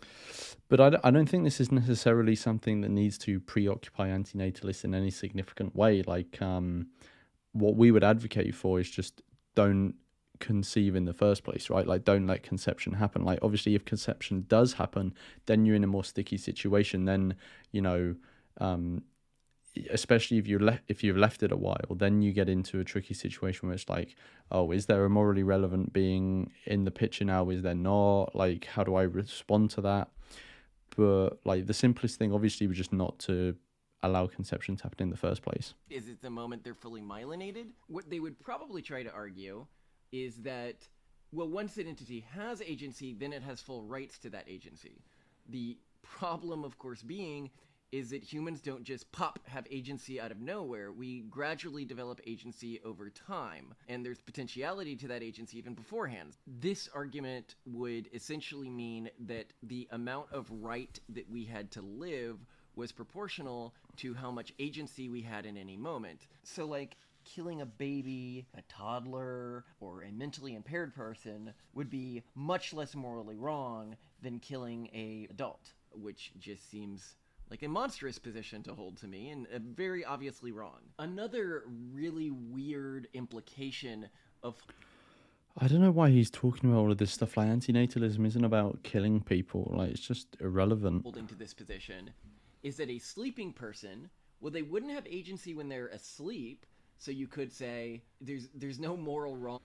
But I don't think this is necessarily something that needs to preoccupy antinatalists in any significant way. Like, what we would advocate for is just don't conceive in the first place, right? Like, don't let conception happen. Like, obviously, if conception does happen, then you're in a more sticky situation. Then, you know, especially if you've left it a while, then you get into a tricky situation where it's like, oh, is there a morally relevant being in the picture now? Is there not? Like, how do I respond to that? But like, the simplest thing obviously was just not to allow conception to happen in the first place. Is it the moment they're fully myelinated? What they would probably try to argue is that, well, once an entity has agency, then it has full rights to that agency. The problem, of course, being is that humans don't just have agency out of nowhere. We gradually develop agency over time, and there's potentiality to that agency even beforehand. This argument would essentially mean that the amount of right that we had to live was proportional to how much agency we had in any moment. So, like, killing a baby, a toddler, or a mentally impaired person would be much less morally wrong than killing an adult, which just seems like a monstrous position to hold to me, and very obviously wrong. Another really weird implication of... I don't know why he's talking about all of this stuff. Like, antinatalism isn't about killing people. Like, it's just irrelevant. Holding to this position is that a sleeping person Well, they wouldn't have agency when they're asleep, so you could say there's no moral wrong.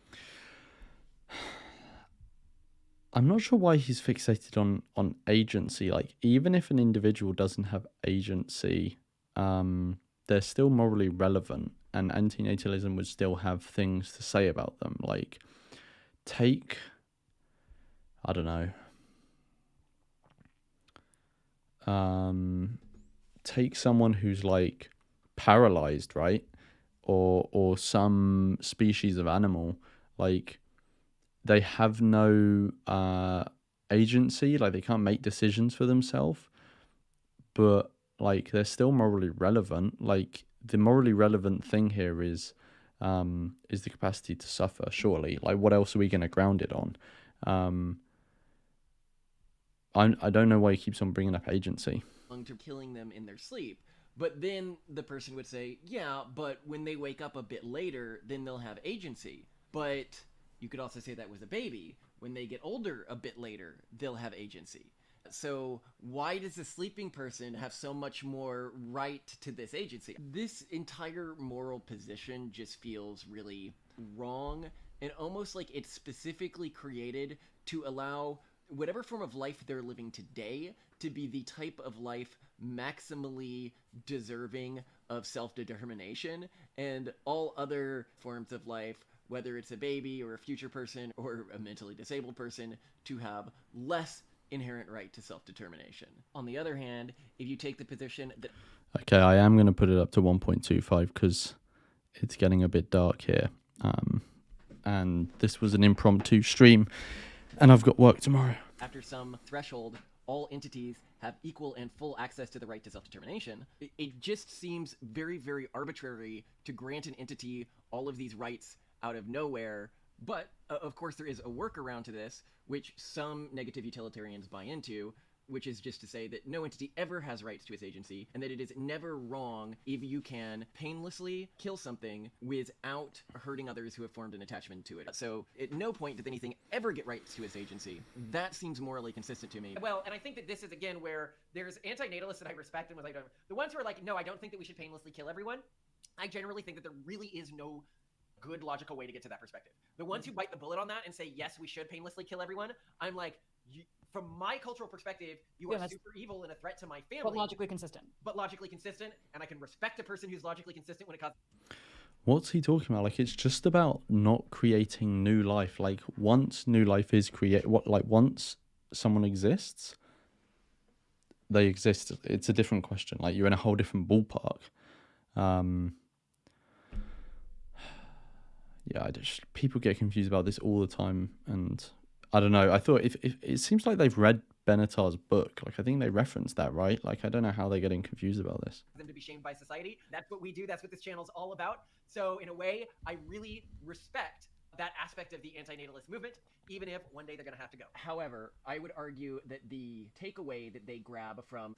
I'm not sure why he's fixated on agency. Like, even if an individual doesn't have agency, they're still morally relevant, and antinatalism would still have things to say about them. Like, take, I don't know, take someone who's like paralyzed, right? Or some species of animal, like, they have no agency, like they can't make decisions for themselves, but like they're still morally relevant. Like, the morally relevant thing here is the capacity to suffer, surely. Like, what else are we going to ground it on? I don't know why he keeps on bringing up agency. To killing them in their sleep. But then the person would say, yeah, but when they wake up a bit later, then they'll have agency. But you could also say that was a baby. When they get older a bit later, they'll have agency. So why does the sleeping person have so much more right to this agency? This entire moral position just feels really wrong, and almost like it's specifically created to allow whatever form of life they're living today to be the type of life maximally deserving of self-determination, and all other forms of life, whether it's a baby or a future person or a mentally disabled person, to have less inherent right to self-determination. On the other hand, if you take the position that... Okay, I am going to put it up to 1.25 because it's getting a bit dark here. And this was an impromptu stream, and I've got work tomorrow. After some threshold, all entities have equal and full access to the right to self-determination. It just seems very, very arbitrary to grant an entity all of these rights out of nowhere. But, of course, there is a workaround to this, which some negative utilitarians buy into, which is just to say that no entity ever has rights to its agency, and that it is never wrong if you can painlessly kill something without hurting others who have formed an attachment to it. So at no point does anything ever get rights to its agency. That seems morally consistent to me. Well, and I think that this is, again, where there's antinatalists that I respect and was like, the ones who are like, no, I don't think that we should painlessly kill everyone. I generally think that there really is no good logical way to get to that perspective. The ones who bite the bullet on that and say, yes, we should painlessly kill everyone, I'm like, from my cultural perspective, you are super evil and a threat to my family. But logically consistent. And I can respect a person who's logically consistent when it comes... What's he talking about? Like, it's just about not creating new life. Like, once new life is once someone exists, they exist. It's a different question. Like, you're in a whole different ballpark. Yeah, people get confused about this all the time, and I don't know. I thought if it seems like they've read Benatar's book. Like, I think they referenced that, right? Like, I don't know how they're getting confused about this. Them to be shamed by society. That's what we do. That's what this channel's all about. So in a way, I really respect that aspect of the antinatalist movement, even if one day they're going to have to go. However, I would argue that the takeaway that they grab from...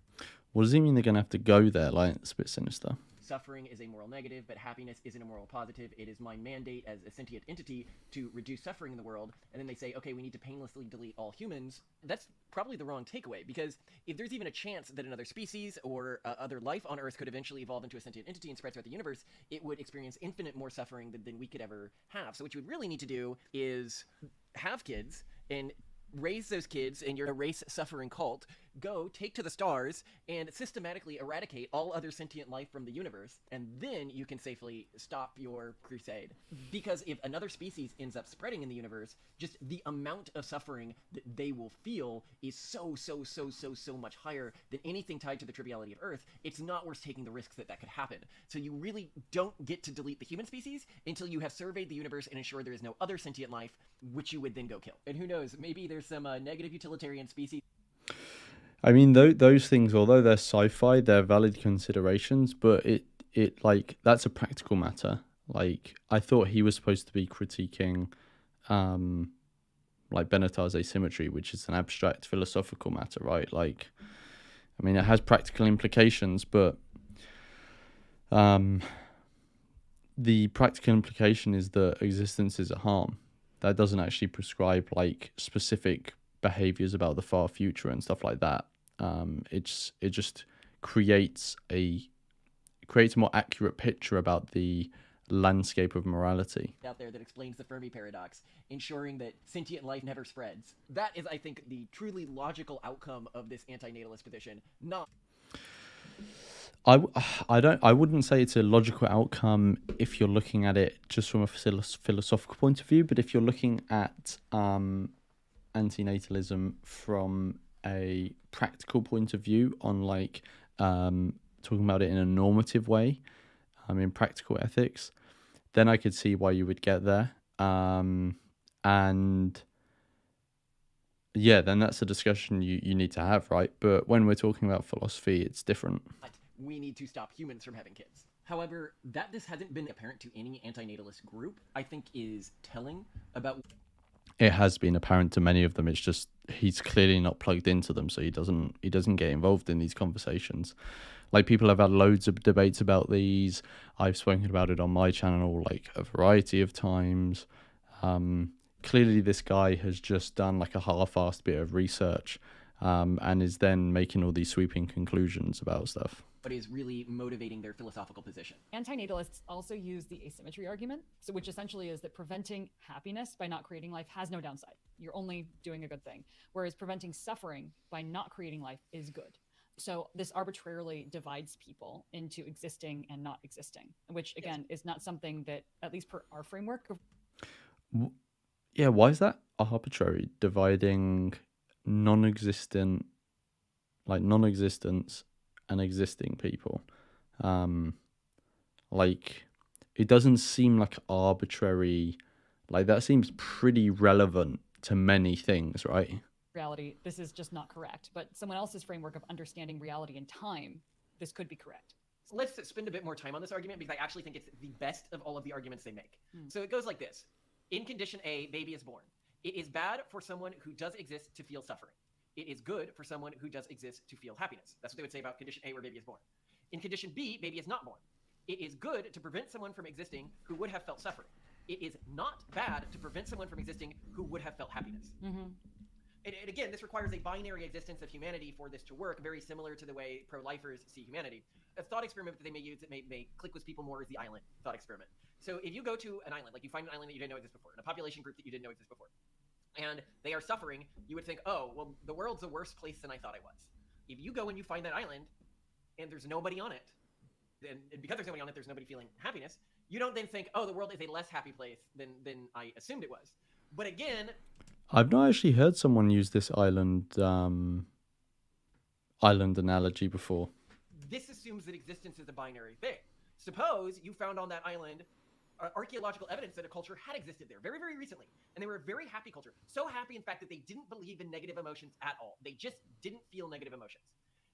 What does he mean they're going to have to go there? Like, it's a bit sinister. Suffering is a moral negative, but happiness isn't a moral positive. It is my mandate as a sentient entity to reduce suffering in the world. And then they say, okay, we need to painlessly delete all humans. That's probably the wrong takeaway, because if there's even a chance that another species or other life on Earth could eventually evolve into a sentient entity and spread throughout the universe, it would experience infinite more suffering than we could ever have. So what you would really need to do is have kids and raise those kids in your race-suffering cult, go take to the stars and systematically eradicate all other sentient life from the universe, and then you can safely stop your crusade. Because if another species ends up spreading in the universe, just the amount of suffering that they will feel is so much higher than anything tied to the triviality of Earth. It's not worth taking the risks that could happen. So you really don't get to delete the human species until you have surveyed the universe and ensured there is no other sentient life, which you would then go kill. And who knows, maybe there's some negative utilitarian species. I mean, those things, although they're sci-fi, they're valid considerations, but it like, that's a practical matter. Like, I thought he was supposed to be critiquing like Benatar's asymmetry, which is an abstract philosophical matter, right? Like, I mean, it has practical implications, but the practical implication is that existence is a harm. That doesn't actually prescribe like specific behaviors about the far future and stuff like that. It just creates a creates a more accurate picture about the landscape of morality. Out there that explains the Fermi paradox, ensuring that sentient life never spreads. That is, I think, the truly logical outcome of this antinatalist position. Not I wouldn't say it's a logical outcome if you're looking at it just from a philosophical point of view, but if you're looking at antinatalism from a practical point of view, on like talking about it in a normative way, in practical ethics, then I could see why you would get there. And yeah, then that's a discussion you need to have, right? But when we're talking about philosophy, it's different. we need to stop humans from having kids. However, that this hasn't been apparent to any antinatalist group, I think is telling about... It has been apparent to many of them. It's just he's clearly not plugged into them, so he doesn't get involved in these conversations. Like, people have had loads of debates about these. I've spoken about it on my channel like a variety of times. Clearly this guy has just done like a half-assed bit of research and is then making all these sweeping conclusions about stuff. What is really motivating their philosophical position. Antinatalists also use the asymmetry argument, which essentially is that preventing happiness by not creating life has no downside. You're only doing a good thing. Whereas preventing suffering by not creating life is good. So this arbitrarily divides people into existing and not existing, which again is not something that, at least per our framework. Yeah, why is that arbitrary? Dividing non-existence and existing people. Like, it doesn't seem like arbitrary. Like, that seems pretty relevant to many things, right? Reality, this is just not correct. But someone else's framework of understanding reality and time, this could be correct. So let's spend a bit more time on this argument because I actually think it's the best of all of the arguments they make. So it goes like this. In condition A, baby is born. It is bad for someone who does exist to feel suffering. It is good for someone who does exist to feel happiness. That's what they would say about condition A, where baby is born. In condition B, baby is not born. It is good to prevent someone from existing who would have felt suffering. It is not bad to prevent someone from existing who would have felt happiness. And again, this requires a binary existence of humanity for this to work, very similar to the way pro-lifers see humanity. A thought experiment that they may use that may click with people more is the island thought experiment. So if you go to an island, like you find an island that you didn't know existed before, and a population group that you didn't know existed before, and they are suffering, you would think, oh, well, the world's a worse place than I thought it was. If you go and you find that island, and there's nobody on it, and because there's nobody on it, there's nobody feeling happiness, you don't then think, oh, the world is a less happy place than I assumed it was. But again... I've not actually heard someone use this island analogy before. This assumes that existence is a binary thing. Suppose you found on that island archaeological evidence that a culture had existed there very, very recently. And they were a very happy culture. So happy, in fact, that they didn't believe in negative emotions at all. They just didn't feel negative emotions.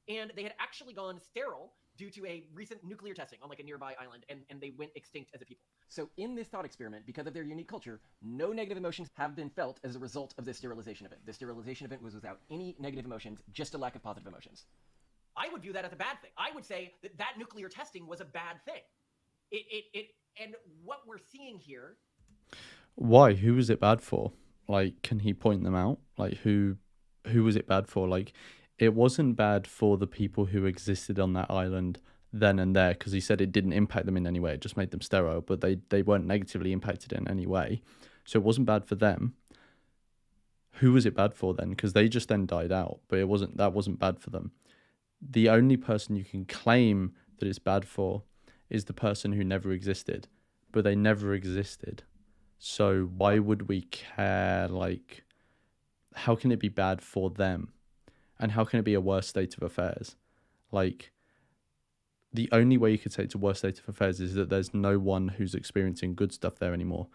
And they had actually gone sterile due to a recent nuclear testing on like a nearby island, and they went extinct as a people. So in this thought experiment, because of their unique culture, no negative emotions have been felt as a result of this sterilization event. The sterilization event was without any negative emotions, just a lack of positive emotions. I would view that as a bad thing. I would say that nuclear testing was a bad thing. And what we're seeing here... Why? Who was it bad for? Like, can he point them out? Like, who was it bad for? Like, it wasn't bad for the people who existed on that island then and there, because he said it didn't impact them in any way. It just made them sterile, but they weren't negatively impacted in any way. So it wasn't bad for them. Who was it bad for then? Because they just then died out, but that wasn't bad for them. The only person you can claim that it's bad for is the person who never existed, but they never existed. So why would we care? Like, how can it be bad for them? And how can it be a worse state of affairs? Like, the only way you could say it's a worse state of affairs is that there's no one who's experiencing good stuff there anymore.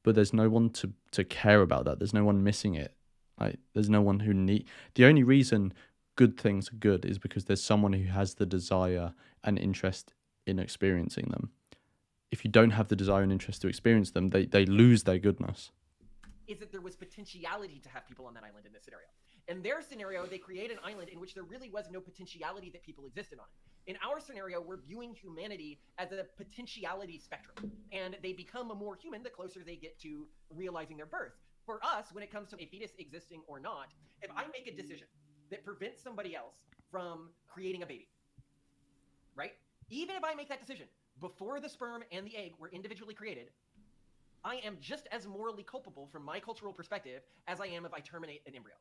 But there's no one to care about that. There's no one missing it. Like, there's no one who the only reason good things are good is because there's someone who has the desire and interest in experiencing them. If you don't have the desire and interest to experience them, they lose their goodness. Is that there was potentiality to have people on that island in this scenario. In their scenario, they create an island in which there really was no potentiality that people existed on it. In our scenario, we're viewing humanity as a potentiality spectrum, and they become more human the closer they get to realizing their birth. For us, when it comes to a fetus existing or not, if I make a decision that prevents somebody else from creating a baby, right? Even if I make that decision before the sperm and the egg were individually created, I am just as morally culpable from my cultural perspective as I am if I terminate an embryo.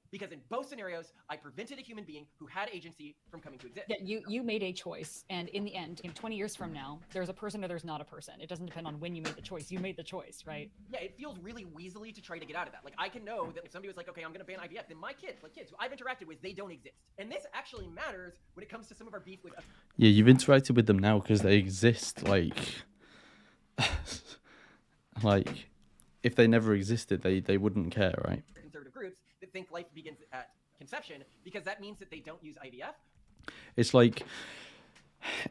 Because in both scenarios, I prevented a human being who had agency from coming to exist. Yeah, you made a choice, and in the end, 20 years from now, there's a person or there's not a person. It doesn't depend on when you made the choice. You made the choice, right? Yeah, it feels really weaselly to try to get out of that. Like, I can know that if somebody was like, okay, I'm going to ban IVF, then my kids, like kids who I've interacted with, they don't exist. And this actually matters when it comes to some of our beef with... Yeah, you've interacted with them now because they exist. Like, like, if they never existed, they wouldn't care, right? conservative groups that think life begins at conception because that means that they don't use IVF. It's like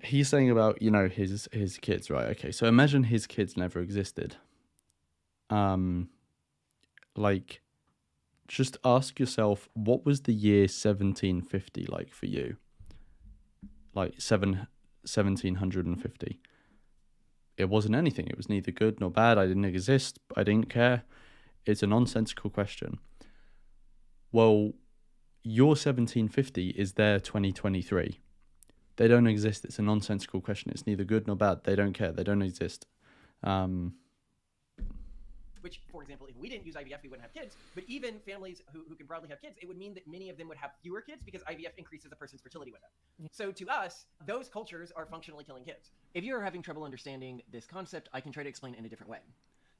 he's saying about, you know, his kids, right? Okay, so imagine his kids never existed. Like, just ask yourself, what was the year 1750 like for you? Like 1750. It wasn't anything. It was neither good nor bad. I didn't exist. I didn't care. It's a nonsensical question. Well, your 1750 is their 2023. They don't exist. It's a nonsensical question. It's neither good nor bad. They don't care. They don't exist. Which, for example, if we didn't use IVF, we wouldn't have kids. But even families who can broadly have kids, it would mean that many of them would have fewer kids because IVF increases a person's fertility window. So to us, those cultures are functionally killing kids. If you're having trouble understanding this concept, I can try to explain it in a different way.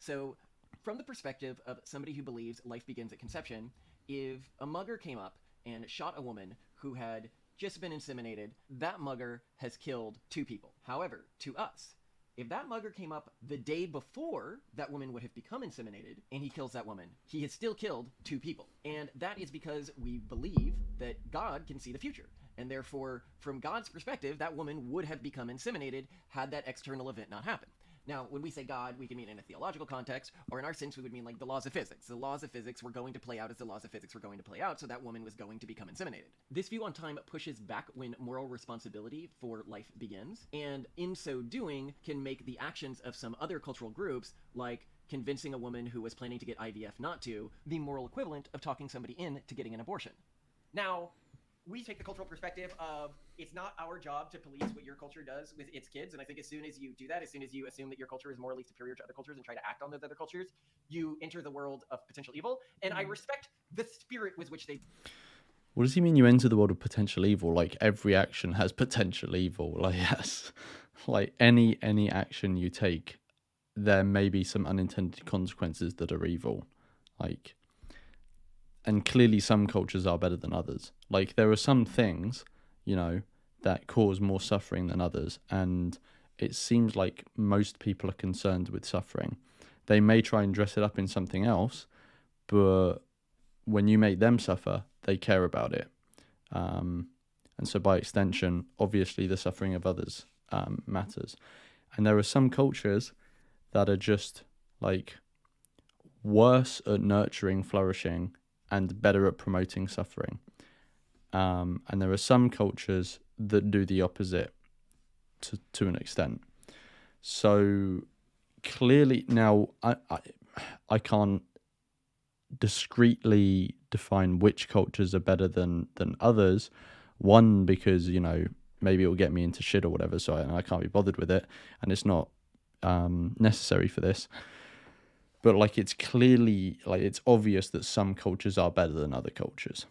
So from the perspective of somebody who believes life begins at conception, if a mugger came up and shot a woman who had just been inseminated, that mugger has killed 2 people. However, to us, if that mugger came up the day before that woman would have become inseminated and he kills that woman, he has still killed 2 people. And that is because we believe that God can see the future. And therefore, from God's perspective, that woman would have become inseminated had that external event not happened. Now, when we say God, we can mean in a theological context, or in our sense, we would mean like the laws of physics. The laws of physics were going to play out as the laws of physics were going to play out, so that woman was going to become inseminated. This view on time pushes back when moral responsibility for life begins, and in so doing, can make the actions of some other cultural groups, like convincing a woman who was planning to get IVF not to, the moral equivalent of talking somebody into getting an abortion. Now, we take the cultural perspective of it's not our job to police what your culture does with its kids. And I think as soon as you do that, as soon as you assume that your culture is morally superior to other cultures and try to act on those other cultures, you enter the world of potential evil. And I respect the spirit with which they... What does he mean you enter the world of potential evil? Like, every action has potential evil. Like, yes. Like, any action you take, there may be some unintended consequences that are evil. Like... And clearly some cultures are better than others. Like, there are some things, you know, that cause more suffering than others. And it seems like most people are concerned with suffering. They may try and dress it up in something else, but when you make them suffer, they care about it. And so by extension, obviously the suffering of others matters. And there are some cultures that are just, like, worse at nurturing flourishing and better at promoting suffering. And there are some cultures that do the opposite to an extent. So clearly, now I can't discreetly define which cultures are better than others. One, because, you know, maybe it will get me into shit or whatever, so I can't be bothered with it, and it's not necessary for this. But, like, it's clearly, like, it's obvious that some cultures are better than other cultures.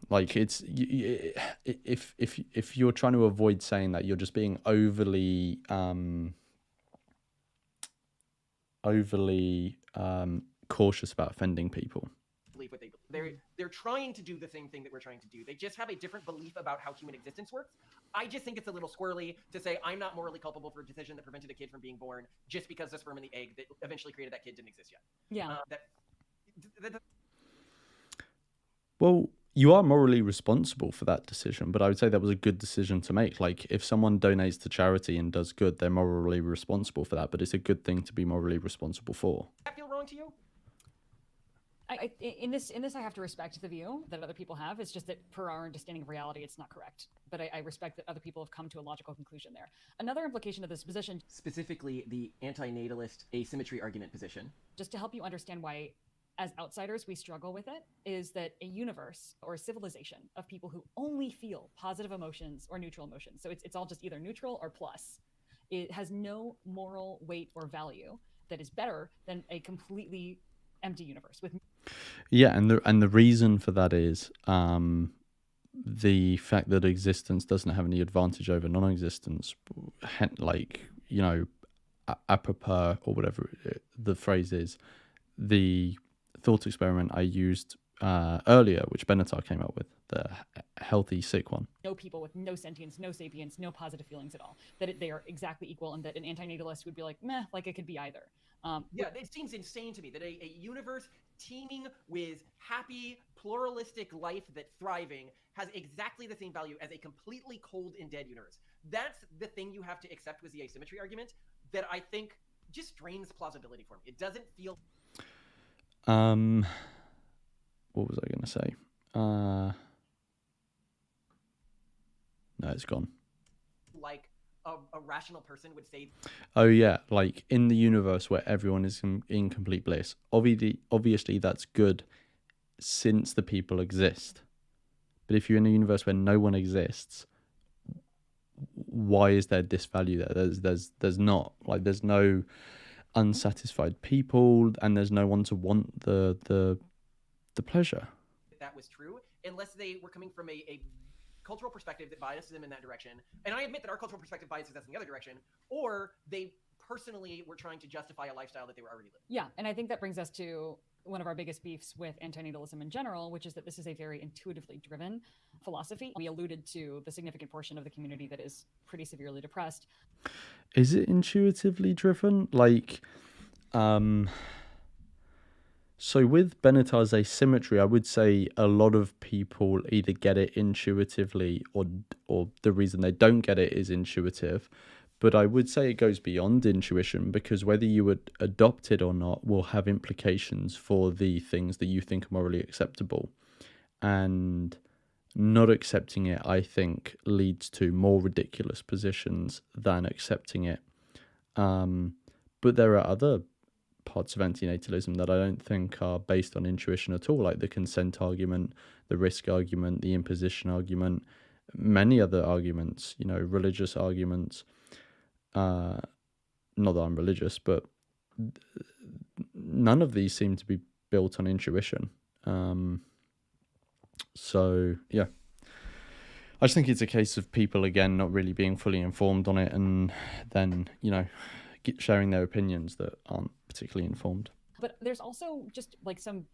Like, it's, if you're trying to avoid saying that, you're just being overly cautious about offending people. Believe what they believe. They're trying to do the same thing that we're trying to do. They just have a different belief about how human existence works. I just think it's a little squirrely to say I'm not morally culpable for a decision that prevented a kid from being born just because the sperm and the egg that eventually created that kid didn't exist yet. Yeah. Well, you are morally responsible for that decision, but I would say that was a good decision to make. Like, if someone donates to charity and does good, they're morally responsible for that, but it's a good thing to be morally responsible for. Does that feel wrong to you? In this, I have to respect the view that other people have. It's just that per our understanding of reality, it's not correct. But I respect that other people have come to a logical conclusion there. Another implication of this position, Specifically, the antinatalist asymmetry argument position. just to help you understand why as outsiders, we struggle with it, is that a universe or a civilization of people who only feel positive emotions or neutral emotions, so it's all just either neutral or plus, it has no moral weight or value that is better than a completely empty universe with. Yeah, and the reason for that is the fact that existence doesn't have any advantage over non-existence, like, you know, apropos or whatever the phrase is, the thought experiment I used earlier, which Benatar came up with, the healthy sick one. No people with no sentience, no sapience, no positive feelings at all. That they are exactly equal, and that an antinatalist would be like, meh, like it could be either. Yeah, it seems insane to me that a universe teeming with happy, pluralistic life that's thriving has exactly the same value as a completely cold and dead universe. That's the thing you have to accept with the asymmetry argument that I think just drains plausibility for me. It doesn't feel... What was I going to say? No, it's gone. like a rational person would say. Oh yeah, like in the universe where everyone is in complete bliss. Obviously that's good since the people exist. But if you're in a universe where no one exists, why is there this value there? There's not, like, there's no unsatisfied people, and there's no one to want the pleasure. That was true, unless they were coming from a cultural perspective that biases them in that direction. And I admit that our cultural perspective biases us in the other direction, or they personally were trying to justify a lifestyle that they were already living. Yeah, and I think that brings us to one of our biggest beefs with antinatalism in general, which is that this is a very intuitively driven philosophy. We alluded to the significant portion of the community that is pretty severely depressed. Is it intuitively driven? Like, so with Benatar's asymmetry, I would say a lot of people either get it intuitively, or the reason they don't get it is intuitive. But I would say it goes beyond intuition, because whether you would adopt it or not will have implications for the things that you think are morally acceptable. And not accepting it, I think, leads to more ridiculous positions than accepting it. But there are other parts of antinatalism that I don't think are based on intuition at all, like the consent argument, the risk argument, the imposition argument, many other arguments, you know, religious arguments. Not that I'm religious, but none of these seem to be built on intuition. So yeah, I just think it's a case of people, again, not really being fully informed on it, and then, you know, sharing their opinions that aren't particularly informed. But there's also just like some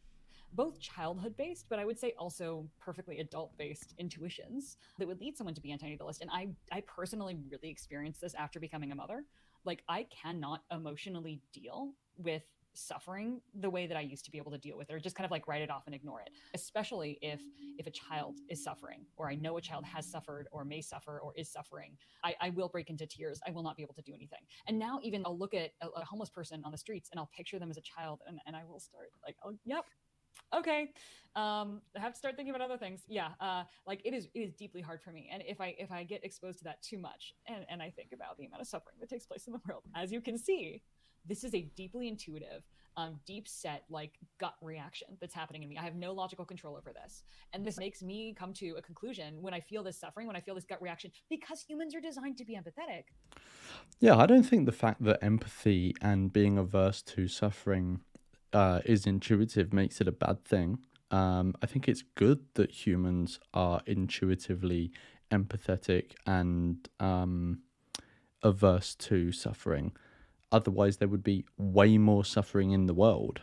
both childhood-based, but I would say also perfectly adult-based intuitions that would lead someone to be antinatalist. And I personally really experienced this after becoming a mother. Like, I cannot emotionally deal with suffering the way that I used to be able to deal with it, or just kind of like write it off and ignore it, especially if a child is suffering, or I know a child has suffered or may suffer or is suffering. I will break into tears. I will not be able to do anything. And now even I'll look at a homeless person on the streets and I'll picture them as a child, and I will start like, oh, yep, okay, I have to start thinking about other things. Yeah, like it is deeply hard for me. And if I get exposed to that too much, and I think about the amount of suffering that takes place in the world, as you can see, this is a deeply intuitive, deep set, like, gut reaction that's happening in me. I have no logical control over this. And this makes me come to a conclusion when I feel this suffering, when I feel this gut reaction, because humans are designed to be empathetic. Yeah, I don't think the fact that empathy and being averse to suffering is intuitive makes it a bad thing. I think it's good that humans are intuitively empathetic and averse to suffering. Otherwise, there would be way more suffering in the world.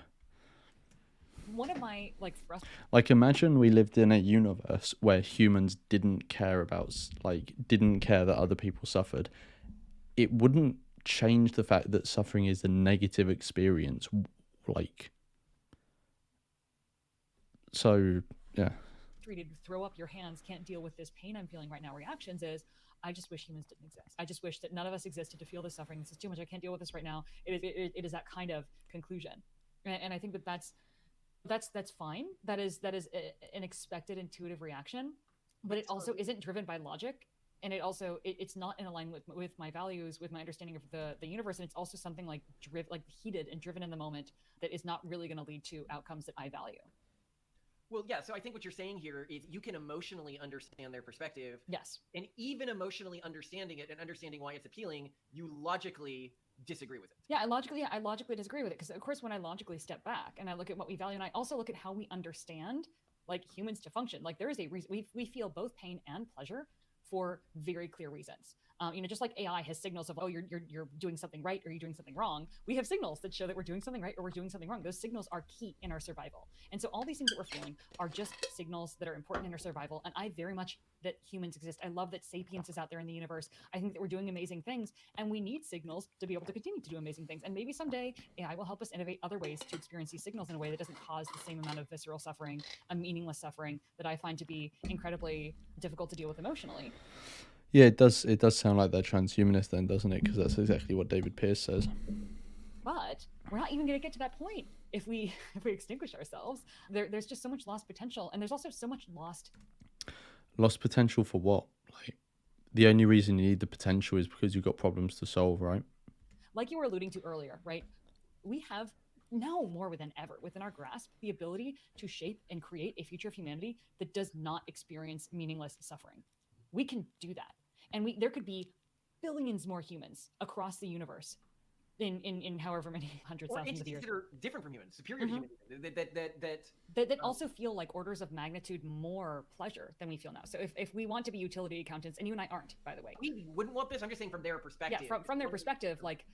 One of my like, imagine we lived in a universe where humans didn't care that other people suffered. It wouldn't change the fact that suffering is a negative experience. Like, so yeah. Treated throw up your hands, can't deal with this pain I'm feeling right now reactions is, I just wish humans didn't exist. I just wish that none of us existed to feel this suffering. This is too much. I can't deal with this right now. It is that kind of conclusion. And I think that's fine. That is an expected intuitive reaction, but it also isn't driven by logic. And it also, it's not in alignment with my values, with my understanding of the universe. And it's also something like heated and driven in the moment that is not really going to lead to outcomes that I value. Well, yeah. So I think what you're saying here is you can emotionally understand their perspective. Yes. And even emotionally understanding it and understanding why it's appealing, you logically disagree with it. Yeah, I logically disagree with it, because of course when I logically step back and I look at what we value, and I also look at how we understand like humans to function, like there is a reason we feel both pain and pleasure for very clear reasons. Just like AI has signals of, oh, you're doing something right or you're doing something wrong. We have signals that show that we're doing something right or we're doing something wrong. Those signals are key in our survival. And so all these things that we're feeling are just signals that are important in our survival. And I very much that humans exist. I love that sapience is out there in the universe. I think that we're doing amazing things, and we need signals to be able to continue to do amazing things. And maybe someday AI will help us innovate other ways to experience these signals in a way that doesn't cause the same amount of visceral suffering, a meaningless suffering that I find to be incredibly difficult to deal with emotionally. Yeah, it does sound like they're transhumanist then, doesn't it? Because that's exactly what David Pierce says. But we're not even going to get to that point if we extinguish ourselves. There's just so much lost potential, and there's also so much lost potential for what? Like, the only reason you need the potential is because you've got problems to solve, right? Like you were alluding to earlier, right? We have now more than ever within our grasp the ability to shape and create a future of humanity that does not experience meaningless suffering. We can do that. And there could be billions more humans across the universe in however many hundreds or thousands of entities years that are different from humans, superior to humans, that also feel like orders of magnitude more pleasure than we feel now. So if we want to be utility accountants, and you and I aren't, by the way, we wouldn't want this. I'm just saying from their perspective. Yeah, from their perspective, like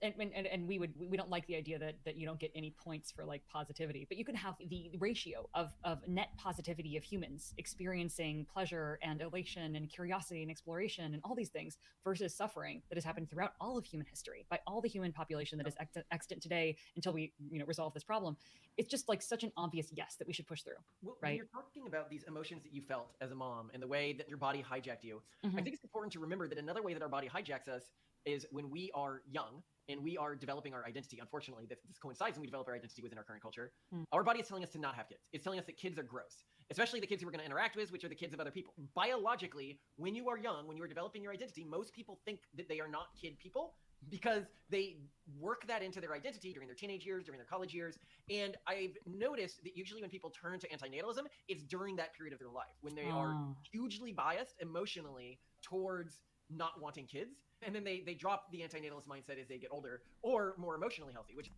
and we don't like the idea that you don't get any points for like positivity, but you could have the ratio of net positivity of humans experiencing pleasure and elation and curiosity and exploration and all these things versus suffering that has happened throughout all of human history by all the human population that is extant today until we resolve this problem. It's just like such an obvious yes that we should push through. Well, right? When you're talking about these emotions that you felt as a mom and the way that your body hijacked you, I think it's important to remember that another way that our body hijacks us is when we are young and we are developing our identity. Unfortunately, this coincides when we develop our identity within our current culture. Our body is telling us to not have kids. It's telling us that kids are gross, especially the kids who we're going to interact with, which are the kids of other people. Biologically, when you are young, when you are developing your identity, most people think that they are not kid people because they work that into their identity during their teenage years, during their college years. And I've noticed that usually when people turn to antinatalism, it's during that period of their life when they are hugely biased emotionally towards not wanting kids. And then they drop the antinatalist mindset as they get older or more emotionally healthy, which...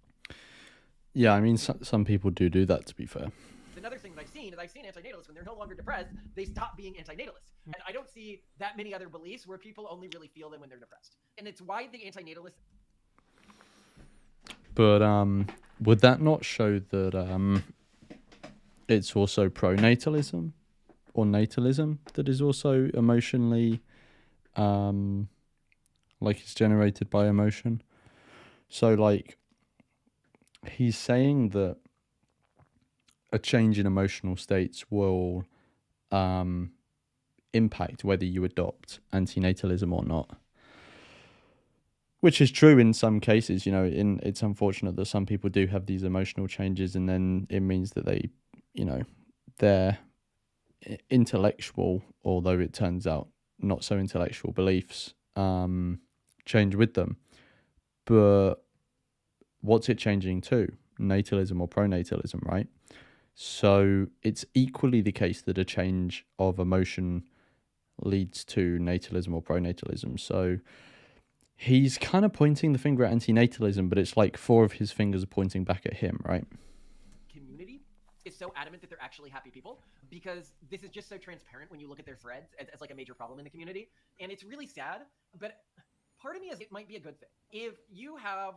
Yeah, I mean, some people do that, to be fair. Another thing that I've seen antinatalists, when they're no longer depressed, they stop being antinatalists. And I don't see that many other beliefs where people only really feel them when they're depressed. And it's why the antinatalists... But would that not show that it's also pronatalism or natalism that is also emotionally... like it's generated by emotion? So like he's saying that a change in emotional states will impact whether you adopt antinatalism or not, which is true in some cases. It's unfortunate that some people do have these emotional changes, and then it means that they their intellectual, although it turns out not so intellectual beliefs change with them. But what's it changing to? Natalism or pronatalism, right? So it's equally the case that a change of emotion leads to natalism or pronatalism. So he's kind of pointing the finger at antinatalism, but it's like 4 of his fingers are pointing back at him, right? Community is so adamant that they're actually happy people, because this is just so transparent when you look at their threads as like a major problem in the community. And it's really sad, but part of me is it might be a good thing. If you have,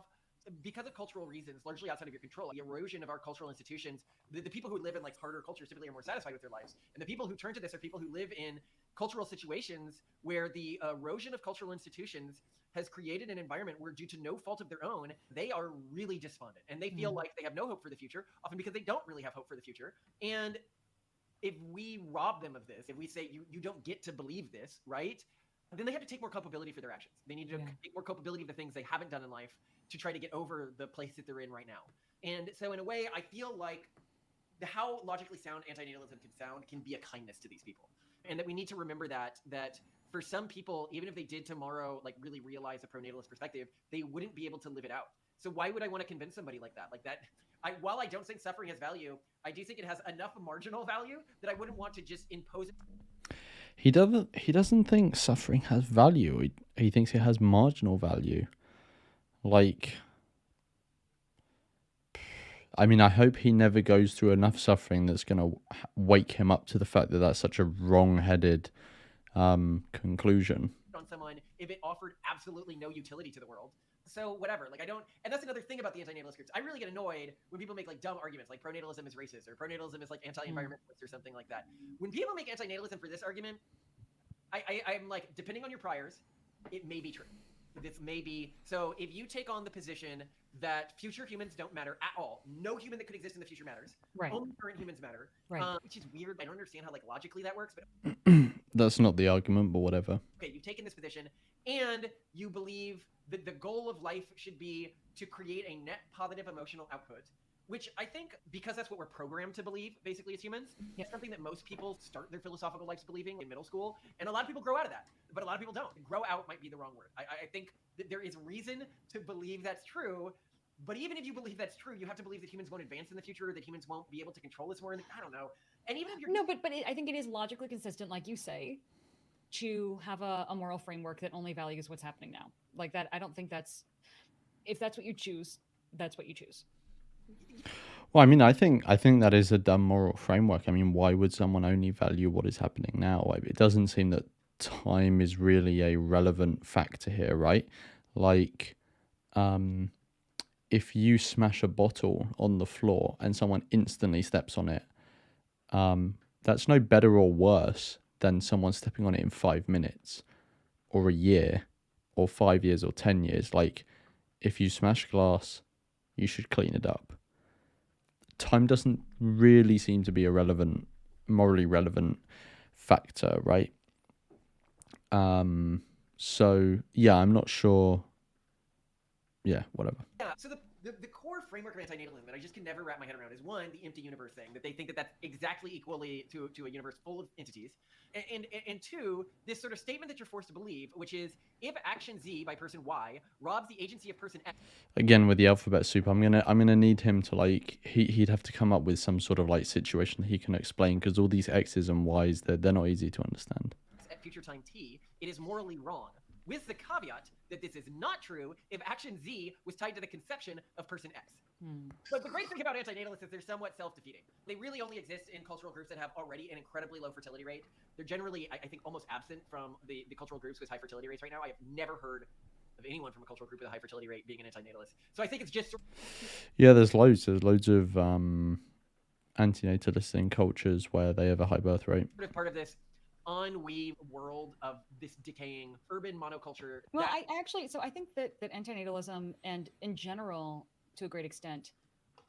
because of cultural reasons, largely outside of your control, the erosion of our cultural institutions, the people who live in like harder cultures typically are more satisfied with their lives. And the people who turn to this are people who live in cultural situations where the erosion of cultural institutions has created an environment where, due to no fault of their own, they are really despondent and they feel like they have no hope for the future, often because they don't really have hope for the future. And if we rob them of this, if we say you don't get to believe this, right? Then they have to take more culpability for their actions. They need to take more culpability of the things they haven't done in life to try to get over the place that they're in right now. And so in a way, I feel like how logically sound antinatalism can sound can be a kindness to these people. And that we need to remember that for some people, even if they did tomorrow, like really realize a pronatalist perspective, they wouldn't be able to live it out. So why would I want to convince somebody like that? While I don't think suffering has value, I do think it has enough marginal value that I wouldn't want to just impose it. He doesn't think suffering has value. He thinks it has marginal value. Like, I mean, I hope he never goes through enough suffering that's going to wake him up to the fact that that's such a wrong-headed conclusion. On someone if it offered absolutely no utility to the world. So whatever, like I don't, and that's another thing about the antinatalist groups. I really get annoyed when people make like dumb arguments, like pronatalism is racist or pronatalism is like anti-environmentalist or something like that. When people make antinatalism for this argument, I'm like, depending on your priors, it may be true. This may be, so if you take on the position that future humans don't matter at all, no human that could exist in the future matters, Right. only current humans matter, Right. which is weird. I don't understand how like logically that works, but That's not the argument, but whatever. okay, you've taken this position and you believe that the goal of life should be to create a net positive emotional output, which I think, because that's what we're programmed to believe, basically, as humans, it's something that most people start their philosophical lives believing in middle school, and a lot of people grow out of that, but a lot of people don't. Grow out might be the wrong word. I think that there is reason to believe that's true, but even if you believe that's true, you have to believe that humans won't advance in the future, or that humans won't be able to control this more. I don't know. And even if you're No, but I think it is logically consistent, like you say, to have a moral framework that only values what's happening now. Like that, I don't think that's, if that's what you choose, that's what you choose. Well, I mean, I think that is a dumb moral framework. I mean, why would someone only value what is happening now? It doesn't seem that time is really a relevant factor here, right? Like, if you smash a bottle on the floor and someone instantly steps on it, that's no better or worse than someone stepping on it in 5 minutes or a year or 5 years or 10 years. Like, if you smash glass, you should clean it up. Time doesn't really seem to be a morally relevant factor, right? So yeah, I'm not sure. Yeah, whatever. Yeah, so the core framework of antinatalism that I just can never wrap my head around is, one, the empty universe thing, that they think that that's exactly equally to a universe full of entities, and two, this sort of statement that you're forced to believe, which is, if action Z by person Y robs the agency of person X. Again, with the alphabet soup, I'm gonna need him to, like, he'd have to come up with some sort of like situation that he can explain, because all these X's and Y's, they're not easy to understand. At future time T, it is morally wrong, with the caveat that this is not true if action Z was tied to the conception of person X. But the great thing about antinatalists is they're somewhat self-defeating. They really only exist in cultural groups that have already an incredibly low fertility rate. They're generally, I think, almost absent from the cultural groups with high fertility rates right now. I have never heard of anyone from a cultural group with a high fertility rate being an antinatalist. So I think it's just... Yeah, there's loads of antinatalists in cultures where they have a high birth rate. Sort of part of this ennui world of this decaying urban monoculture. Well, I actually, so I think that antinatalism and in general, to a great extent,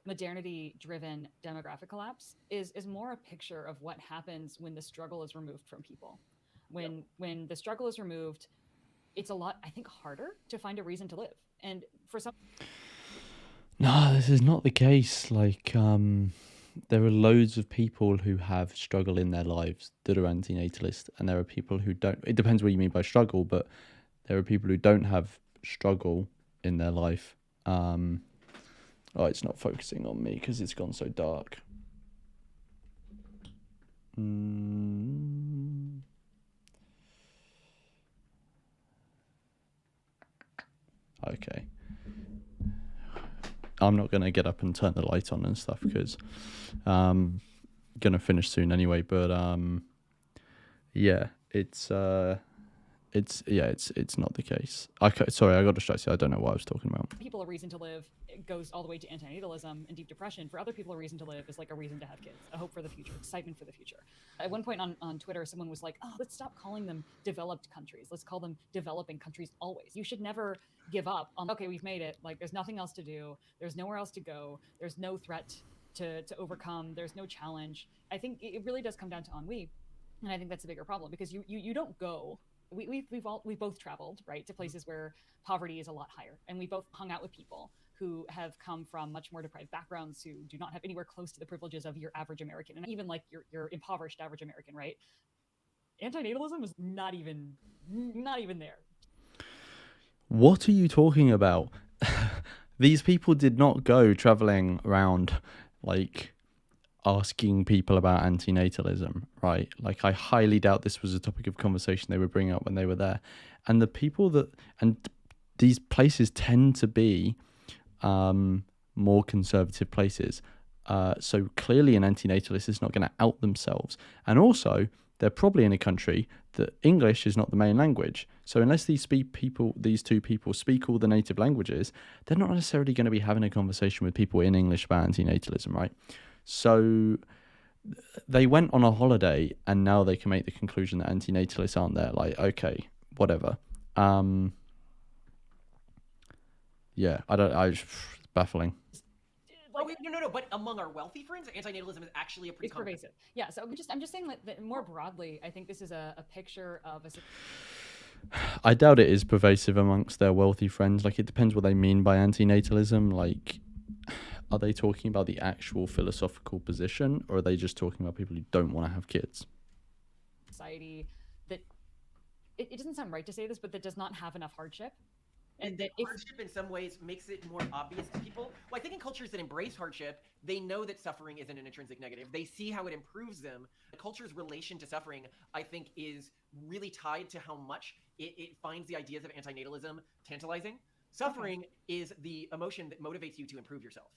modernity-driven demographic collapse is more a picture of what happens when the struggle is removed from people. When the struggle is removed, it's a lot, I think, harder to find a reason to live. And for some... No, this is not the case. Like, there are loads of people who have struggle in their lives that are antinatalist, and there are people who don't. It depends what you mean by struggle, but there are people who don't have struggle in their life. Oh, it's not focusing on me because it's gone so dark. Okay. I'm not going to get up and turn the light on and stuff because I'm going to finish soon anyway, but yeah, it's not the case. Sorry, I got distracted. I don't know what I was talking about. People, a reason to live, it goes all the way to antinatalism and deep depression. For other people, a reason to live is like a reason to have kids, a hope for the future, excitement for the future. At one point on Twitter, someone was like, oh, let's stop calling them developed countries. Let's call them developing countries always. You should never give up on, okay, we've made it. Like, there's nothing else to do. There's nowhere else to go. There's no threat to overcome. There's no challenge. I think it really does come down to ennui. And I think that's a bigger problem because you don't go. We've both traveled, right, to places where poverty is a lot higher, and we both hung out with people who have come from much more deprived backgrounds, who do not have anywhere close to the privileges of your average American, and even like your impoverished average American, right? Antinatalism is not even there. What are you talking about? These people did not go traveling around like asking people about antinatalism, right? Like, I highly doubt this was a topic of conversation they were bringing up when they were there. And the people that, and these places tend to be more conservative places. So clearly an antinatalist is not going to out themselves. And also, they're probably in a country that English is not the main language. So unless these two people speak all the native languages, they're not necessarily going to be having a conversation with people in English about antinatalism, right? So they went on a holiday, and now they can make the conclusion that antinatalists aren't there. Like, okay, whatever. Yeah, it's baffling. Oh, no. But among our wealthy friends, antinatalism is actually a pretty It's pervasive. Yeah. So I'm just saying that more broadly, I think this is a picture of a. I doubt it is pervasive amongst their wealthy friends. Like, it depends what they mean by antinatalism. Like, are they talking about the actual philosophical position, or are they just talking about people who don't want to have kids? Society that it doesn't sound right to say this, but that does not have enough hardship. And that hardship in some ways makes it more obvious to people. Well, I think in cultures that embrace hardship, they know that suffering isn't an intrinsic negative. They see how it improves them. The culture's relation to suffering, I think, is really tied to how much it finds the ideas of antinatalism tantalizing. Suffering is the emotion that motivates you to improve yourself.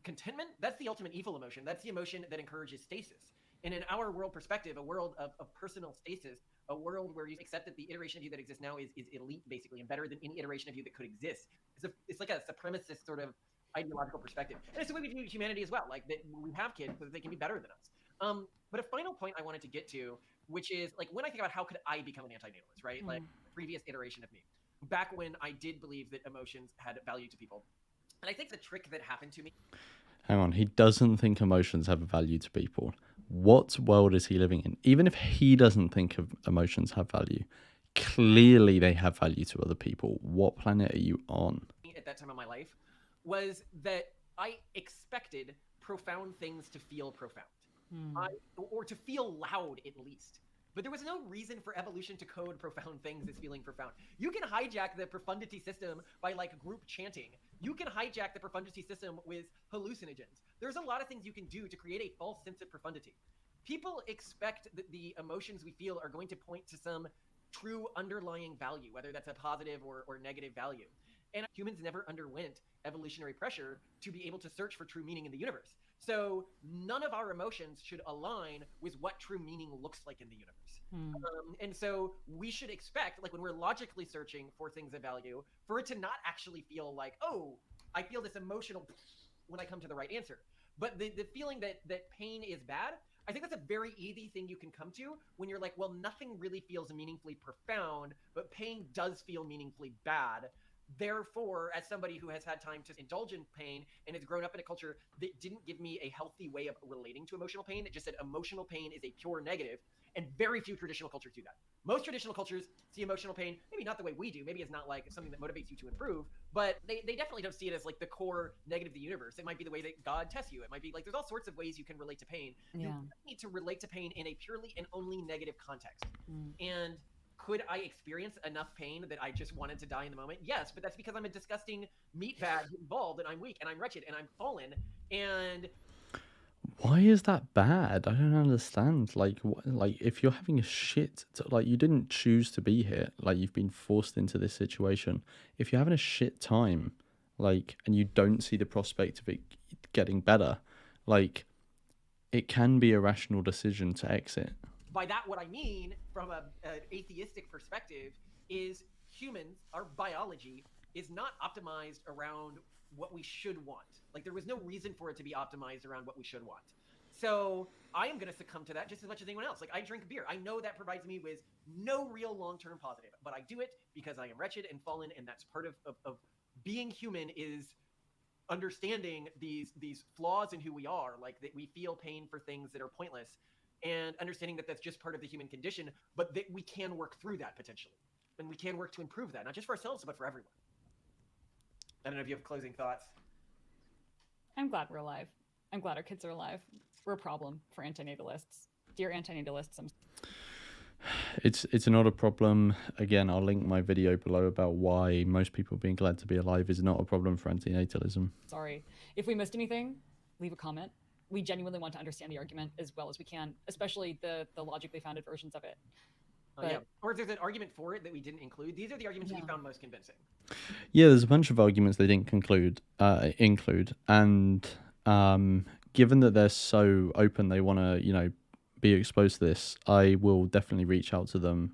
Contentment, that's the ultimate evil emotion. That's the emotion that encourages stasis. And in our world perspective, a world of personal stasis, a world where you accept that the iteration of you that exists now is elite, basically, and better than any iteration of you that could exist. It's like a supremacist sort of ideological perspective. And it's the way we view humanity as well, like that we have kids so that they can be better than us. But a final point I wanted to get to, which is, like, when I think about how could I become an antinatalist, right? Like, the previous iteration of me. Back when I did believe that emotions had value to people. And I think the trick that happened to me... Hang on, he doesn't think emotions have a value to people. What world is he living in? Even if he doesn't think of emotions have value, clearly they have value to other people. What planet are you on? At that time of my life was that I expected profound things to feel profound. Or to feel loud, at least. But there was no reason for evolution to code profound things as feeling profound. You can hijack the profundity system by, like, group chanting. You can hijack the profundity system with hallucinogens. There's a lot of things you can do to create a false sense of profundity. People expect that the emotions we feel are going to point to some true underlying value, whether that's a positive or negative value. And humans never underwent evolutionary pressure to be able to search for true meaning in the universe. So none of our emotions should align with what true meaning looks like in the universe. And so we should expect, like, when we're logically searching for things of value, for it to not actually feel like, oh, I feel this emotional when I come to the right answer. But the feeling that pain is bad, I think that's a very easy thing you can come to when you're like, well, nothing really feels meaningfully profound, but pain does feel meaningfully bad. Therefore, as somebody who has had time to indulge in pain and has grown up in a culture that didn't give me a healthy way of relating to emotional pain, that just said emotional pain is a pure negative, and very few traditional cultures do that. Most traditional cultures see emotional pain, maybe not the way we do, maybe it's not like something that motivates you to improve, but they definitely don't see it as like the core negative of the universe. It might be the way that God tests you. It might be like, there's all sorts of ways you can relate to pain. You need to relate to pain in a purely and only negative context. And could I experience enough pain that I just wanted to die in the moment? Yes, but that's because I'm a disgusting meat bag involved, and I'm weak, and I'm wretched, and I'm fallen, and... Why is that bad? I don't understand. Like, if you're having a like, you didn't choose to be here. Like, you've been forced into this situation. If you're having a shit time, like, and you don't see the prospect of it getting better, like, it can be a rational decision to exit. By that, what I mean, from an atheistic perspective, is humans, our biology, is not optimized around what we should want. Like, there was no reason for it to be optimized around what we should want. So I am going to succumb to that just as much as anyone else. Like, I drink beer. I know that provides me with no real long-term positive, but I do it because I am wretched and fallen, and that's part of being human, is understanding these flaws in who we are, like that we feel pain for things that are pointless, and understanding that that's just part of the human condition, but that we can work through that potentially. And we can work to improve that, not just for ourselves, but for everyone. I don't know if you have closing thoughts. I'm glad we're alive. I'm glad our kids are alive. We're a problem for antinatalists. Dear antinatalists, it's not a problem. Again, I'll link my video below about why most people being glad to be alive is not a problem for antinatalism. Sorry. If we missed anything, leave a comment. We genuinely want to understand the argument as well as we can, especially the logically founded versions of it. Yeah. Or if there's an argument for it that we didn't include, these are the arguments we found most convincing. Yeah, there's a bunch of arguments they didn't include, and given that they're so open, they want to, be exposed to this. I will definitely reach out to them,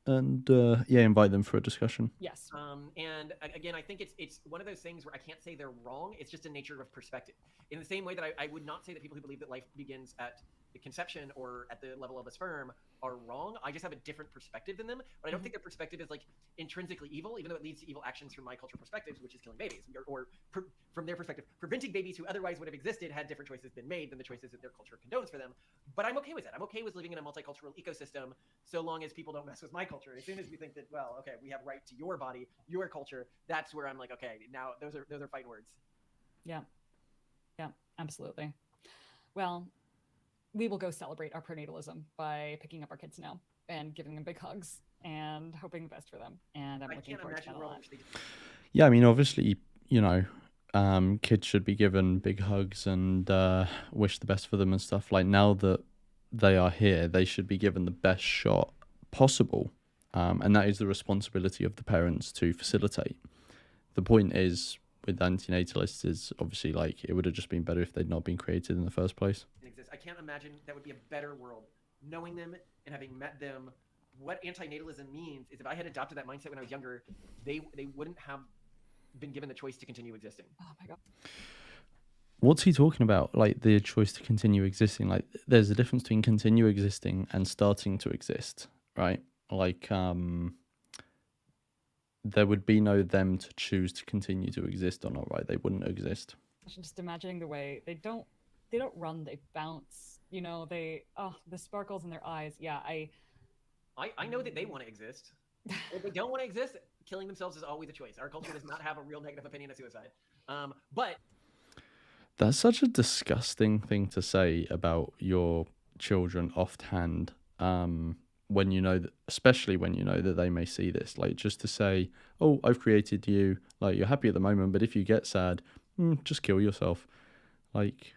and invite them for a discussion. Yes. And again, I think it's one of those things where I can't say they're wrong. It's just a nature of perspective. In the same way that I would not say that people who believe that life begins at the conception or at the level of a sperm are wrong. I just have a different perspective than them, but I don't think their perspective is like intrinsically evil, even though it leads to evil actions from my cultural perspectives, which is killing babies, or from their perspective, preventing babies who otherwise would have existed had different choices been made than the choices that their culture condones for them. But I'm okay with that. I'm okay with living in a multicultural ecosystem so long as people don't mess with my culture. As soon as we think that, well, okay, we have right to your body, your culture, that's where I'm like, okay, now those are fighting words. Yeah, absolutely. Well, we will go celebrate our pronatalism by picking up our kids now and giving them big hugs and hoping the best for them. And I'm looking forward to that a lot. Yeah, I mean, obviously, kids should be given big hugs and wish the best for them and stuff. Like, now that they are here, they should be given the best shot possible. And that is the responsibility of the parents to facilitate. The point is, with antinatalists, is obviously, like, it would have just been better if they'd not been created in the first place. I can't imagine that would be a better world. Knowing them and having met them, what antinatalism means is if I had adopted that mindset when I was younger, they wouldn't have been given the choice to continue existing. Oh my God. What's he talking about? Like, the choice to continue existing? Like, there's a difference between continue existing and starting to exist, right? Like, there would be no them to choose to continue to exist or not, right? They wouldn't exist. Just imagining the way they don't run, they bounce. The sparkles in their eyes. Yeah, I know that they want to exist. If they don't want to exist, killing themselves is always a choice. Our culture does not have a real negative opinion of suicide. But that's such a disgusting thing to say about your children offhand. When especially when that they may see this, like, just to say, oh, I've created you, like, you're happy at the moment, but if you get sad, just kill yourself. Like,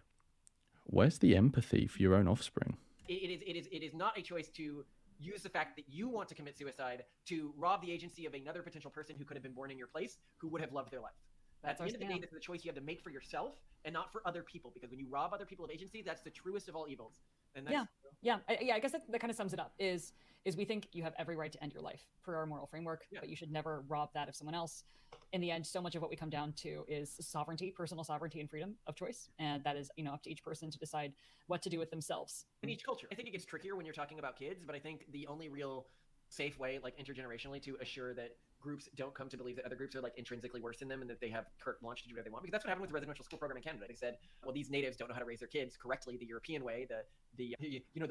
where's the empathy for your own offspring? It is not a choice to use the fact that you want to commit suicide to rob the agency of another potential person who could have been born in your place, who would have loved their life. At the end of the day, this is a choice you have to make for yourself and not for other people, because when you rob other people of agency, that's the truest of all evils. And that's, I guess that kind of sums it up. Is we think you have every right to end your life per our moral framework, but you should never rob that of someone else. In the end, so much of what we come down to is sovereignty, personal sovereignty, and freedom of choice, and that is up to each person to decide what to do with themselves. In each culture, I think it gets trickier when you're talking about kids, but I think the only real safe way, like intergenerationally, to assure that groups don't come to believe that other groups are like intrinsically worse than them and that they have carte blanche to do whatever they want, because that's what happened with the residential school program in Canada. They said, well, these natives don't know how to raise their kids correctly, the European way, the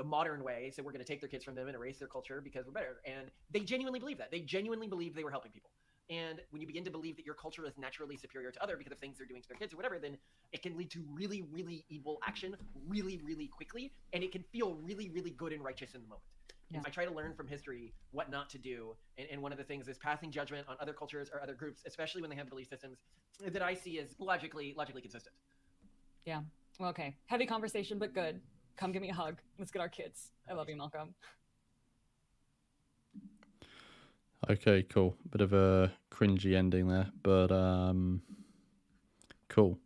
modern way, so we're going to take their kids from them and erase their culture because we're better. And they genuinely believe that. They genuinely believe they were helping people. And when you begin to believe that your culture is naturally superior to other because of things they're doing to their kids or whatever, then it can lead to really, really evil action really, really quickly, and it can feel really, really good and righteous in the moment. Yeah. I try to learn from history what not to do, and one of the things is passing judgment on other cultures or other groups, especially when they have belief systems that I see as logically consistent. Yeah. Well, okay. Heavy conversation, but good. Come give me a hug. Let's get our kids. I love you, Malcolm. Okay, cool. Bit of a cringy ending there, but cool.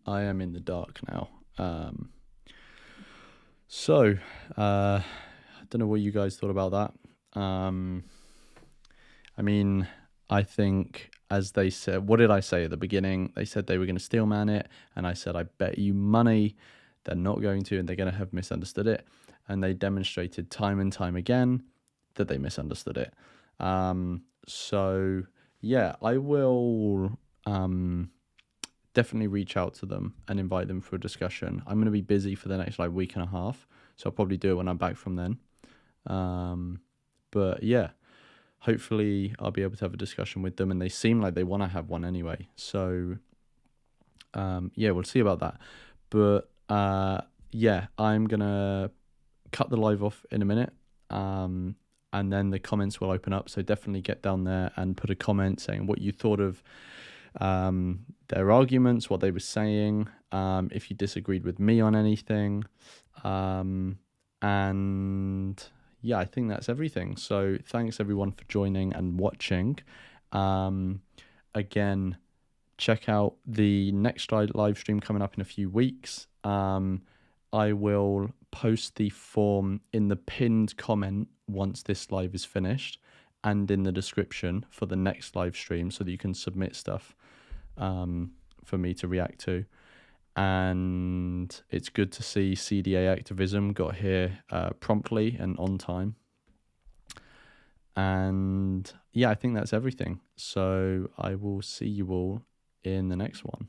I am in the dark now. So, I don't know what you guys thought about that. I mean, I think, as they said, what did I say at the beginning? They said they were going to steel man it, and I said, I bet you money they're not going to, and they're going to have misunderstood it. And they demonstrated time and time again that they misunderstood it. So yeah, I will definitely reach out to them and invite them for a discussion. I'm going to be busy for the next week and a half, so I'll probably do it when I'm back from then. But yeah, hopefully I'll be able to have a discussion with them, and they seem like they want to have one anyway. So yeah, we'll see about that. But yeah, I'm gonna cut the live off in a minute. and then the comments will open up. So definitely get down there and put a comment saying what you thought of their arguments, what they were saying, if you disagreed with me on anything. And yeah, I think that's everything. So thanks everyone for joining and watching. Again, check out the next live stream coming up in a few weeks. I will post the form in the pinned comment once this live is finished, and in the description for the next live stream, so that you can submit stuff for me to react to. And it's good to see CDA activism got here promptly and on time. And yeah, I think that's everything. So I will see you all in the next one.